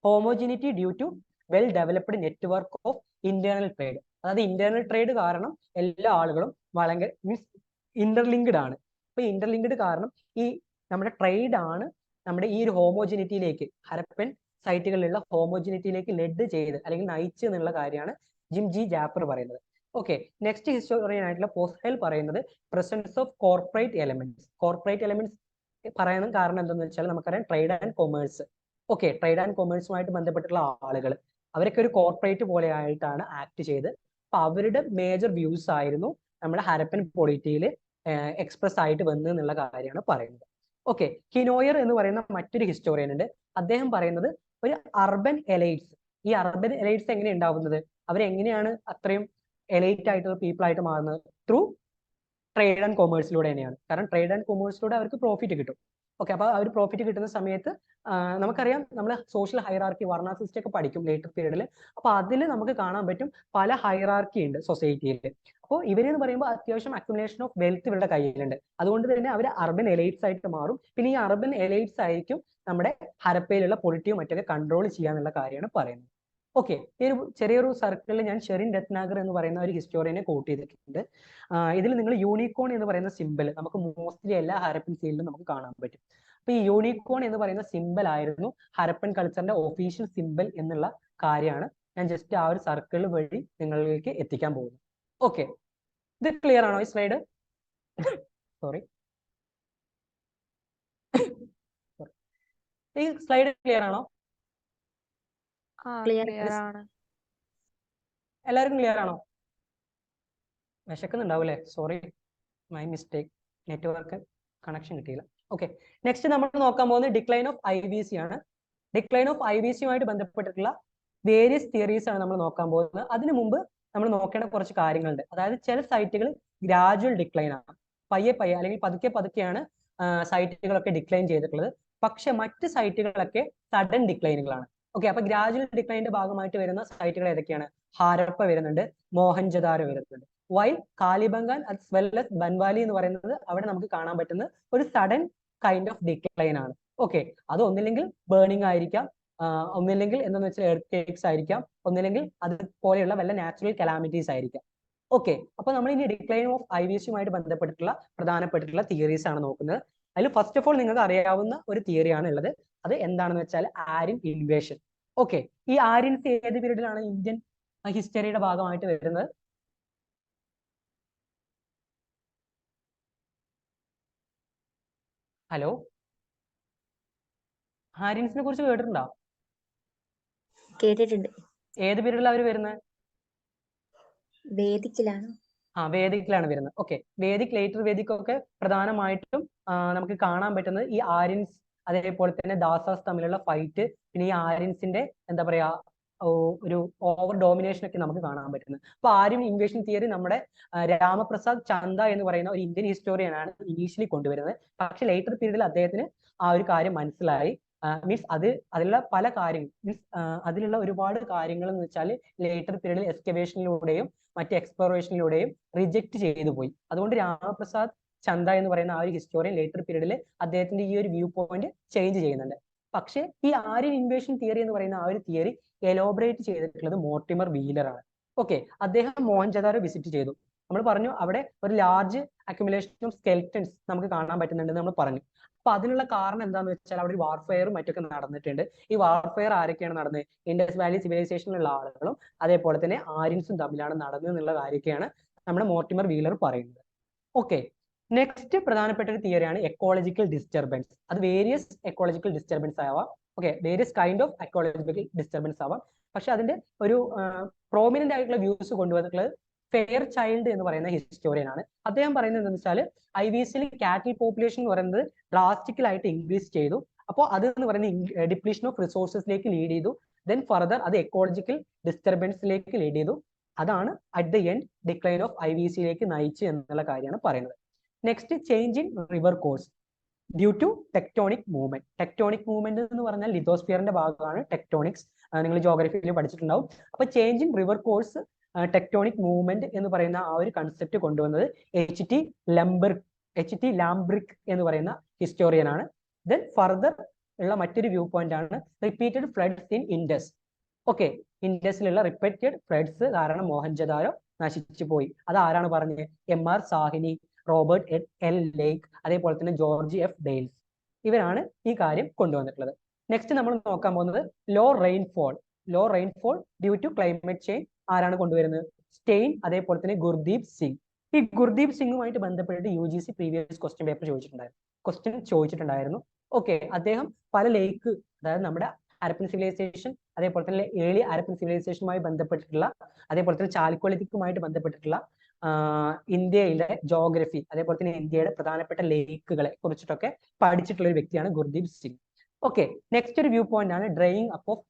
homogeneity due to well developed network of internal trade. അതായത് ഇന്റേണൽ ട്രേഡ് കാരണം എല്ലാ ആളുകളും വളരെ മീൻസ് ഇന്റർലിങ്ക്ഡ് ആണ്. അപ്പൊ ഇന്റർലിങ്ക്ഡ് കാരണം ഈ നമ്മുടെ ട്രേഡ് ആണ് നമ്മുടെ ഈ ഒരു ഹോമോജിനിറ്റിയിലേക്ക് ഹരപ്പൻ സൈറ്റുകളിലുള്ള ഹോമോജിനിറ്റിയിലേക്ക് ലെഡ് ചെയ്ത് അല്ലെങ്കിൽ നയിച്ചു എന്നുള്ള കാര്യമാണ് ജിം ജി ജാപ്പർ പറയുന്നത്. ഓക്കെ, നെക്സ്റ്റ് ഹിസ്റ്റോറിയൻ ആയിട്ടുള്ള പോസ്റ്റൽ പറയുന്നത് presence of corporate elements. Corporate elements പറയാൻ കാരണം എന്താണെന്ന് വെച്ചാൽ നമുക്കറിയാം trade and commerce. Okay, trade and കൊമേഴ്സുമായിട്ട് ബന്ധപ്പെട്ടുള്ള ആളുകൾ അവരൊക്കെ ഒരു കോർപ്പറേറ്റ് പോലെ ആയിട്ടാണ് ആക്ട് ചെയ്ത്. അപ്പൊ അവരുടെ മേജർ വ്യൂസ് ആയിരുന്നു നമ്മുടെ ഹരപ്പൻ പൊളിറ്റിയിൽ എക്സ്പ്രസ് ആയിട്ട് വന്നു എന്നുള്ള കാര്യമാണ് പറയുന്നത്. ഓക്കെ, കിനോയർ എന്ന് പറയുന്ന മറ്റൊരു ഹിസ്റ്റോറിയൻ ഉണ്ട്. അദ്ദേഹം പറയുന്നത് ഒരു അർബൻ എലൈറ്റ്സ്, ഈ അർബൻ എലൈറ്റ്സ് എങ്ങനെ ഉണ്ടാവുന്നത്, അവരെങ്ങനെയാണ് അത്രയും എലൈറ്റ് ആയിട്ടുള്ള പീപ്പിൾ ആയിട്ട് മാറുന്നത്? ത്രൂ ട്രേഡ് ആൻഡ് കൊമേഴ്സിലൂടെ തന്നെയാണ്. കാരണം ട്രേഡ് ആൻഡ് കൊമേഴ്സിലൂടെ അവർക്ക് പ്രോഫിറ്റ് കിട്ടും. ഓക്കെ, അപ്പൊ അവർ പ്രോഫിറ്റ് കിട്ടുന്ന സമയത്ത് നമുക്കറിയാം നമ്മൾ സോഷ്യൽ ഹൈറാർക്കി വർണ്ണ സിസ്റ്റം ഒക്കെ പഠിക്കും ലേറ്റർ പീരീഡിൽ. അപ്പൊ അതിൽ നമുക്ക് കാണാൻ പറ്റും പല ഹൈറാർക്കി ഉണ്ട് സൊസൈറ്റിയിൽ. അപ്പോൾ ഇവരെന്ന് പറയുമ്പോൾ അത്യാവശ്യം അക്യുമുലേഷൻ ഓഫ് വെൽത്ത് ഇവരുടെ കയ്യിലുണ്ട്. അതുകൊണ്ട് തന്നെ അവർ അർബൻ എലൈറ്റ്സ് ആയിട്ട് മാറും. പിന്നെ ഈ അർബൻ എലൈറ്റ്സ് ആയിരിക്കും നമ്മുടെ ഹരപ്പയിലുള്ള പൊളിറ്റിയും മറ്റൊക്കെ കൺട്രോൾ ചെയ്യാന്നുള്ള കാര്യമാണ് പറയുന്നത്. ഓക്കെ, ഈ ഒരു ചെറിയൊരു സർക്കിളിൽ ഞാൻ ഷെറിൻ രത്നാകർ എന്ന് പറയുന്ന ഒരു ഹിസ്റ്റോറിയനെ കോട്ട് ചെയ്തിട്ടുണ്ട്. ഇതിൽ നിങ്ങൾ യൂണിക്കോൺ എന്ന് പറയുന്ന സിമ്പിൾ നമുക്ക് മോസ്റ്റ്ലി എല്ലാ ഹരപ്പൻ സീലിലും നമുക്ക് കാണാൻ പറ്റും. അപ്പൊ ഈ യൂണിക്കോൺ എന്ന് പറയുന്ന സിമ്പിൾ ആയിരുന്നു ഹരപ്പൻ കൾച്ചറിന്റെ ഒഫീഷ്യൽ സിമ്പിൾ എന്നുള്ള കാര്യമാണ് ഞാൻ ജസ്റ്റ് ആ ഒരു സർക്കിൾ വഴി നിങ്ങളിലേക്ക് എത്തിക്കാൻ പോകുന്നത്. ഓക്കെ, ഇത് ക്ലിയർ ആണോ ഈ സ്ലൈഡ്? സോറി, ഈ സ്ലൈഡ് ക്ലിയർ ആണോ? Clear. ക്ലിയർ ആണ്. എല്ലാവർക്കും ക്ലിയർ ആണോ? വിശക്കുന്നുണ്ടാവൂലേ? Sorry, my mistake, network connection കിട്ടിയില്ല. ഓക്കെ, നെക്സ്റ്റ് നമ്മൾ നോക്കാൻ പോകുന്നത് ഡിക്ലൈൻ ഓഫ് IVC ആണ്. ഡിക്ലൈൻ ഓഫ് IVCയുമായിട്ട് ബന്ധപ്പെട്ടിട്ടുള്ള വേരിയസ് തിയറീസ് ആണ് നമ്മൾ നോക്കാൻ പോകുന്നത്. അതിനു മുമ്പ് നമ്മൾ നോക്കേണ്ട കുറച്ച് കാര്യങ്ങളുണ്ട്. അതായത് ചില സൈറ്റുകൾ ഗ്രാജുവൽ ഡിക്ലൈൻ ആണ്, പയ്യെ പയ്യെ അല്ലെങ്കിൽ പതുക്കെ പതുക്കെയാണ് സൈറ്റുകളൊക്കെ ഡിക്ലൈൻ ചെയ്തിട്ടുള്ളത്. പക്ഷെ മറ്റ് സൈറ്റുകളൊക്കെ സഡൻ ഡിക്ലൈനുകളാണ്. ഓക്കെ, അപ്പൊ ഗ്രാജുവൽ ഡിക്ലൈനിന്റെ ഭാഗമായിട്ട് വരുന്ന സൈറ്റുകൾ ഏതൊക്കെയാണ്? ഹാരപ്പ വരുന്നുണ്ട്, മോഹൻജദാരോ വരുന്നുണ്ട്. While Kalibangan as well as Banwari എന്ന് പറയുന്നത് അവിടെ നമുക്ക് കാണാൻ പറ്റുന്ന ഒരു സഡൻ കൈൻഡ് ഓഫ് ഡിക്ലൈൻ ആണ്. ഓക്കെ, അത് ഒന്നില്ലെങ്കിൽ ബേണിംഗ് ആയിരിക്കാം, ഒന്നില്ലെങ്കിൽ എന്താണെന്ന് വെച്ചാൽ എർത്ത് ആയിരിക്കാം, ഒന്നില്ലെങ്കിൽ അതുപോലെയുള്ള വല്ല നാച്ചുറൽ കലാമിറ്റീസ് ആയിരിക്കാം. ഓക്കെ, അപ്പൊ നമ്മൾ ഇനി ഡിക്ലൈൻ ഓഫ് IVCയുമായിട്ട് ബന്ധപ്പെട്ടിട്ടുള്ള പ്രധാനപ്പെട്ടിട്ടുള്ള തിയറീസ് ആണ് നോക്കുന്നത്. അതിൽ ഫസ്റ്റ് ഓഫ് ഓൾ നിങ്ങൾക്ക് അറിയാവുന്ന ഒരു തിയറിയാണ് ഉള്ളത്. അത് എന്താണെന്ന് വെച്ചാൽ ആര്യൻ ഇൻവേഷൻ. ഓക്കെ, ഈ ആര്യൻസ് ഏത് പീരീഡിലാണ് ഇന്ത്യൻ ഹിസ്റ്ററിയുടെ ഭാഗമായിട്ട് വരുന്നത്? ഹലോ, ആര്യൻസിനെ കുറിച്ച് കേട്ടിട്ടുണ്ടോ? കേട്ടിട്ടുണ്ട്. ഏത് പീരീഡിലാണ് അവർ വരുന്നത്? വേദിക്കിലാണ്. വേദിക്കിലാണ് വരുന്നത്. ഓക്കെ, വേദിക് ലേറ്റർ വേദിക് ഒക്കെ പ്രധാനമായിട്ടും നമുക്ക് കാണാൻ പറ്റുന്നത് ഈ ആര്യൻസ് അതേപോലെ തന്നെ ദാസാസ് തമ്മിലുള്ള ഫൈറ്റ്, പിന്നെ ഈ ആര്യൻസിന്റെ എന്താ പറയാ ഒരു ഓവർ ഡോമിനേഷൻ ഒക്കെ നമുക്ക് കാണാൻ പറ്റുന്നത്. അപ്പൊ ആര്യൻ ഇൻവേഷൻ തിയറി നമ്മുടെ രാമപ്രസാദ് ചന്ദ എന്ന് പറയുന്ന ഒരു ഇന്ത്യൻ ഹിസ്റ്റോറിയൻ ആണ് ഇനീഷ്യലി കൊണ്ടുവരുന്നത്. പക്ഷെ ലേറ്റർ പീരീഡിൽ അദ്ദേഹത്തിന് ആ ഒരു കാര്യം മനസ്സിലായി. മീൻസ് അതിലുള്ള പല കാര്യങ്ങൾ മീൻസ് അതിലുള്ള ഒരുപാട് കാര്യങ്ങൾ എന്ന് വെച്ചാൽ ലേറ്റർ പീരീഡിൽ എക്സ്കവേഷനിലൂടെയും മറ്റ് എക്സ്പ്ലോറേഷനിലൂടെയും റിജക്ട് ചെയ്തു പോയി. അതുകൊണ്ട് രാമപ്രസാദ് ചന്ദ എന്ന് പറയുന്ന ആ ഒരു ഹിസ്റ്റോറിയൻ ലേറ്റർ പീരീഡിൽ അദ്ദേഹത്തിന്റെ ഈ ഒരു വ്യൂ പോയിന്റ് ചേഞ്ച് ചെയ്യുന്നുണ്ട്. പക്ഷേ ഈ ആര്യൻ ഇൻവേഷൻ തിയറി എന്ന് പറയുന്ന ആ ഒരു തിയറി എലോബറേറ്റ് ചെയ്തിട്ടുള്ളത് മോർട്ടിമർ വീലർ ആണ്. ഓക്കെ, അദ്ദേഹം മോഹൻജദാരോ വിസിറ്റ് ചെയ്തു. നമ്മൾ പറഞ്ഞു അവിടെ ഒരു ലാർജ് അക്യുമുലേഷൻ ഓഫ് സ്കെൽറ്റൻസ് നമുക്ക് കാണാൻ പറ്റുന്നുണ്ടെന്ന് നമ്മൾ പറഞ്ഞു. അപ്പൊ അതിനുള്ള കാരണം എന്താണെന്ന് വെച്ചാൽ അവിടെ ഒരു വാർഫെയറും മറ്റൊക്കെ നടന്നിട്ടുണ്ട്. ഈ വാർഫെയർ ആരൊക്കെയാണ് നടന്നത്? ഇൻഡസ് വാലി സിവിലൈസേഷനിലുള്ള ആളുകളും അതേപോലെ തന്നെ ആര്യൻസും തമ്മിലാണ് നടന്നത് എന്നുള്ള കാര്യമൊക്കെയാണ് നമ്മുടെ മോർട്ടിമർ വീലർ പറയുന്നത്. ഓക്കെ, നെക്സ്റ്റ് പ്രധാനപ്പെട്ട ഒരു തിയറിയാണ് എക്കോളജിക്കൽ ഡിസ്റ്റർബൻസ്. അത് വേരിയസ് എക്കോളജിക്കൽ ഡിസ്റ്റർബൻസ് ആവാം. Okay, various kind of ecological disturbance ആവാം. പക്ഷെ അതിന്റെ ഒരു പ്രോമിനന്റ് ആയിട്ടുള്ള വ്യൂസ് കൊണ്ടുവന്നിട്ടുള്ളത് ഫെയർ ചൈൽഡ് എന്ന് പറയുന്ന ഹിസ്റ്റോറിയൻ ആണ്. അദ്ദേഹം പറയുന്നത് എന്താണെന്ന് വെച്ചാൽ IVCയിൽ കാറ്റിൽ പോപ്പുലേഷൻ എന്ന് പറയുന്നത് ഡ്രാസ്റ്റിക്കലായിട്ട് ഇൻക്രീസ് ചെയ്തു. അപ്പോൾ അത് എന്ന് പറയുന്നത് ഡിപ്ലീഷൻ ഓഫ് റിസോഴ്സസിലേക്ക് ലീഡ് ചെയ്തു. ദെൻ ഫർദർ അത് എക്കോളജിക്കൽ ഡിസ്റ്റർബൻസിലേക്ക് ലീഡ് ചെയ്തു. അതാണ് at the end decline of IVCയിലേക്ക് നയിച്ചു എന്നുള്ള കാര്യമാണ് പറയുന്നത്. Next, change in river course due to tectonic movement. Tectonic movement എന്ന് പറഞ്ഞാൽ ലിതോസ്ഫിയറിന്റെ ഭാഗമാണ് ടെക്ടോണിക്സ്. നിങ്ങൾ ജോഗ്രഫിയിൽ പഠിച്ചിട്ടുണ്ടാവും. അപ്പൊ change in river course tectonic movement എന്ന് പറയുന്ന ആ ഒരു കൺസെപ്റ്റ് കൊണ്ടുവന്നത് H.T. ലാംബ്രിക് എന്ന് പറയുന്ന ഹിസ്റ്റോറിയൻ ആണ്. ദെൻ ഫർദർ ഉള്ള മറ്റൊരു വ്യൂ പോയിന്റ് ആണ് repeated floods in Indus. Okay, ഇൻഡസിലുള്ള റിപ്പീറ്റഡ് ഫ്ലഡ്സ് കാരണം മോഹൻജദാരോ നശിച്ചു പോയി. അത് ആരാണ് പറഞ്ഞത്? M.R. Sahni, Robert L. ലേക്ക്, അതേപോലെ തന്നെ ജോർജ് F. ഡെയിൽസ്. ഇവരാണ് ഈ കാര്യം കൊണ്ടുവന്നിട്ടുള്ളത്. നെക്സ്റ്റ് നമ്മൾ നോക്കാൻ പോകുന്നത് low rainfall due to climate change ആരാണ് കൊണ്ടുവരുന്നത്? സ്റ്റെയിൻ, അതേപോലെ തന്നെ ഗുർദീപ് സിംഗ്. ഈ ഗുർദീപ് സിംഗുമായിട്ട് ബന്ധപ്പെട്ടിട്ട് UGC പ്രീവിയസ് ക്വസ്റ്റ്യൻ പേപ്പർ ചോദിച്ചിട്ടുണ്ടായിരുന്നു. ഓക്കെ, അദ്ദേഹം പല ലേക്ക്, അതായത് നമ്മുടെ ഹരപ്പൻ സിവിലൈസേഷൻ, അതേപോലെ തന്നെ ഏർലി ഹരപ്പൻ സിവിലൈസേഷനുമായി ബന്ധപ്പെട്ടിട്ടുള്ള, അതേപോലെ തന്നെ ചാൽക്കോളിത്തിക്കുമായിട്ട് ബന്ധപ്പെട്ടിട്ടുള്ള ഇന്ത്യയിലെ ജോഗ്രഫി, അതേപോലെ തന്നെ ഇന്ത്യയുടെ പ്രധാനപ്പെട്ട ലേക്കുകളെ കുറിച്ചിട്ടൊക്കെ പഠിച്ചിട്ടുള്ള ഒരു വ്യക്തിയാണ് ഗുർദീപ് സിംഗ്. ഓക്കെ, നെക്സ്റ്റ് ഒരു വ്യൂ പോയിന്റ് ആണ് drying up of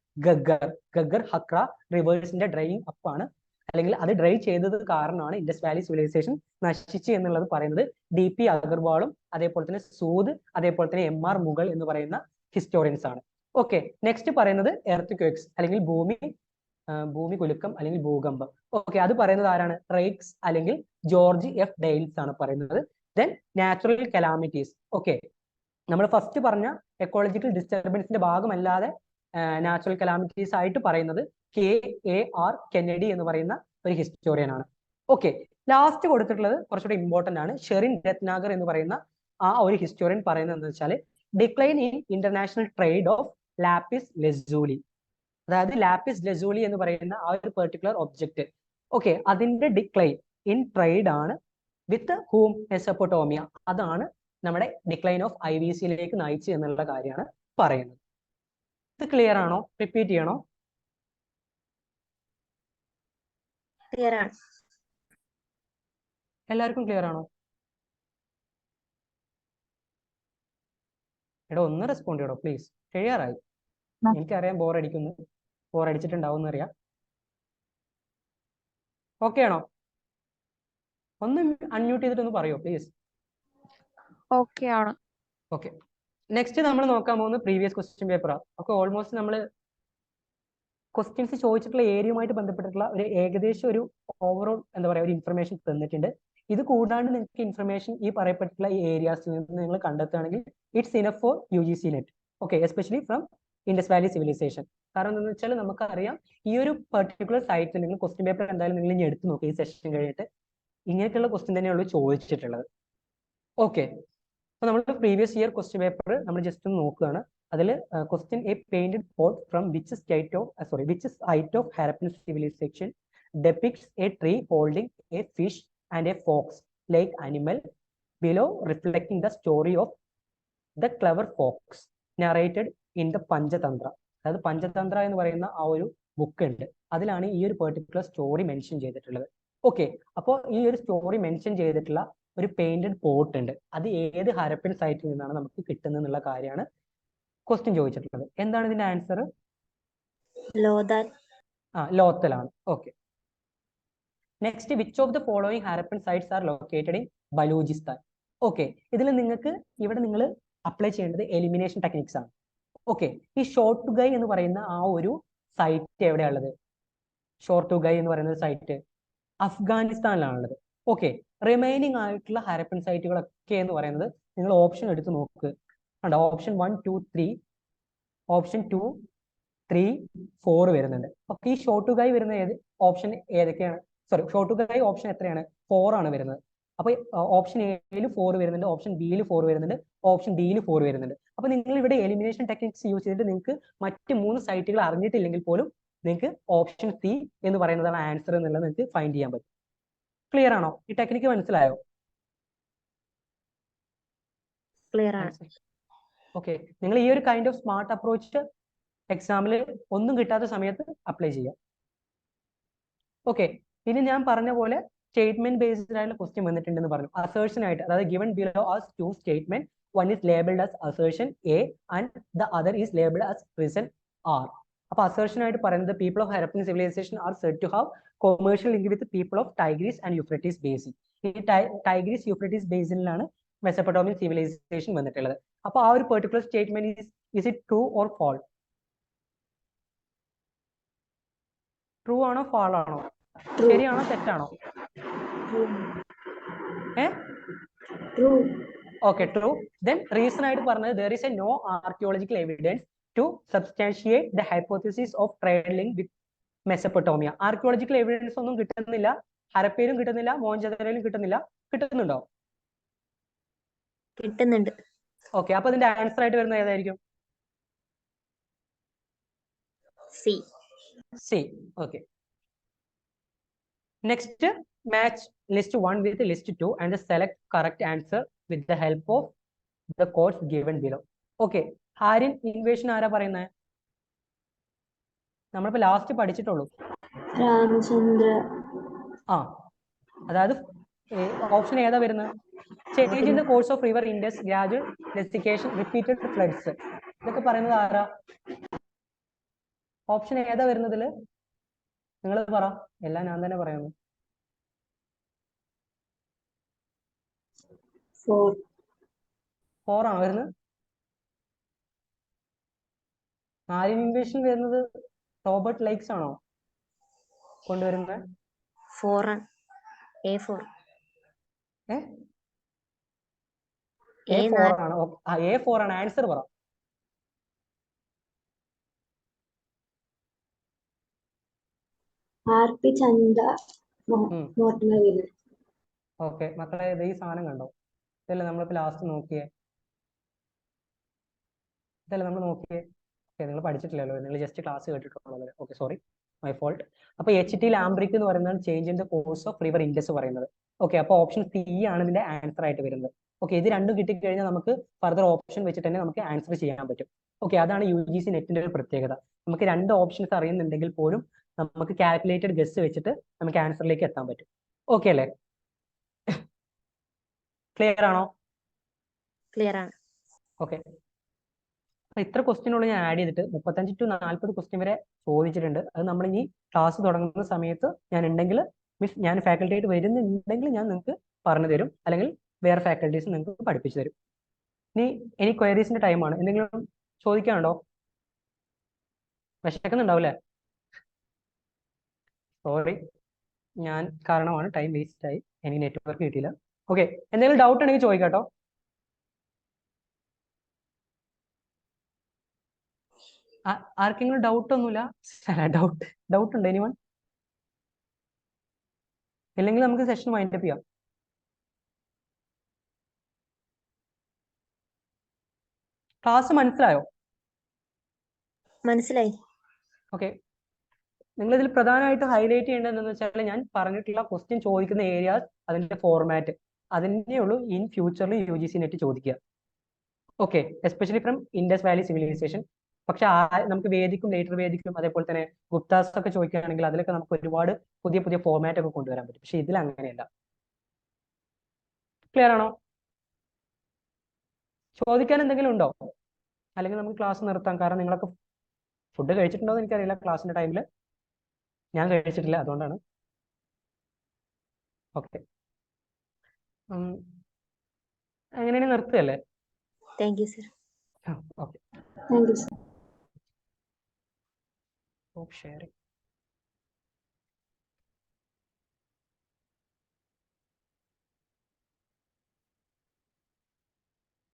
Ghaggar Hakra റിവേഴ്സിന്റെ ഡ്രൈയിങ് അപ്പ് ആണ്, അല്ലെങ്കിൽ അത് ഡ്രൈ ചെയ്തത് കാരണമാണ് ഇൻഡസ് വാലി സിവിലൈസേഷൻ നശിച്ചു എന്നുള്ളത് പറയുന്നത് DP അഗർവാളും അതേപോലെ തന്നെ സൂദ്, അതേപോലെ തന്നെ MR മുഗൾ എന്ന് പറയുന്ന ഹിസ്റ്റോറിയൻസ് ആണ്. ഓക്കെ, നെക്സ്റ്റ് പറയുന്നത് എർത്ത് ക്വേക്സ് അല്ലെങ്കിൽ ഭൂമി കുലുക്കം അല്ലെങ്കിൽ ഭൂകമ്പം. ഓക്കെ, അത് പറയുന്നത് ആരാണ്? റൈക്സ് അല്ലെങ്കിൽ ജോർജ് F. ഡെയിൽസ് ആണ് പറയുന്നത്. Then natural calamities. ഓക്കെ, നമ്മൾ ഫസ്റ്റ് പറഞ്ഞ എക്കോളജിക്കൽ ഡിസ്റ്റർബൻസിന്റെ ഭാഗമല്ലാതെ നാച്ചുറൽ കലാമിറ്റീസ് ആയിട്ട് പറയുന്നത് KAR കെന്നഡി എന്ന് പറയുന്ന ഒരു ഹിസ്റ്റോറിയൻ ആണ്. ഓക്കെ, ലാസ്റ്റ് കൊടുത്തിട്ടുള്ളത് കുറച്ചുകൂടി ഇമ്പോർട്ടന്റ് ആണ്. ഷെറിൻ രത്നാകർ എന്ന് പറയുന്ന ആ ഒരു ഹിസ്റ്റോറിയൻ പറയുന്നത് എന്താ വെച്ചാൽ decline in international trade of lapis lazuli, അതായത് ലാപ്പിസ് ലസൂലി എന്ന് പറയുന്ന ആ ഒരു പെർട്ടിക്കുലർ ഒബ്ജക്റ്റ്. ഓക്കെ, അതിന്റെ ഡിക്ലൈൻ ഇൻ ട്രേഡ് ആണ് വിത്ത് ഹൂം മെസപ്പൊട്ടോമിയ. അതാണ് നമ്മുടെ ഡിക്ലൈൻ ഓഫ് IVCയിലേക്ക് നയിച്ചു എന്നുള്ള കാര്യമാണ് പറയുന്നത്. ഇത് ക്ലിയർ ആണോ? റിപ്പീറ്റ് ചെയ്യണോ? ക്ലിയർ ആണ്. എല്ലാവർക്കും ക്ലിയർ ആണോ? എടാ ഒന്ന് റെസ്പോണ്ട് ചെയ്യടോ പ്ലീസ്. ക്ലിയറായി? എനിക്കറിയാം ബോറടിച്ചിട്ടുണ്ടാവും എന്നറിയാം. ഓക്കെ ആണോ? ഒന്ന് അൺമ്യൂട്ട് ചെയ്തിട്ടൊന്ന് പറയോ പ്ലീസ്. ഓക്കെ ആണ്. ഓക്കെ, നെക്സ്റ്റ് നമ്മൾ നോക്കാൻ പോകുന്നത് പ്രീവിയസ് ക്വസ്റ്റ്യൻ പേപ്പറാണ്. ഒക്കെ ഓൾമോസ്റ്റ് നമ്മൾ ക്വസ്റ്റ്യൻസ് ചോദിച്ചിട്ടുള്ള ഏരിയയുമായിട്ട് ബന്ധപ്പെട്ടിട്ടുള്ള ഒരു ഏകദേശം ഒരു ഓവറോൾ എന്താ പറയുക ഒരു ഇൻഫർമേഷൻ തന്നിട്ടുണ്ട്. ഇത് കൂടാണ്ട് നിങ്ങൾക്ക് ഇൻഫർമേഷൻ ഈ പറയപ്പെട്ടിട്ടുള്ള ഈ ഏരിയാസിൽ നിന്ന് നിങ്ങൾ കണ്ടെത്തുകയാണെങ്കിൽ it's enough for UGC net. Okay, especially from Indus valley civilisation. കാരണം എന്താണെന്ന് വെച്ചാൽ നമുക്കറിയാം ഈ ഒരു പെർട്ടിക്കുലർ സൈറ്റിൽ നിങ്ങൾ ക്വസ്റ്റ്യൻ പേപ്പർ എന്തായാലും നിങ്ങൾ ഇനി എടുത്ത് നോക്കുക ഈ സെഷൻ കഴിഞ്ഞിട്ട്. ഇങ്ങനെയൊക്കെയുള്ള ക്വസ്റ്റ്യൻ തന്നെയുള്ളൂ ചോദിച്ചിട്ടുള്ളത്. ഓക്കെ, അപ്പൊ നമ്മൾ പ്രീവിയസ് ഇയർ ക്വസ്റ്റ്യൻ പേപ്പർ നമ്മൾ ജസ്റ്റ് ഒന്ന് നോക്കുകയാണ്. അതിൽ question a painted pot from which site of Harappan civilisation depicts a tree holding a fish and a fox like animal below, reflecting the story of the clever fox narrated in the Panchatantra. അതായത് പഞ്ചതന്ത്ര എന്ന് പറയുന്ന ആ ഒരു book ഉണ്ട്, അതിലാണ് ഈ ഒരു particular story mention ചെയ്തിട്ടുള്ളത്. ഓക്കെ, അപ്പോൾ ഈ ഒരു സ്റ്റോറി മെൻഷൻ ചെയ്തിട്ടുള്ള ഒരു പെയിന്റഡ് പോട്ട് ഉണ്ട്, അത് ഏത് ഹരപ്പൻ സൈറ്റിൽ നിന്നാണ് നമുക്ക് കിട്ടുന്നത് എന്നുള്ള കാര്യമാണ് ക്വസ്റ്റ്യൻ ചോദിച്ചിട്ടുള്ളത്. എന്താണ് ഇതിന്റെ ആൻസർ? ലോതാൽ. ലോത്തലാണ്. Okay, next which of the following Harappan sites are located in Baluchistan. Okay, ഇതിൽ നിങ്ങൾക്ക് ഇവിടെ നിങ്ങൾ അപ്ലൈ ചെയ്യേണ്ടത് എലിമിനേഷൻ ടെക്നിക്സ് ആണ്. ഓക്കെ, ഈ ഷോർട്ടുഗൈ എന്ന് പറയുന്ന ആ ഒരു സൈറ്റ് എവിടെയാണുള്ളത്? ഷോർട്ടുഗൈ എന്ന് പറയുന്ന സൈറ്റ് അഫ്ഗാനിസ്ഥാനിലാണുള്ളത്. ഓക്കെ, റിമൈനിങ് ആയിട്ടുള്ള ഹാരപ്പൻ സൈറ്റുകളൊക്കെ എന്ന് പറയുന്നത് നിങ്ങൾ ഓപ്ഷൻ എടുത്ത് നോക്ക്. കണ്ടോ, ഓപ്ഷൻ 1, 2, 3, ഓപ്ഷൻ 2, 3, 4 വരുന്നുണ്ട്. ഓക്കെ, ഈ ഷോർട്ടുഗൈ വരുന്ന ഓപ്ഷൻ ഏതൊക്കെയാണ്? സോറി, ഷോർട്ടുഗൈ ഓപ്ഷൻ എത്രയാണ്? 4 ആണ് വരുന്നത്. അപ്പൊ ഓപ്ഷൻ എയിൽ 4 വരുന്നുണ്ട്, ഓപ്ഷൻ ബിയിൽ 4 വരുന്നുണ്ട്, ഓപ്ഷൻ ഡിയിൽ 4 വരുന്നുണ്ട്. അപ്പൊ നിങ്ങൾ ഇവിടെ എലിമിനേഷൻ ടെക്നിക്സ് യൂസ് ചെയ്തിട്ട് നിങ്ങൾക്ക് മറ്റ് 3 സൈറ്റുകൾ അറിഞ്ഞിട്ടില്ലെങ്കിൽ പോലും നിങ്ങൾക്ക് ഓപ്ഷൻ സി എന്ന് പറയുന്നതാണ് ആൻസർ എന്നുള്ളത് നിങ്ങൾക്ക് ഫൈൻഡ് ചെയ്യാൻ പറ്റും. ക്ലിയർ ആണോ? ഈ ടെക്നിക്ക് മനസ്സിലായോ? ക്ലിയർ ആണ്. ഓക്കെ, നിങ്ങൾ ഈ ഒരു കൈൻഡ് ഓഫ് സ്മാർട്ട് അപ്രോച്ച് എക്സാമിൽ ഒന്നും കിട്ടാത്ത സമയത്ത് അപ്ലൈ ചെയ്യാം. ഓക്കെ, ഇനി ഞാൻ പറഞ്ഞ പോലെ സ്റ്റേറ്റ്മെന്റ് ബേസ്ഡ് ആയിട്ടുള്ള ക്വസ്റ്റ്യൻ വന്നിട്ടുണ്ടെന്ന് പറഞ്ഞു. അസേർഷൻ ആയിട്ട്, അതായത് given below as 2 statement, one is labelled as assertion A and the other is labelled as reason R. അപ്പൊ അസേർഷൻ ആയിട്ട് പറയുന്നത് people of Harappan civilisation are said to have commercial link with people of Tigris and Euphrates basin. ഈ Tigris Euphrates ബേസിനിലാണ് Mesopotamian civilisation വന്നിട്ടുള്ളത്. അപ്പൊ ആ ഒരു particular statement is it true or false? True ആണോ ഫാൾ ആണോ? ശരിയാണോ തെറ്റാണോ? Okay, true. ദെൻ റീസൺ ആയിട്ട് പറഞ്ഞത് there is a no archaeological evidence to substantiate the hypothesis of trade link with Mesopotamia. Archaeological evidence ഒന്നും കിട്ടുന്നില്ല, ഹരപ്പയിലും കിട്ടുന്നില്ല, മോഹൻജദാരോയിലും കിട്ടുന്നില്ല. കിട്ടുന്നുണ്ടോ? കിട്ടുന്നുണ്ട്. ഓക്കെ, അപ്പൊ ഇതിന്റെ ആൻസർ ആയിട്ട് വരുന്നത് ഏതായിരിക്കും? C. C. Okay, Next, match list 1 with list 2 and select correct answer with the help of the codes given below. Okay, Aryan invasion ആരാ പറയുന്നത്? നമ്മളിപ്പോ ലാസ്റ്റ് പഠിച്ചിട്ടുള്ളൂ. രാമചന്ദ്ര. ആ, അതായത് ഓപ്ഷൻ ഏതാ വരുന്നത്? Change in the course of river Indus, gradual desiccation, repeated floods. ഇതൊക്കെ പറയുന്നത് ആരാ? ഓപ്ഷൻ ഏതാ വരുന്നതില്? നിങ്ങൾ പറ. എല്ലാം ഞാൻ തന്നെ പറയുന്നു. 4 ആണോ വരുന്നത്? ആര്യൻ ഇൻവേഷൻ വരുന്നത് റോബർട്ട് ലൈക്സ് ആണോ കൊണ്ടുവരുന്നത്? 4 ആണ്. A4. A4 ആണ്. A4 ആണ്. ആൻസർ പറ. RP ചന്ദ മോർട്ടനഗിരി. ഓക്കെ മക്കളെ, ഇത് ഈ സാധനം കണ്ടോ? ഇതല്ലേ നമ്മളിപ്പോ ലാസ്റ്റ് നോക്കിയേ? ഇതല്ലേ നമ്മൾ നോക്കിയേ? ഓക്കെ, നിങ്ങൾ പഠിച്ചിട്ടില്ലല്ലോ, നിങ്ങൾ ജസ്റ്റ് ക്ലാസ് കേട്ടിട്ടുള്ളൂ. Okay, sorry, my fault. അപ്പൊ HT ലാംബ്രിക് എന്ന് പറയുന്നത് change in the course of river Indus പറയുന്നത്. ഓക്കെ, അപ്പൊ ഓപ്ഷൻ C ആണ് ഇതിന്റെ ആൻസർ ആയിട്ട് വരുന്നത്. ഓക്കെ, ഇത് രണ്ടും കിട്ടിക്കഴിഞ്ഞാൽ നമുക്ക് ഫർദർ ഓപ്ഷൻ വെച്ചിട്ട് തന്നെ നമുക്ക് ആൻസർ ചെയ്യാൻ പറ്റും. ഓക്കെ, അതാണ് UGC നെറ്റിന്റെ ഒരു പ്രത്യേകത. നമുക്ക് 2 ഓപ്ഷൻസ് അറിയുന്നുണ്ടെങ്കിൽ പോലും നമുക്ക് കാൽക്കുലേറ്റഡ് ഗസ് വെച്ചിട്ട് നമുക്ക് ആൻസറിലേക്ക് എത്താൻ പറ്റും. ഓക്കെ അല്ലേ? ക്ലിയർ ആണോ? ക്ലിയർ ആണ്. ഓക്കെ, അപ്പൊ ഇത്ര ക്വസ്റ്റ്യനുള്ള ഞാൻ ആഡ് ചെയ്തിട്ട് 35 to 40 ക്വസ്റ്റ്യൻ വരെ ചോദിച്ചിട്ടുണ്ട്. അത് നമ്മൾ ഇനി ക്ലാസ് തുടങ്ങുന്ന സമയത്ത് ഞാൻ ഫാക്കൽറ്റി ആയിട്ട് വരുന്നുണ്ടെങ്കിൽ ഞാൻ നിങ്ങൾക്ക് പറഞ്ഞു തരും, അല്ലെങ്കിൽ വേറെ ഫാക്കൽറ്റീസ് നിങ്ങൾക്ക് പഠിപ്പിച്ചു തരും. ഇനി ക്വയറീസിന്റെ ടൈമാണ്. എന്തെങ്കിലും ചോദിക്കാനുണ്ടോ? വിശക്കുന്നുണ്ടാവില്ലേ? സോറി, ഞാൻ കാരണമാണ് ടൈം വേസ്റ്റ് ആയി, എനിക്ക് നെറ്റ്വർക്ക് കിട്ടിയില്ല. ഓക്കെ, എന്തെങ്കിലും ഡൗട്ട് ഉണ്ടെങ്കിൽ ചോദിക്കാട്ടോ. ആർക്കെങ്കിലും ഡൗട്ട് ഒന്നുമില്ല? ഡൗട്ട് ഉണ്ട് എനിവൺ? ഇല്ലെങ്കിൽ നമുക്ക് സെഷൻ വൈൻഡ് അപ്പ് ചെയ്യാം. ക്ലാസ് മനസ്സിലായോ? മനസ്സിലായി. ഓക്കെ, നിങ്ങൾ ഇതിൽ പ്രധാനമായിട്ട് ഹൈലൈറ്റ് ചെയ്യേണ്ടത് എന്താണെന്ന് വെച്ചാൽ, ഞാൻ പറഞ്ഞിട്ടുള്ള ക്വസ്റ്റ്യൻ ചോദിക്കുന്ന ഏരിയാസ്, അതിന്റെ ഫോർമാറ്റ്, അതിനെ ഉള്ളൂ ഇൻ ഫ്യൂച്ചറിൽ UGC നെറ്റ് ചോദിക്കുക. ഓക്കെ, especially from Indus valley civilisation. പക്ഷെ നമുക്ക് വേദിക്കും ലേറ്റർ വേദിക്കും അതേപോലെ തന്നെ ഗുപ്താസ് ഒക്കെ ചോദിക്കുകയാണെങ്കിൽ അതിലൊക്കെ നമുക്ക് ഒരുപാട് പുതിയ പുതിയ ഫോർമാറ്റ് ഒക്കെ കൊണ്ടുവരാൻ പറ്റും. പക്ഷെ ഇതിൽ അങ്ങനെയല്ല. ക്ലിയർ ആണോ? ചോദിക്കാൻ എന്തെങ്കിലും ഉണ്ടോ? അല്ലെങ്കിൽ നമുക്ക് ക്ലാസ് നിർത്താം. കാരണം നിങ്ങളൊക്കെ ഫുഡ് കഴിച്ചിട്ടുണ്ടോ എന്ന് എനിക്കറിയില്ല. ക്ലാസ്സിന്റെ ടൈമിൽ ഞാൻ കഴിച്ചിട്ടില്ല, അതുകൊണ്ടാണ്. ഓക്കെ, അങ്ങനെയാണെങ്കിൽ നിർത്തുകയല്ലേ? Thank you sir. Okay, thank you. Sharing.